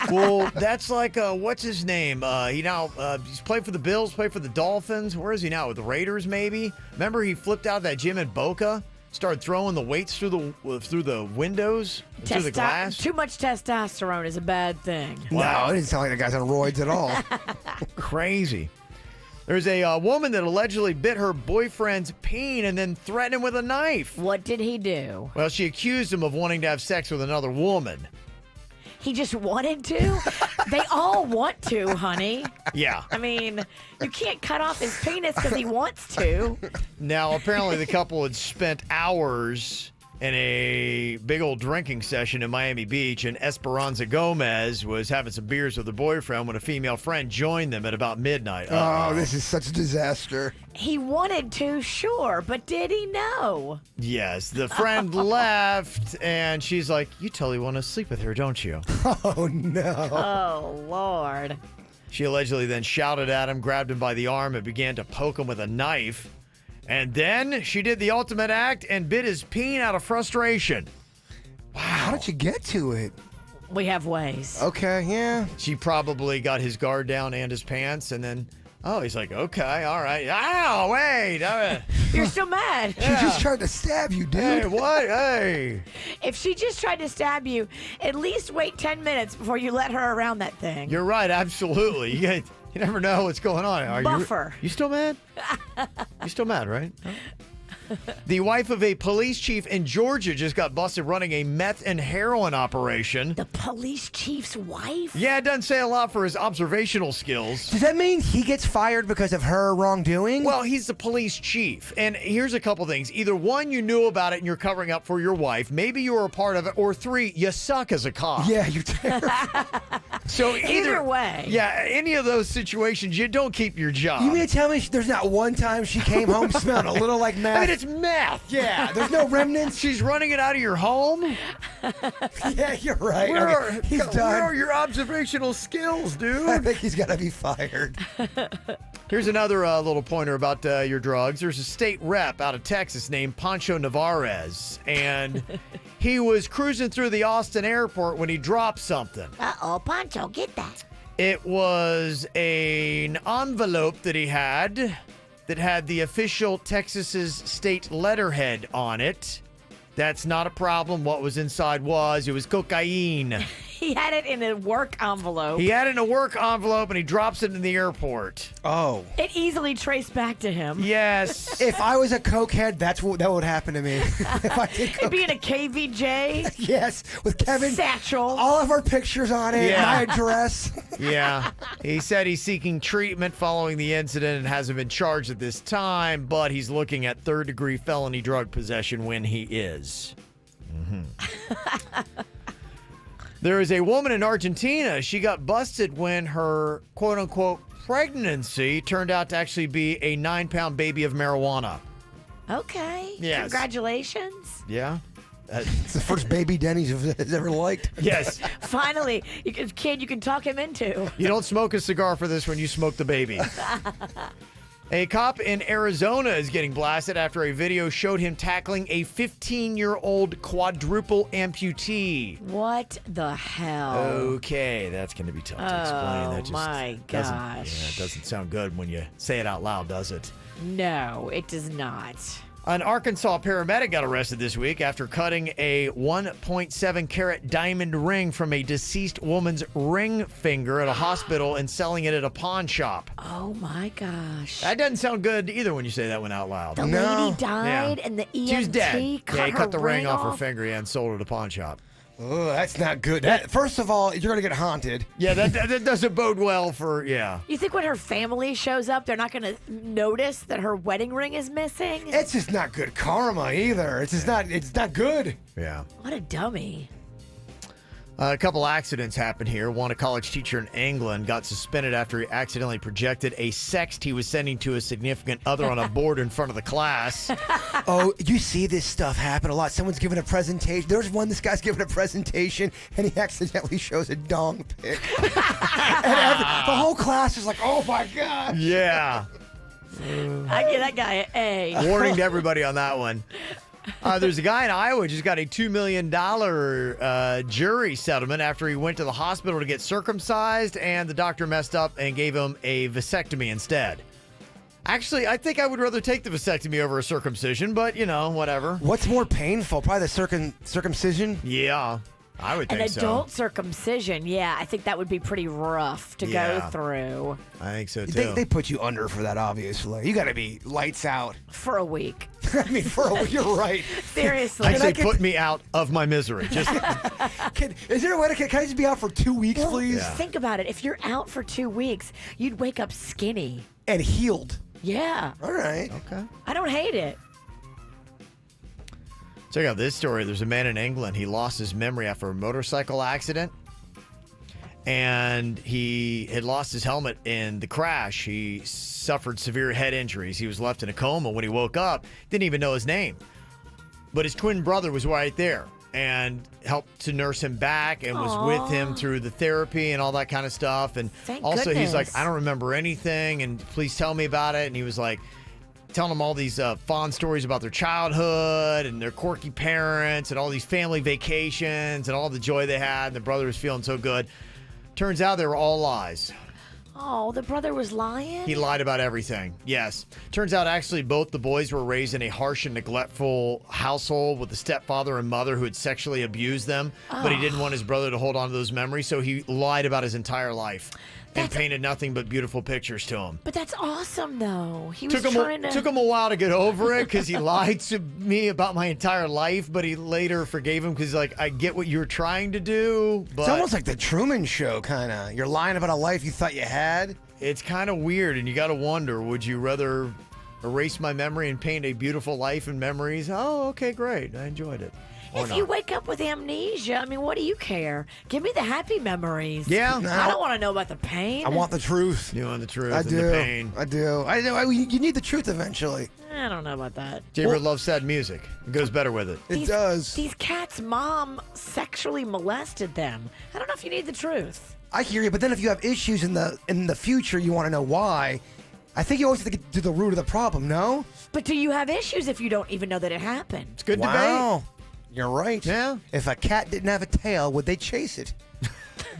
Speaker 3: Well, that's like, what's his name? He now, he's played for the Bills, played for the Dolphins. Where is he now? With the Raiders, maybe? Remember he flipped out of that gym in Boca? Started throwing the weights through the windows, through the glass?
Speaker 5: Too much testosterone is a bad thing.
Speaker 3: Wow.
Speaker 4: No, it didn't sound like the guy's on roids at all.
Speaker 3: Crazy. There's a woman that allegedly bit her boyfriend's peen and then threatened him with a knife.
Speaker 5: What did he do?
Speaker 3: Well, she accused him of wanting to have sex with another woman.
Speaker 5: He just wanted to? They all want to, honey.
Speaker 3: Yeah.
Speaker 5: I mean, you can't cut off his penis because he wants to.
Speaker 3: Now, apparently the couple had spent hours in a big old drinking session in Miami Beach, and Esperanza Gomez was having some beers with her boyfriend when a female friend joined them at about midnight.
Speaker 4: Oh, this is such a disaster.
Speaker 5: He wanted to, sure, but did he know?
Speaker 3: Yes, the friend left, and she's like, you totally want to sleep with her, don't you?
Speaker 4: Oh, no.
Speaker 5: Oh, Lord.
Speaker 3: She allegedly then shouted at him, grabbed him by the arm, and began to poke him with a knife. And then she did the ultimate act and bit his peen out of frustration.
Speaker 4: Wow. How did you get to it?
Speaker 5: We have ways.
Speaker 4: Okay, yeah.
Speaker 3: She probably got his guard down and his pants, and then, he's like, okay, all right. Ow, wait.
Speaker 5: You're still mad.
Speaker 4: She just tried to stab you, dude.
Speaker 3: Hey, what? Hey.
Speaker 5: If she just tried to stab you, at least wait 10 minutes before you let her around that thing.
Speaker 3: You're right, absolutely. You never know what's going on.
Speaker 5: Buffer.
Speaker 3: You still mad? You still mad, right? The wife of a police chief in Georgia just got busted running a meth and heroin operation.
Speaker 5: The police chief's wife?
Speaker 3: Yeah, it doesn't say a lot for his observational skills.
Speaker 4: Does that mean he gets fired because of her wrongdoing?
Speaker 3: Well, he's the police chief. And here's a couple things. Either one, you knew about it and you're covering up for your wife. Maybe you were a part of it. Or three, you suck as a cop.
Speaker 4: Yeah, you're terrible.
Speaker 3: So
Speaker 5: Either way.
Speaker 3: Yeah, any of those situations, you don't keep your job.
Speaker 4: You mean to tell me there's not one time she came home smelling a little like meth?
Speaker 3: I mean, it's meth.
Speaker 4: Yeah, there's no remnants.
Speaker 3: She's running it out of your home?
Speaker 4: Yeah, you're right. He's done.
Speaker 3: Where are your observational skills, dude?
Speaker 4: I think he's got to be fired.
Speaker 3: Here's another little pointer about your drugs. There's a state rep out of Texas named Pancho Navarez, and he was cruising through the Austin airport when he dropped something.
Speaker 5: Uh-oh, Pancho, get that.
Speaker 3: It was an envelope that he had that had the official Texas's state letterhead on it. That's not a problem. What was inside it was cocaine.
Speaker 5: He had it in a work envelope.
Speaker 3: He had it in a work envelope and he drops it in the airport.
Speaker 4: Oh.
Speaker 5: It easily traced back to him.
Speaker 3: Yes.
Speaker 4: If I was a cokehead, that would happen to me. If I did
Speaker 5: It'd be in a KVJ.
Speaker 4: Yes, with Kevin.
Speaker 5: Satchel.
Speaker 4: All of our pictures on it,
Speaker 3: Yeah.
Speaker 4: my address.
Speaker 3: Yeah. He said he's seeking treatment following the incident and hasn't been charged at this time, but he's looking at third-degree felony drug possession when he is. There is a woman in Argentina. She got busted when her quote-unquote pregnancy turned out to actually be a 9-pound baby of marijuana.
Speaker 5: Okay.
Speaker 3: Yes.
Speaker 5: Congratulations.
Speaker 3: Yeah.
Speaker 4: It's the first baby Denny's has ever liked.
Speaker 3: Yes.
Speaker 5: Finally, you can talk him into.
Speaker 3: You don't smoke a cigar for this when you smoke the baby. A cop in Arizona is getting blasted after a video showed him tackling a 15-year-old quadruple amputee.
Speaker 5: What the hell?
Speaker 3: Okay, that's going to be tough to explain. That just
Speaker 5: my
Speaker 3: doesn't-
Speaker 5: gosh.
Speaker 3: Yeah, it doesn't sound good when you say it out loud, does it?
Speaker 5: No, it does not.
Speaker 3: An Arkansas paramedic got arrested this week after cutting a 1.7 carat diamond ring from a deceased woman's ring finger at a hospital and selling it at a pawn shop.
Speaker 5: Oh my gosh.
Speaker 3: That doesn't sound good either when you say that one out loud.
Speaker 5: The lady died and the EMT
Speaker 3: She was dead.
Speaker 5: cut
Speaker 3: Yeah, he
Speaker 5: her
Speaker 3: cut the ring off her
Speaker 5: off.
Speaker 3: finger and sold it at a pawn shop.
Speaker 4: Oh, that's not good. First of all, you're going to get haunted.
Speaker 3: Yeah, that doesn't bode well for, yeah.
Speaker 5: You think when her family shows up, they're not going to notice that her wedding ring is missing?
Speaker 4: It's just not good karma either. It's not good.
Speaker 3: Yeah.
Speaker 5: What a dummy.
Speaker 3: A couple accidents happened here. One, a college teacher in England got suspended after he accidentally projected a sext he was sending to a significant other on a board in front of the class.
Speaker 4: Oh, you see this stuff happen a lot. Someone's giving a presentation. There's one, this guy's giving a presentation, and he accidentally shows a dong pic. And the whole class is like, oh my God.
Speaker 3: Yeah.
Speaker 5: I give that guy an A.
Speaker 3: Warning to everybody on that one. There's a guy in Iowa just got a $2 million jury settlement after he went to the hospital to get circumcised, and the doctor messed up and gave him a vasectomy instead. Actually, I think I would rather take the vasectomy over a circumcision, but, whatever.
Speaker 4: What's more painful? Probably the circumcision?
Speaker 3: Yeah, I would think
Speaker 5: An
Speaker 3: so.
Speaker 5: adult circumcision, yeah, I think that would be pretty rough to go through.
Speaker 3: I think so, too.
Speaker 4: They put you under for that, obviously. You got to be lights out.
Speaker 5: For a week.
Speaker 4: I mean, you're right.
Speaker 5: Seriously.
Speaker 3: I say put me out of my misery. Just
Speaker 4: Is there a way can I just be out for 2 weeks, please?
Speaker 5: Think about it. If you're out for 2 weeks, you'd wake up skinny.
Speaker 4: And healed.
Speaker 5: Yeah.
Speaker 4: All right.
Speaker 3: Okay.
Speaker 5: I don't hate it.
Speaker 3: Check out this story. There's a man in England. He lost his memory after a motorcycle accident. And he had lost his helmet in the crash. He suffered severe head injuries. He was left in a coma when he woke up. Didn't even know his name. But his twin brother was right there and helped to nurse him back and was with him through the therapy and all that kind of stuff. And
Speaker 5: Thank
Speaker 3: also he's like,
Speaker 5: goodness.
Speaker 3: I don't remember anything, and please tell me about it. And he was like, telling them all these fond stories about their childhood and their quirky parents and all these family vacations and all the joy they had. And the brother was feeling so good. Turns out they were all lies.
Speaker 5: Oh, the brother was lying?
Speaker 3: He lied about everything. Yes. Turns out actually both the boys were raised in a harsh and neglectful household with a stepfather and mother who had sexually abused them. But he didn't want his brother to hold on to those memories, so he lied about his entire life. and painted nothing but beautiful pictures to him.
Speaker 5: But that's awesome, though. He was
Speaker 3: Took him a while to get over it because he lied to me about my entire life, but he later forgave him because, like, I get what you were trying to do. But
Speaker 4: it's almost like the Truman Show, kind of. You're lying about a life you thought you had.
Speaker 3: It's kind of weird, and you got to wonder, would you rather erase my memory and paint a beautiful life and memories? Oh, okay, great. I enjoyed it.
Speaker 5: If you wake up with amnesia, I mean, what do you care? Give me the happy memories.
Speaker 3: Yeah.
Speaker 5: I don't want to know about the pain.
Speaker 4: I want the truth.
Speaker 3: You want the truth
Speaker 4: I
Speaker 3: and
Speaker 4: do.
Speaker 3: the pain.
Speaker 4: I do. You need the truth eventually.
Speaker 5: I don't know about that.
Speaker 3: Do you ever love sad music? It goes better with it.
Speaker 4: It does.
Speaker 5: These cats' mom sexually molested them. I don't know if you need the truth.
Speaker 4: I hear you, but then if you have issues in the future, you want to know why. I think you always have to get to the root of the problem, no?
Speaker 5: But do you have issues if you don't even know that it happened?
Speaker 3: It's good
Speaker 4: Wow.
Speaker 3: debate.
Speaker 4: You're right.
Speaker 3: Yeah.
Speaker 4: If a cat didn't have a tail, would they chase it?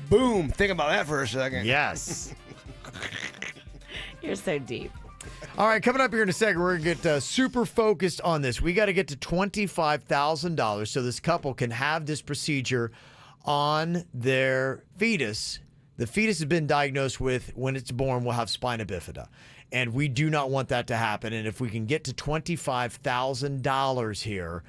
Speaker 4: Boom. Think about that for a second.
Speaker 3: Yes.
Speaker 5: You're so deep.
Speaker 3: All right, coming up here in a second, we're going to get super focused on this. We got to get to $25,000 so this couple can have this procedure on their fetus. The fetus has been diagnosed with, when it's born, will have spina bifida. And we do not want that to happen. And if we can get to $25,000 here,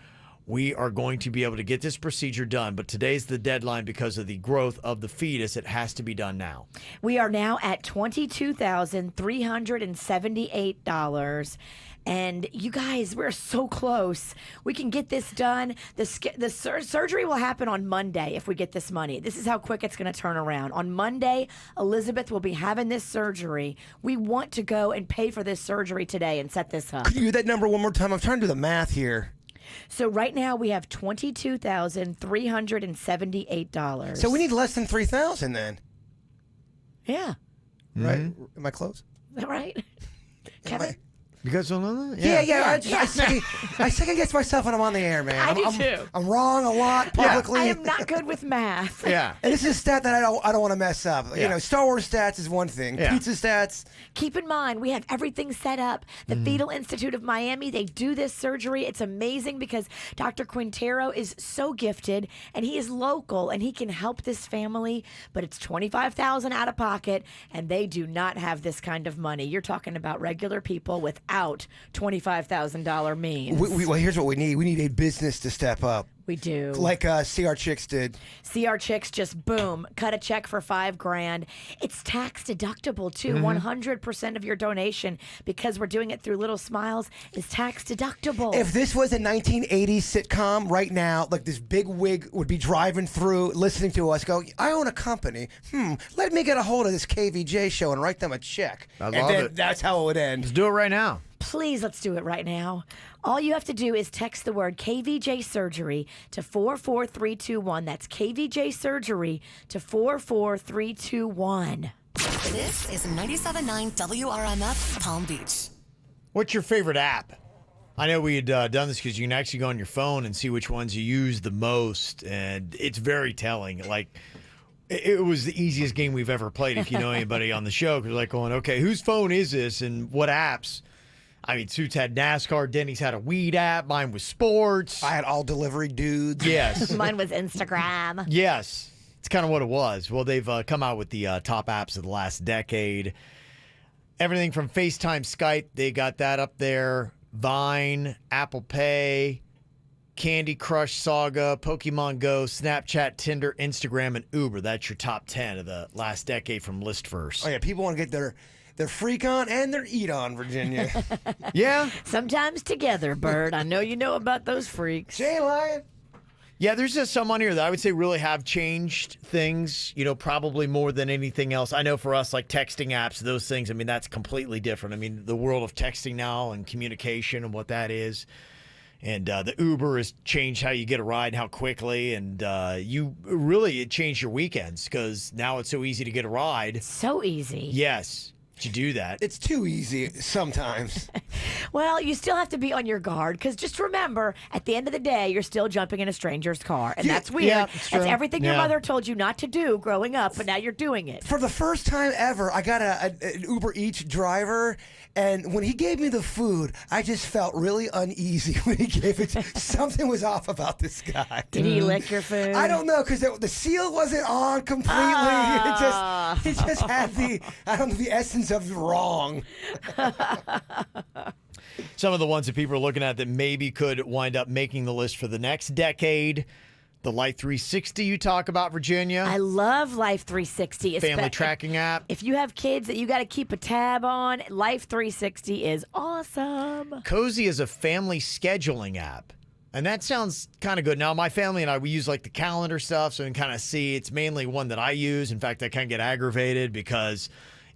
Speaker 3: we are going to be able to get this procedure done. But today's the deadline because of the growth of the fetus. It has to be done now.
Speaker 5: We are now at $22,378. And you guys, we're so close. We can get this done. The surgery will happen on Monday if we get this money. This is how quick it's going to turn around. On Monday, Elizabeth will be having this surgery. We want to go and pay for this surgery today and set this up.
Speaker 4: Could you do that number one more time? I'm trying to do the math here.
Speaker 5: So right now we have $22,378.
Speaker 4: So we need less than $3,000 then.
Speaker 5: Yeah.
Speaker 4: Right? Am I close?
Speaker 5: Is that right? Kevin?
Speaker 3: You guys don't know that?
Speaker 4: Yeah. I second guess myself when I'm on the air, man.
Speaker 5: I do too.
Speaker 4: I'm wrong a lot publicly.
Speaker 5: I am not good with math.
Speaker 3: Yeah.
Speaker 4: And this is a stat that I don't want to mess up.
Speaker 3: Yeah.
Speaker 4: You know, Star Wars stats is one thing.
Speaker 3: Yeah.
Speaker 4: Pizza stats.
Speaker 5: Keep in mind, we have everything set up. The Fetal Institute of Miami, they do this surgery. It's amazing because Dr. Quintero is so gifted and he is local and he can help this family, but it's $25,000 out of pocket and they do not have this kind of money. You're talking about regular people without $25,000 means.
Speaker 4: Well, here's what we need. We need a business to step up.
Speaker 5: We do.
Speaker 4: Like CR Chicks did.
Speaker 5: CR Chicks just boom, cut a check for $5,000. It's tax deductible too. 100% of your donation, because we're doing it through Little Smiles, is tax deductible.
Speaker 4: If this was a 1980s sitcom right now, like this big wig would be driving through, listening to us go, I own a company. Let me get a hold of this KVJ show and write them a check.
Speaker 3: I love
Speaker 4: and then
Speaker 3: it.
Speaker 4: That's how it would end.
Speaker 3: Let's do it right now.
Speaker 5: Please, let's do it right now. All you have to do is text the word KVJ Surgery to 44321. That's KVJ Surgery to 44321.
Speaker 1: This is 97.9 WRMF Palm Beach.
Speaker 3: What's your favorite app? I know we had done this because you can actually go on your phone and see which ones you use the most, and it's very telling. Like, it was the easiest game we've ever played if you know anybody on the show, because like going, okay, whose phone is this and what apps? I mean, Suits had NASCAR, Denny's had a weed app, mine was sports.
Speaker 4: I had all delivery dudes.
Speaker 3: Yes.
Speaker 5: Mine was Instagram.
Speaker 3: Yes. It's kind of what it was. Well, they've come out with the top apps of the last decade. Everything from FaceTime, Skype, they got that up there. Vine, Apple Pay, Candy Crush Saga, Pokemon Go, Snapchat, Tinder, Instagram, and Uber. That's your top 10 of the last decade from List First.
Speaker 4: Oh, yeah. People want to get their freak on and their eat on, Virginia.
Speaker 3: Yeah.
Speaker 5: Sometimes together, Bird. I know you know about those freaks.
Speaker 4: Jay Lion.
Speaker 3: Yeah, there's just some on here that I would say really have changed things, you know, probably more than anything else. I know for us, like texting apps, those things, I mean, that's completely different. I mean, the world of texting now and communication and what that is. And the Uber has changed how you get a ride and how quickly. And it changed your weekends because now it's so easy to get a ride.
Speaker 5: So easy.
Speaker 3: Yes, to do that.
Speaker 4: It's too easy sometimes.
Speaker 5: Well, you still have to be on your guard because just remember, at the end of the day, you're still jumping in a stranger's car, and that's weird.
Speaker 3: Yeah, it's true.
Speaker 5: That's everything your
Speaker 3: Yeah.
Speaker 5: mother told you not to do growing up, but now you're doing it.
Speaker 4: For the first time ever, I got an Uber Eats driver, and when he gave me the food, I just felt really uneasy when he gave it. Something was off about this guy.
Speaker 5: Did he lick your food?
Speaker 4: I don't know because the seal wasn't on completely. It just had the essence of wrong.
Speaker 3: Some of the ones that people are looking at that maybe could wind up making the list for the next decade. The Life 360 you talk about, Virginia.
Speaker 5: I love Life 360.
Speaker 3: Family tracking app.
Speaker 5: If you have kids that you got to keep a tab on, Life 360 is awesome.
Speaker 3: Cozy is a family scheduling app. And that sounds kind of good. Now, my family and I, we use like the calendar stuff, so we can kind of see. It's mainly one that I use. In fact, I kind of get aggravated because,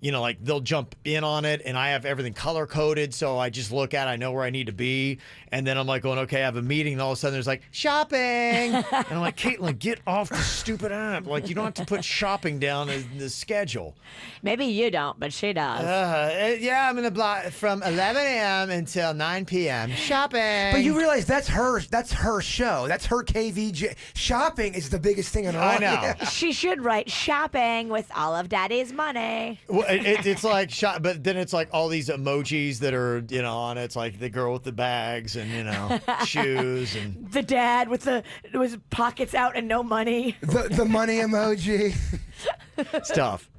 Speaker 3: like they'll jump in on it and I have everything color coded. So I just look at it, I know where I need to be. And then I'm like going, okay, I have a meeting. And all of a sudden there's like shopping. And I'm like, Caitlin, get off the stupid app. Like you don't have to put shopping down in the schedule.
Speaker 5: Maybe you don't, but she does.
Speaker 3: Yeah, I'm in the block from 11 a.m. until 9 p.m. Shopping.
Speaker 4: But you realize that's her show. That's her KVJ. Shopping is the biggest thing in her life.
Speaker 3: I know.
Speaker 4: Yeah.
Speaker 5: She should write shopping with all of Daddy's money.
Speaker 3: Well, it's like shop, but then it's like all these emojis that are on it. It's like the girl with the bags and shoes and
Speaker 5: The dad with his pockets out and no money.
Speaker 4: The money emoji.
Speaker 3: stuff.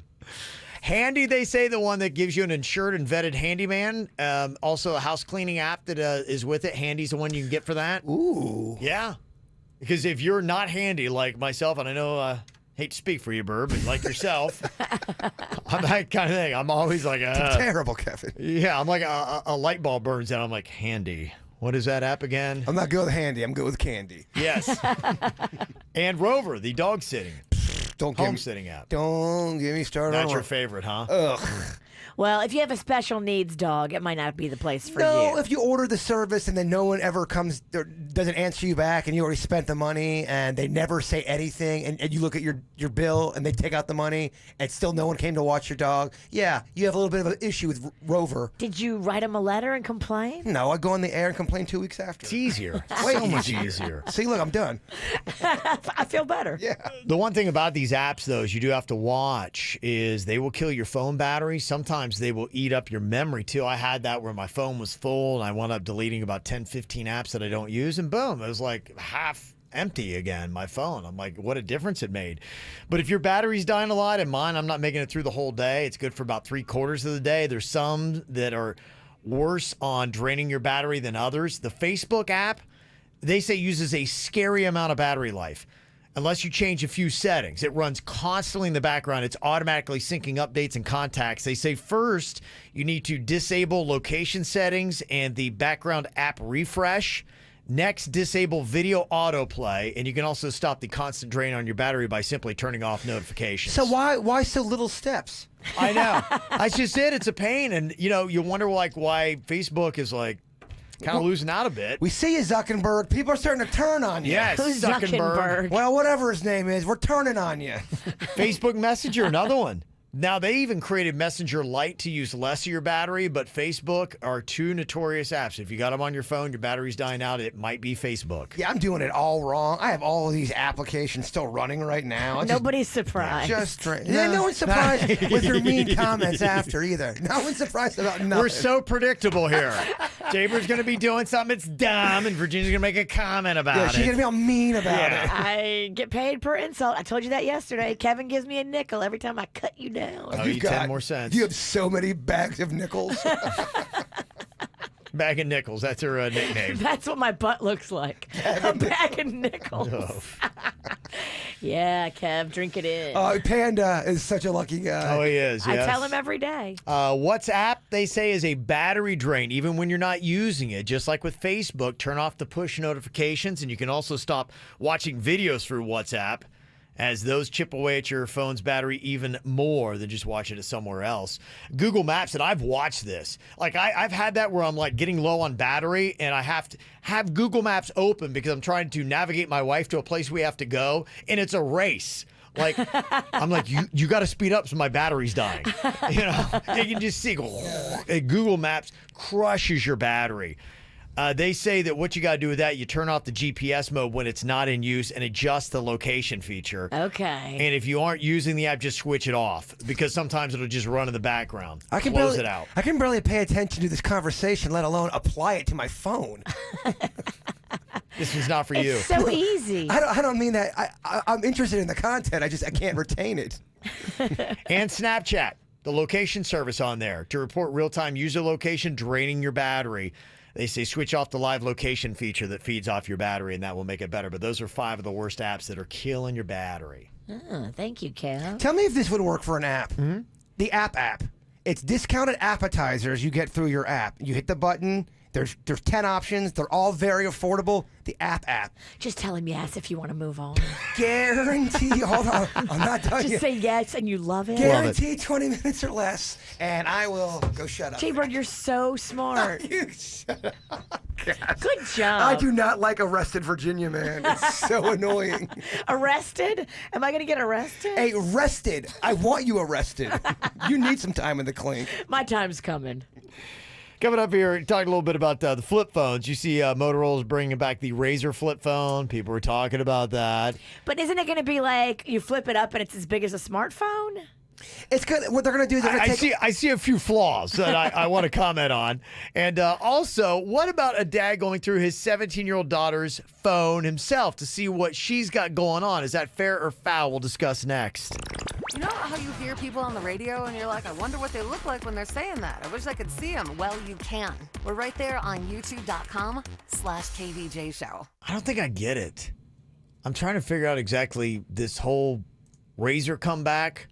Speaker 3: Handy, they say, the one that gives you an insured and vetted handyman. Also, a house cleaning app that is with it. Handy's the one you can get for that.
Speaker 4: Ooh.
Speaker 3: Yeah. Because if you're not handy like myself, and I know hate to speak for you, Burb, but like yourself, I'm that kind of thing. I'm always like,
Speaker 4: Terrible, Kevin.
Speaker 3: yeah, I'm like a light bulb burns out. I'm like, Handy. What is that app again?
Speaker 4: I'm not good with handy. I'm good with candy.
Speaker 3: Yes. And Rover, the dog sitting, home sitting app.
Speaker 4: Don't get me started on
Speaker 3: Not your
Speaker 4: Rover.
Speaker 3: favorite, huh?
Speaker 4: Ugh.
Speaker 5: Well, if you have a special needs dog, it might not be the place for
Speaker 4: No,
Speaker 5: you.
Speaker 4: if you order the service and then no one ever comes or doesn't answer you back and you already spent the money and they never say anything and you look at your bill and they take out the money and still no one came to watch your dog, yeah, you have a little bit of an issue with Rover.
Speaker 5: Did you write him a letter and complain?
Speaker 4: No, I go on the air and complain 2 weeks after.
Speaker 3: It's easier.
Speaker 4: Way
Speaker 3: So much easier.
Speaker 4: See, look, I'm done.
Speaker 5: I feel better.
Speaker 4: Yeah.
Speaker 3: The one thing about these apps, though, is you do have to watch is they will kill your phone battery. Sometimes they will eat up your memory, too. I had that where my phone was full, and I wound up deleting about 10, 15 apps that I don't use, and boom, it was like half empty again, my phone. I'm like, what a difference it made. But if your battery's dying a lot, and mine, I'm not making it through the whole day. It's good for about 3/4 of the day. There's some that are worse on draining your battery than others. The Facebook app, they say, uses a scary amount of battery life. Unless you change a few settings, it runs constantly in the background. It's automatically syncing updates and contacts. They say first, you need to disable location settings and the background app refresh. Next, disable video autoplay, and you can also stop the constant drain on your battery by simply turning off notifications.
Speaker 4: So why so little steps?
Speaker 3: I know. That's just it. It's a pain, and you wonder like why Facebook is like kind of losing out a bit.
Speaker 4: We see you, Zuckerberg. People are starting to turn on you.
Speaker 3: Yes,
Speaker 5: Who's
Speaker 3: Zuckerberg.
Speaker 5: Zuckerberg?
Speaker 4: Well, whatever his name is, we're turning on you.
Speaker 3: Facebook Messenger, another one. Now, they even created Messenger Lite to use less of your battery, but Facebook are two notorious apps. If you got them on your phone, your battery's dying out, it might be Facebook.
Speaker 4: Yeah, I'm doing it all wrong. I have all of these applications still running right now. It's
Speaker 5: Nobody's surprised.
Speaker 4: no one's surprised with your mean comments after either. No one's surprised about nothing.
Speaker 3: We're so predictable here. Jaber's going to be doing something that's dumb, and Virginia's going to make a comment about
Speaker 4: yeah,
Speaker 3: it.
Speaker 4: she's going to be all mean about it.
Speaker 5: I get paid per insult. I told you that yesterday. Kevin gives me a nickel every time I cut you down.
Speaker 3: Oh, you 10 more cents.
Speaker 4: You have so many bags of nickels.
Speaker 3: Bag of nickels. That's her nickname.
Speaker 5: That's what my butt looks like. A bag of nickels. Yeah, Kev, drink it in.
Speaker 4: Panda is such a lucky guy.
Speaker 3: Oh, he is,
Speaker 5: I
Speaker 3: yes.
Speaker 5: tell him every day.
Speaker 3: WhatsApp, they say, is a battery drain, even when you're not using it. Just like with Facebook, turn off the push notifications, and you can also stop watching videos through WhatsApp, as those chip away at your phone's battery even more than just watching it somewhere else. Google Maps, and I've watched this. Like, I've had that where I'm, like, getting low on battery, and I have to have Google Maps open because I'm trying to navigate my wife to a place we have to go, and it's a race Like, I'm like, you got to speed up so my battery's dying. You know, you can just see Google Maps crushes your battery. They say that what you got to do with that, you turn off the GPS mode when it's not in use and adjust the location feature.
Speaker 5: Okay.
Speaker 3: And if you aren't using the app, just switch it off because sometimes it'll just run in the background.
Speaker 4: I can
Speaker 3: Close it out.
Speaker 4: I can barely pay attention to this conversation, let alone apply it to my phone.
Speaker 3: This was not for you.
Speaker 5: It's so easy.
Speaker 4: I don't mean that. I'm interested in the content. I can't retain it.
Speaker 3: And Snapchat, the location service on there to report real-time user location draining your battery. They say switch off the live location feature that feeds off your battery, and that will make it better. But those are 5 of the worst apps that are killing your battery.
Speaker 5: Oh, thank you, Cal.
Speaker 4: Tell me if this would work for an app.
Speaker 3: Mm-hmm.
Speaker 4: The app. It's discounted appetizers you get through your app. You hit the button. There's 10 options. They're all very affordable. The app.
Speaker 5: Just tell him yes if you want to move on.
Speaker 4: Guarantee. Hold on. I'm not done
Speaker 5: Just
Speaker 4: yet.
Speaker 5: say yes and you love it.
Speaker 4: Guarantee 20 minutes or less, and I will go shut up.
Speaker 5: Jaybird, you're so smart.
Speaker 4: You shut up.
Speaker 5: Good job.
Speaker 4: I do not like Arrested Virginia, man. It's so annoying.
Speaker 5: Arrested? Am I going to get arrested?
Speaker 4: Hey, arrested. I want you arrested. You need some time in the clink.
Speaker 5: My time's coming.
Speaker 3: Coming up here, talking a little bit about the flip phones. You see Motorola's bringing back the Razr flip phone. People were talking about that.
Speaker 5: But isn't it going to be like you flip it up and it's as big as a smartphone?
Speaker 4: It's good. What they're going to do, they're going to take...
Speaker 3: I see a few flaws that I want to comment on. And also, what about a dad going through his 17-year-old daughter's phone himself to see what she's got going on? Is that fair or foul? We'll discuss next.
Speaker 1: You know how you hear people on the radio and you're like, I wonder what they look like when they're saying that. I wish I could see them. Well, you can. We're right there on youtube.com/KVJ show.
Speaker 3: I don't think I get it. I'm trying to figure out exactly this whole Razr comeback.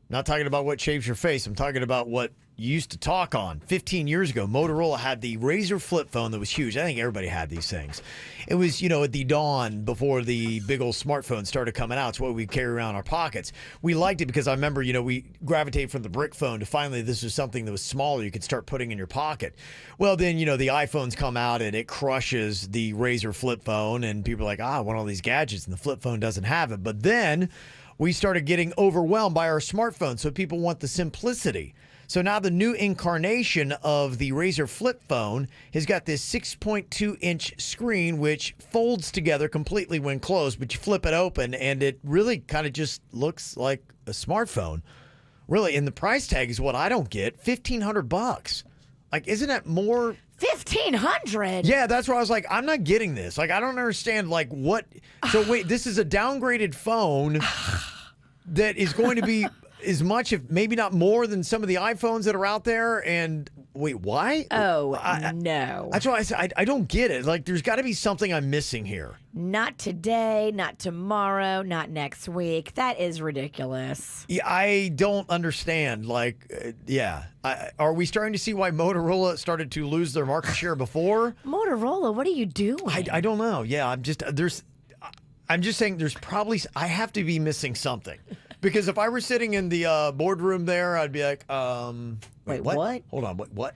Speaker 3: Not talking about what shaves your face. I'm talking about what you used to talk on. 15 years ago, Motorola had the Razr flip phone that was huge. I think everybody had these things. It was, at the dawn before the big old smartphones started coming out. It's what we carry around in our pockets. We liked it because I remember, we gravitated from the brick phone to finally this was something that was smaller you could start putting in your pocket. Well, then, the iPhones come out and it crushes the Razr flip phone and people are like, I want all these gadgets and the flip phone doesn't have it. But then we started getting overwhelmed by our smartphones, so people want the simplicity. So now the new incarnation of the Razr flip phone has got this 6.2-inch screen, which folds together completely when closed, but you flip it open, and it really kind of just looks like a smartphone. Really, and the price tag is what I don't get, $1,500. Like, isn't that more...
Speaker 5: 1,500?
Speaker 3: Yeah, that's where I was like, I'm not getting this. Like, I don't understand, like, what... So, wait, this is a downgraded phone that is going to be as much, if maybe not more, than some of the iPhones that are out there, and... Wait, why?
Speaker 5: Oh, no.
Speaker 3: That's why I said, I don't get it. Like, there's got to be something I'm missing here.
Speaker 5: Not today, not tomorrow, not next week. That is ridiculous.
Speaker 3: Yeah, I don't understand. Like, are we starting to see why Motorola started to lose their market share before?
Speaker 5: Motorola, what are you doing?
Speaker 3: I don't know. Yeah, I'm just saying there's probably, I have to be missing something. Because if I were sitting in the boardroom there, I'd be like,
Speaker 5: wait, what?
Speaker 3: Hold on, what?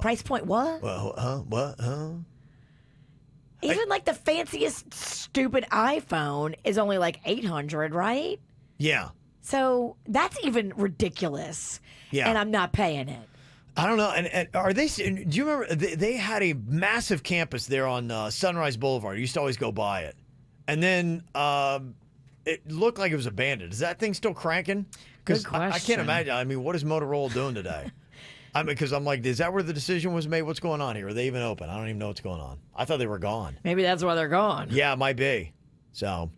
Speaker 5: Price point what?
Speaker 3: What?
Speaker 5: Even like the fanciest stupid iPhone is only like 800, right?
Speaker 3: Yeah.
Speaker 5: So that's even ridiculous.
Speaker 3: Yeah.
Speaker 5: And I'm not paying it.
Speaker 3: I don't know. And are they? Do you remember they had a massive campus there on Sunrise Boulevard? I used to always go by it, and then it looked like it was abandoned. Is that thing still cranking? Because I can't imagine. I mean, what is Motorola doing today? Because I'm like, is that where the decision was made? What's going on here? Are they even open? I don't even know what's going on. I thought they were gone.
Speaker 5: Maybe that's why they're gone.
Speaker 3: Yeah, it might be. So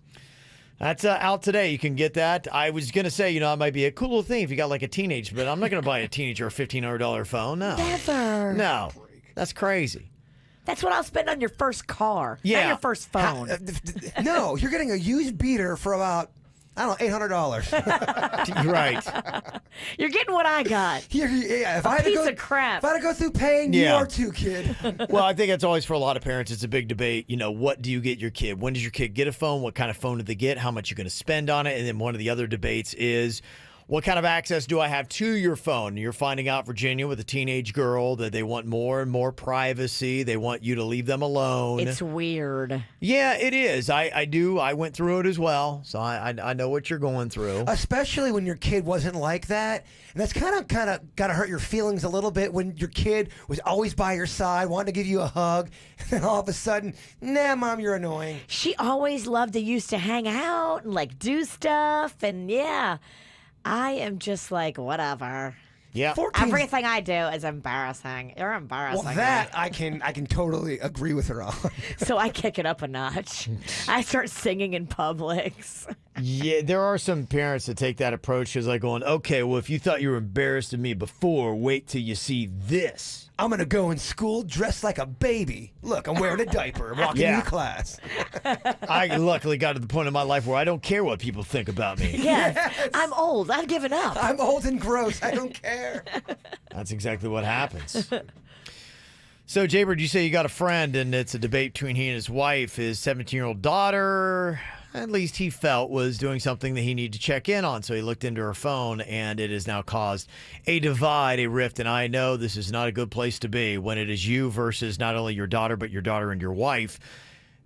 Speaker 3: that's out today. You can get that. I was going to say, it might be a cool little thing if you got like a teenager, but I'm not going to buy a teenager a $1,500 phone. No.
Speaker 5: Never.
Speaker 3: No. That's crazy.
Speaker 5: That's what I'll spend on your first car,
Speaker 3: yeah.
Speaker 5: not your first phone.
Speaker 4: No, you're getting a used beater for about, I don't know, $800.
Speaker 3: Right.
Speaker 5: You're getting what I got.
Speaker 4: If
Speaker 5: a piece of crap.
Speaker 4: If I had to go through pain, you are too, kid.
Speaker 3: Well, I think that's always for a lot of parents. It's a big debate. What do you get your kid? When does your kid get a phone? What kind of phone did they get? How much you're going to spend on it? And then one of the other debates is, What kind of access do I have to your phone? You're finding out, Virginia, with a teenage girl that they want more and more privacy. They want you to leave them alone.
Speaker 5: It's weird.
Speaker 3: Yeah, it is. I do. I went through it as well, so I know what you're going through.
Speaker 4: Especially when your kid wasn't like that. And that's kind of got to hurt your feelings a little bit when your kid was always by your side, wanting to give you a hug, and then all of a sudden, nah, Mom, you're annoying.
Speaker 5: She always loved to used to hang out and like do stuff, and yeah, I am just like whatever.
Speaker 3: Yeah.
Speaker 5: Everything I do is embarrassing. You're embarrassing.
Speaker 4: Well, that I can totally agree with her on.
Speaker 5: So I kick it up a notch. I start singing in Publix.
Speaker 3: Yeah, there are some parents that take that approach because like going, okay, well, if you thought you were embarrassed of me before, wait till you see this.
Speaker 4: I'm going to go in school dressed like a baby. Look, I'm wearing a diaper, walking into class.
Speaker 3: I luckily got to the point in my life where I don't care what people think about me.
Speaker 5: Yes. I'm old. I've given up.
Speaker 4: I'm old and gross. I don't care.
Speaker 3: That's exactly what happens. So, Jaybird, you say you got a friend, and it's a debate between he and his wife. His 17-year-old daughter, at least he felt, was doing something that he needed to check in on. So he looked into her phone, and it has now caused a divide, a rift. And I know this is not a good place to be when it is you versus not only your daughter, but your daughter and your wife.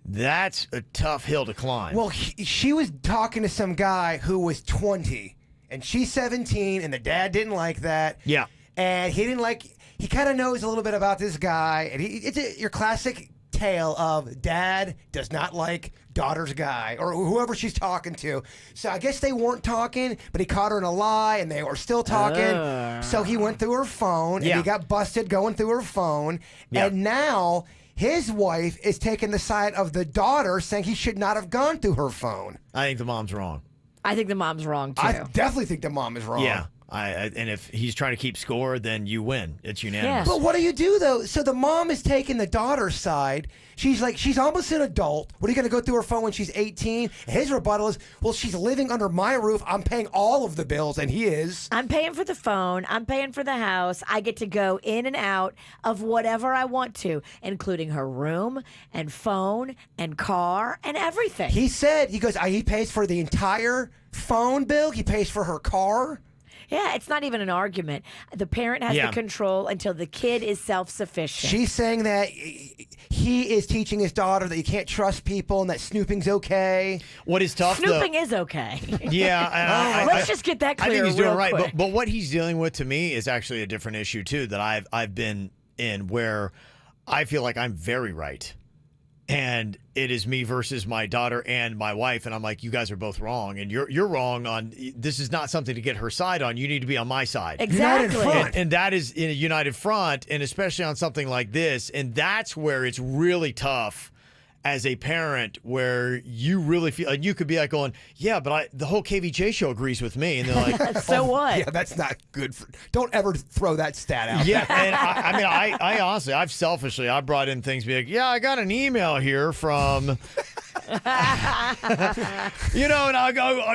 Speaker 3: That's a tough hill to climb.
Speaker 4: Well, she was talking to some guy who was 20, and she's 17, and the dad didn't like that.
Speaker 3: Yeah.
Speaker 4: And he didn't like... He kind of knows a little bit about this guy, and it's your classic tale of dad does not like daughter's guy or whoever she's talking to. So I guess they weren't talking, but he caught her in a lie, and they were still talking. So he went through her phone, and he got busted going through her phone. And now his wife is taking the side of the daughter, saying he should not have gone through her phone.
Speaker 3: I think the mom's wrong.
Speaker 5: I think the mom's wrong, too.
Speaker 4: I definitely think the mom is wrong.
Speaker 3: Yeah. And if he's trying to keep score, then you win. It's unanimous.
Speaker 4: But what do you do, though? So the mom is taking the daughter's side. She's like, she's almost an adult. What are you going to go through her phone when she's 18? And his rebuttal is, well, she's living under my roof. I'm paying all of the bills, and he is.
Speaker 5: I'm paying for the phone. I'm paying for the house. I get to go in and out of whatever I want to, including her room and phone and car and everything.
Speaker 4: He said, he goes, he pays for the entire phone bill. He pays for her car.
Speaker 5: Yeah, it's not even an argument. The parent has the control until the kid is self-sufficient.
Speaker 4: She's saying that he is teaching his daughter that you can't trust people and that snooping's okay.
Speaker 3: What is tough,
Speaker 5: Snooping is okay.
Speaker 3: Yeah.
Speaker 5: Let's just get that clear.
Speaker 3: I think he's doing right.
Speaker 5: Quick.
Speaker 3: But what he's dealing with, to me, is actually a different issue, too, that I've been in, where I feel like I'm very right. And it is me versus my daughter and my wife, and I'm like, you guys are both wrong, and you're wrong on this. Is not something to get her side on. You need to be on my side.
Speaker 5: Exactly.
Speaker 3: And that is in a united front, and especially on something like this. And that's where it's really tough as a parent, where you really feel, and you could be like going, yeah, but the whole KVJ show agrees with me, and they're like,
Speaker 5: so what?
Speaker 4: Yeah, that's not good. Don't ever throw that stat out.
Speaker 3: Yeah, and I honestly, I've selfishly, I brought in things, be like, yeah, I got an email here from, and I'll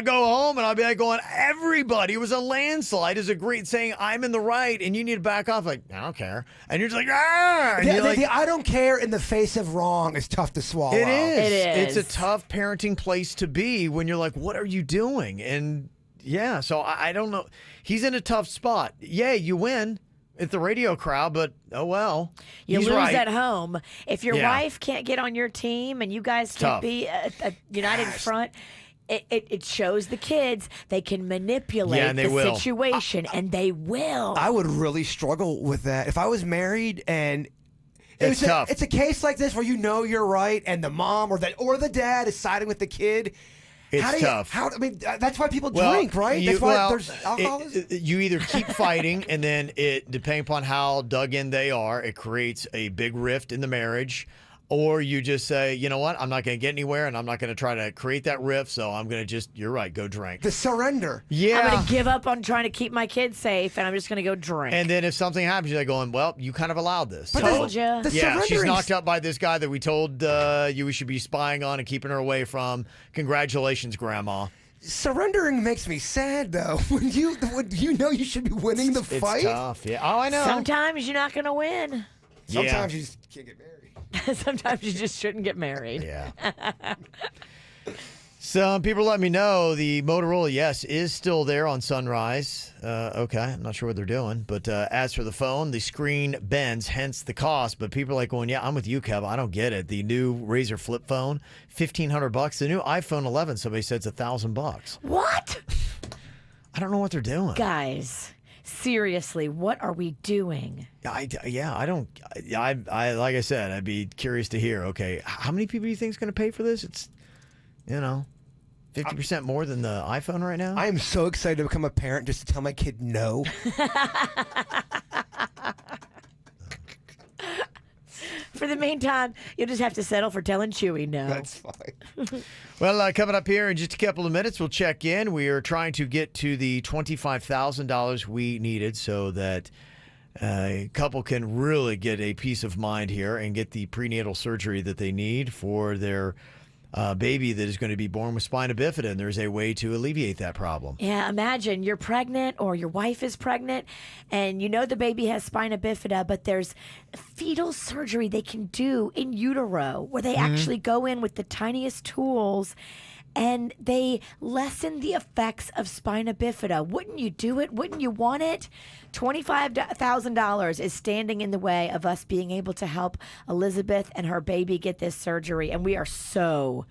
Speaker 3: go home and I'll be like going, everybody, it was a landslide, is agreed, saying I'm in the right, and you need to back off. Like, I don't care, and you're just like, ah, and
Speaker 4: the I don't care in the face of wrong is tough to swallow.
Speaker 3: It is.
Speaker 5: It is.
Speaker 3: It's a tough parenting place to be when you're like, what are you doing? And yeah, so I don't know. He's in a tough spot. Yeah, you win at the radio crowd, but oh well.
Speaker 5: You
Speaker 3: He's
Speaker 5: lose
Speaker 3: right.
Speaker 5: at home. If your wife can't get on your team and you guys can't be a united front, it shows the kids they can manipulate the situation, and they will.
Speaker 4: I would really struggle with that. If I was married and
Speaker 3: it's tough.
Speaker 4: It's a case like this where you know you're right, and the mom or the dad is siding with the kid.
Speaker 3: It's tough.
Speaker 4: That's why people drink, right? That's why there's alcoholism.
Speaker 3: You either keep fighting, and then depending upon how dug in they are, it creates a big rift in the marriage. Or you just say, you know what, I'm not going to get anywhere, and I'm not going to try to create that rift, so I'm going to just, you're right, go drink.
Speaker 4: The surrender.
Speaker 3: Yeah.
Speaker 5: I'm going to give up on trying to keep my kids safe, and I'm just going to go drink.
Speaker 3: And then if something happens, you're like going, well, you kind of allowed this.
Speaker 5: But told you.
Speaker 3: Yeah, she's knocked up by this guy that we told you we should be spying on and keeping her away from. Congratulations, Grandma.
Speaker 4: Surrendering makes me sad, though. When you know you should be winning the fight.
Speaker 3: It's tough, yeah. Oh, I know.
Speaker 5: Sometimes you're not going to win.
Speaker 4: Sometimes you just can't get married.
Speaker 5: Sometimes you just shouldn't get married.
Speaker 3: Yeah. Some people let me know the Motorola, yes, is still there on Sunrise. Okay, I'm not sure what they're doing. But as for the phone, the screen bends, hence the cost. But people are like going, yeah, I'm with you, Kev. I don't get it. The new Razr flip phone, $1,500. The new iPhone 11, somebody said it's $1,000.
Speaker 5: What?
Speaker 3: I don't know what they're doing.
Speaker 5: Guys, seriously, what are we doing?
Speaker 3: I like I said, I'd be curious to hear, okay, how many people do you think is going to pay for this? It's, 50% more than the iPhone right now?
Speaker 4: I am so excited to become a parent just to tell my kid no.
Speaker 5: For the meantime, you'll just have to settle for telling Chewy no.
Speaker 4: That's fine.
Speaker 3: Well, coming up here in just a couple of minutes, we'll check in. We are trying to get to the $25,000 we needed so that a couple can really get a peace of mind here and get the prenatal surgery that they need for their baby that is going to be born with spina bifida, and there's a way to alleviate that problem.
Speaker 5: Yeah, imagine you're pregnant or your wife is pregnant and you know the baby has spina bifida, but there's fetal surgery they can do in utero where they actually go in with the tiniest tools and they lessen the effects of spina bifida. Wouldn't you do it? Wouldn't you want it? $25,000 is standing in the way of us being able to help Elizabeth and her baby get this surgery, and we are so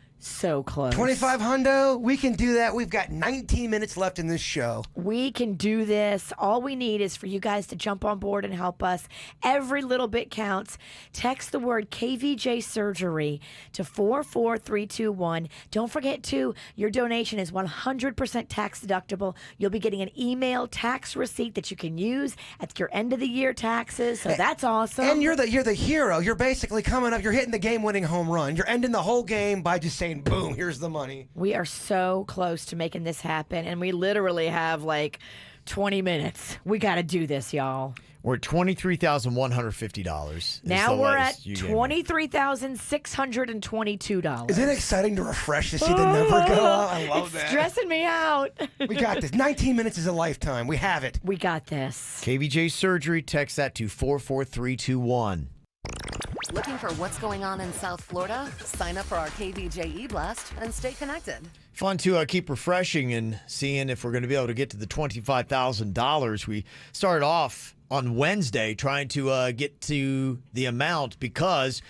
Speaker 5: close.
Speaker 4: 25 hundo, we can do that. We've got 19 minutes left in this show.
Speaker 5: We can do this. All we need is for you guys to jump on board and help us. Every little bit counts. Text the word KVJ surgery to 44321. Don't forget to, your donation is 100% tax deductible. You'll be getting an email tax receipt that you can use at your end of the year taxes. So that's awesome.
Speaker 4: And you're the hero. You're basically coming up, you're hitting the game-winning home run. You're ending the whole game by just saying, boom, here's the money.
Speaker 5: We are so close to making this happen, and we literally have like 20 minutes. We got to do this, y'all.
Speaker 3: We're at $23,150.
Speaker 5: Now we're at $23,622.
Speaker 4: Isn't it exciting to refresh to see the number go up? I love that.
Speaker 5: It's stressing me out.
Speaker 4: We got this. 19 minutes is a lifetime. We have it.
Speaker 5: We got this.
Speaker 3: KVJ surgery, text that to 44321.
Speaker 1: Looking for what's going on in South Florida? Sign up for our KVJ e-blast and stay connected.
Speaker 3: Fun to keep refreshing and seeing if we're going to be able to get to the $25,000. We started off on Wednesday trying to get to the amount because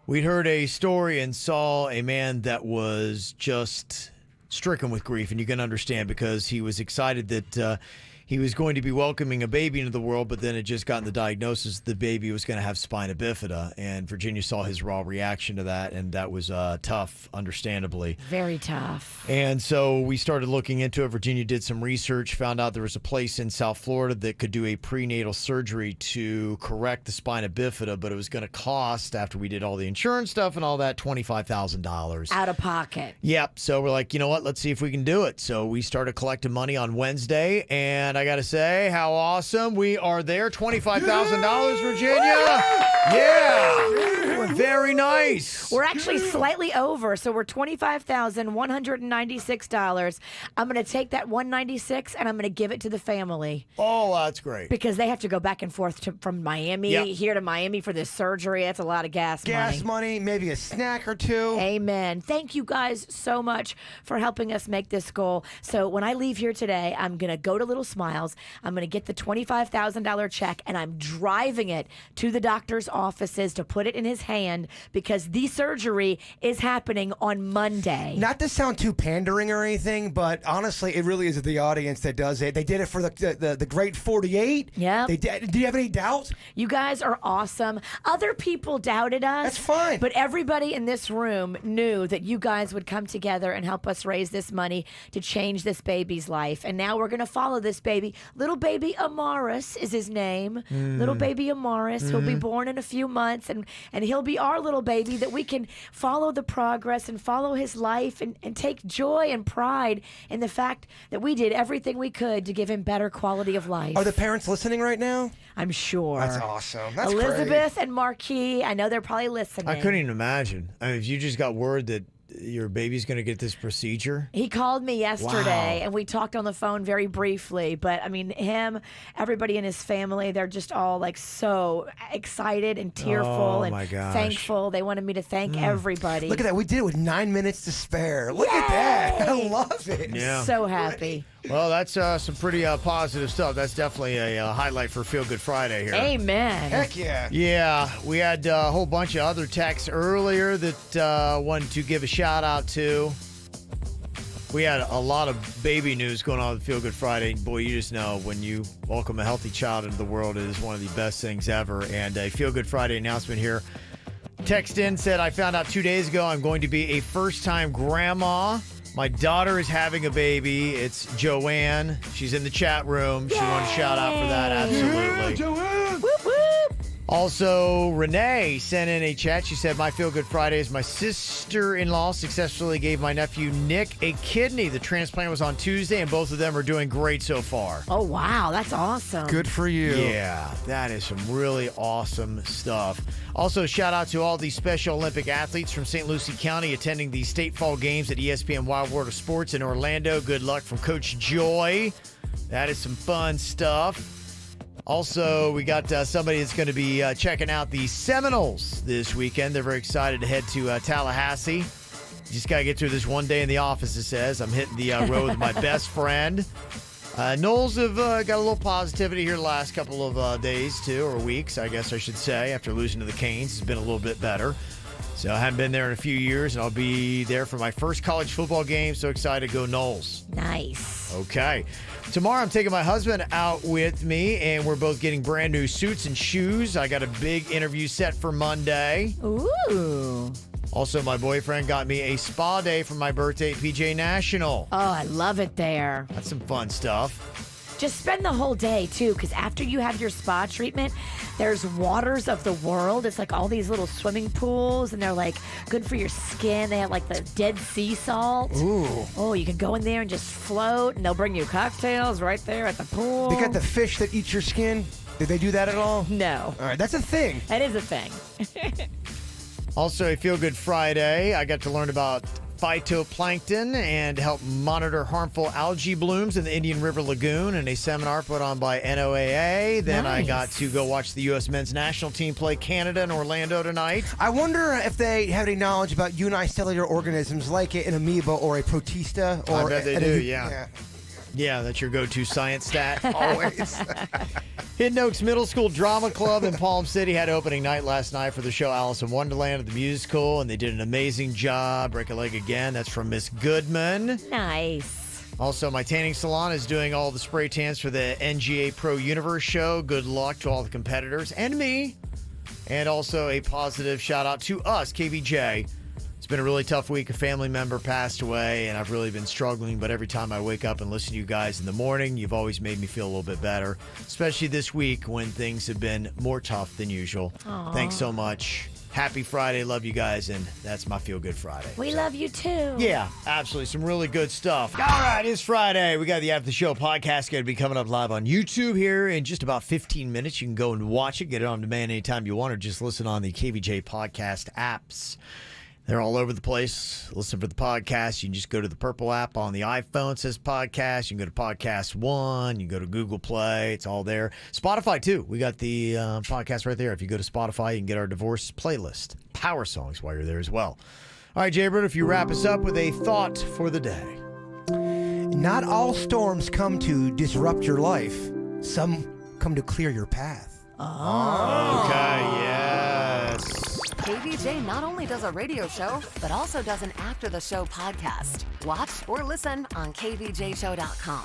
Speaker 3: we'd heard a story and saw a man that was just stricken with grief. And you can understand because he was excited that he was going to be welcoming a baby into the world, but then it just gotten the diagnosis the baby was going to have spina bifida. And Virginia saw his raw reaction to that, and that was tough, understandably.
Speaker 5: Very tough.
Speaker 3: And so we started looking into it. Virginia did some research, found out there was a place in South Florida that could do a prenatal surgery to correct the spina bifida, but it was going to cost, after we did all the insurance stuff and all that, $25,000.
Speaker 5: Out of pocket.
Speaker 3: Yep. So we're like, you know what? Let's see if we can do it. So we started collecting money on Wednesday, and I got to say how awesome we are there. $25,000, Virginia. Yeah. Very nice.
Speaker 5: We're actually slightly over, so we're $25,196. I'm going to take that $196 and I'm going to give it to the family.
Speaker 3: Oh, that's great.
Speaker 5: Because they have to go back and forth from Miami here to Miami for this surgery. That's a lot of gas
Speaker 4: money, maybe a snack or two.
Speaker 5: Amen. Thank you guys so much for helping us make this goal. So when I leave here today, I'm going to go to Little Smiles. I'm going to get the $25,000 check, and I'm driving it to the doctor's offices to put it in his hand because the surgery is happening on Monday.
Speaker 4: Not to sound too pandering or anything, but honestly, it really is the audience that does it. They did it for the Great 48.
Speaker 5: Yeah.
Speaker 4: Do you have any doubts?
Speaker 5: You guys are awesome. Other people doubted us.
Speaker 4: That's fine.
Speaker 5: But everybody in this room knew that you guys would come together and help us raise this money to change this baby's life. And now we're going to follow this baby. Little baby Amaris is his name. Little baby Amaris. He'll be born in a few months, and he'll be our little baby that we can follow the progress and follow his life and take joy and pride in the fact that we did everything we could to give him better quality of life.
Speaker 4: Are the parents listening right now?
Speaker 5: I'm sure.
Speaker 4: That's awesome. That's
Speaker 5: Elizabeth
Speaker 4: great.
Speaker 5: and Marquis, I know they're probably listening.
Speaker 3: I couldn't even imagine. I mean, if you just got word that your baby's going to get this procedure?
Speaker 5: He called me yesterday,
Speaker 3: Wow.
Speaker 5: and we talked on the phone very briefly. But I mean, him, everybody in his family, they're just all like so excited and tearful
Speaker 3: Oh,
Speaker 5: and
Speaker 3: my gosh.
Speaker 5: thankful. They wanted me to thank everybody.
Speaker 4: Look at that. We did it with 9 minutes to spare. Look at that. I love it.
Speaker 3: Yeah.
Speaker 5: So happy.
Speaker 3: Well, that's some pretty positive stuff. That's definitely a highlight for Feel Good Friday here.
Speaker 5: Amen.
Speaker 4: Heck yeah.
Speaker 3: Yeah, we had a whole bunch of other texts earlier that wanted to give a shout out to. We had a lot of baby news going on with Feel Good Friday. Boy, you just know when you welcome a healthy child into the world, it is one of the best things ever. And a Feel Good Friday announcement here. Text in said, I found out 2 days ago I'm going to be a first-time grandma. My daughter is having a baby. It's Joanne. She's in the chat room. She wanted to shout out for that. Absolutely.
Speaker 4: Joanne.
Speaker 5: Whoop, whoop.
Speaker 3: Also, Renee sent in a chat. She said, my Feel Good Friday is my sister-in-law successfully gave my nephew Nick a kidney. The transplant was on Tuesday, and both of them are doing great so far.
Speaker 5: Oh, wow. That's awesome.
Speaker 4: Good for you.
Speaker 3: Yeah, that is some really awesome stuff. Also, shout out to all the Special Olympic athletes from St. Lucie County attending the State Fall Games at ESPN Wild World of Sports in Orlando. Good luck from Coach Joy. That is some fun stuff. Also, we got somebody that's going to be checking out the Seminoles this weekend. They're very excited to head to Tallahassee. Just got to get through this one day in the office, it says. I'm hitting the road with my best friend. Knowles have got a little positivity here the last couple of days, too, or weeks, I guess I should say, after losing to the Canes. It's been a little bit better. So I haven't been there in a few years, and I'll be there for my first college football game. So excited to go Knowles.
Speaker 5: Nice.
Speaker 3: Okay. Tomorrow I'm taking my husband out with me, and we're both getting brand new suits and shoes. I got a big interview set for Monday.
Speaker 5: Ooh.
Speaker 3: Also, my boyfriend got me a spa day for my birthday at PJ National.
Speaker 5: Oh, I love it there.
Speaker 3: That's some fun stuff.
Speaker 5: Just spend the whole day, too, because after you have your spa treatment, there's waters of the world. It's like all these little swimming pools, and they're like good for your skin. They have like the Dead Sea salt.
Speaker 4: Ooh.
Speaker 5: Oh, you can go in there and just float, and they'll bring you cocktails right there at the pool.
Speaker 4: They got the fish that eat your skin. Did they do that at all?
Speaker 5: No.
Speaker 4: All right, that's a thing.
Speaker 5: That is a thing.
Speaker 3: Also, a Feel Good Friday. I got to learn about phytoplankton and help monitor harmful algae blooms in the Indian River Lagoon in a seminar put on by NOAA. Then I got to go watch the U.S. men's national team play Canada in Orlando tonight.
Speaker 4: I wonder if they have any knowledge about unicellular organisms like an amoeba or a protista. Or
Speaker 3: I bet they do, yeah. Yeah, that's your go-to science stat.
Speaker 4: Always.
Speaker 3: Hidden Oaks Middle School Drama Club in Palm City had opening night last night for the show Alice in Wonderland at the musical, and they did an amazing job. Break a leg again. That's from Miss Goodman.
Speaker 5: Nice.
Speaker 3: Also, my tanning salon is doing all the spray tans for the NGA Pro Universe show. Good luck to all the competitors and me. And also a positive shout out to us, KVJ. It's been a really tough week. A family member passed away, and I've really been struggling. But every time I wake up and listen to you guys in the morning, you've always made me feel a little bit better, especially this week when things have been more tough than usual.
Speaker 5: Aww.
Speaker 3: Thanks so much. Happy Friday. Love you guys, and that's my Feel Good Friday.
Speaker 5: We love you, too.
Speaker 3: Yeah, absolutely. Some really good stuff. All right, it's Friday. We got the After the Show podcast going to be coming up live on YouTube here in just about 15 minutes. You can go and watch it, get it on demand anytime you want, or just listen on the KVJ podcast apps. They're all over the place. Listen for the podcast. You can just go to the purple app on the iPhone. It says podcast. You can go to Podcast One. You can go to Google Play. It's all there. Spotify, too. We got the podcast right there. If you go to Spotify, you can get our divorce playlist. Power songs while you're there as well. All right, Jaybird, if you wrap us up with a thought for the day.
Speaker 4: Not all storms come to disrupt your life. Some come to clear your path.
Speaker 3: Okay, yes.
Speaker 1: KVJ not only does a radio show, but also does an after the show podcast. Watch or listen on kvjshow.com.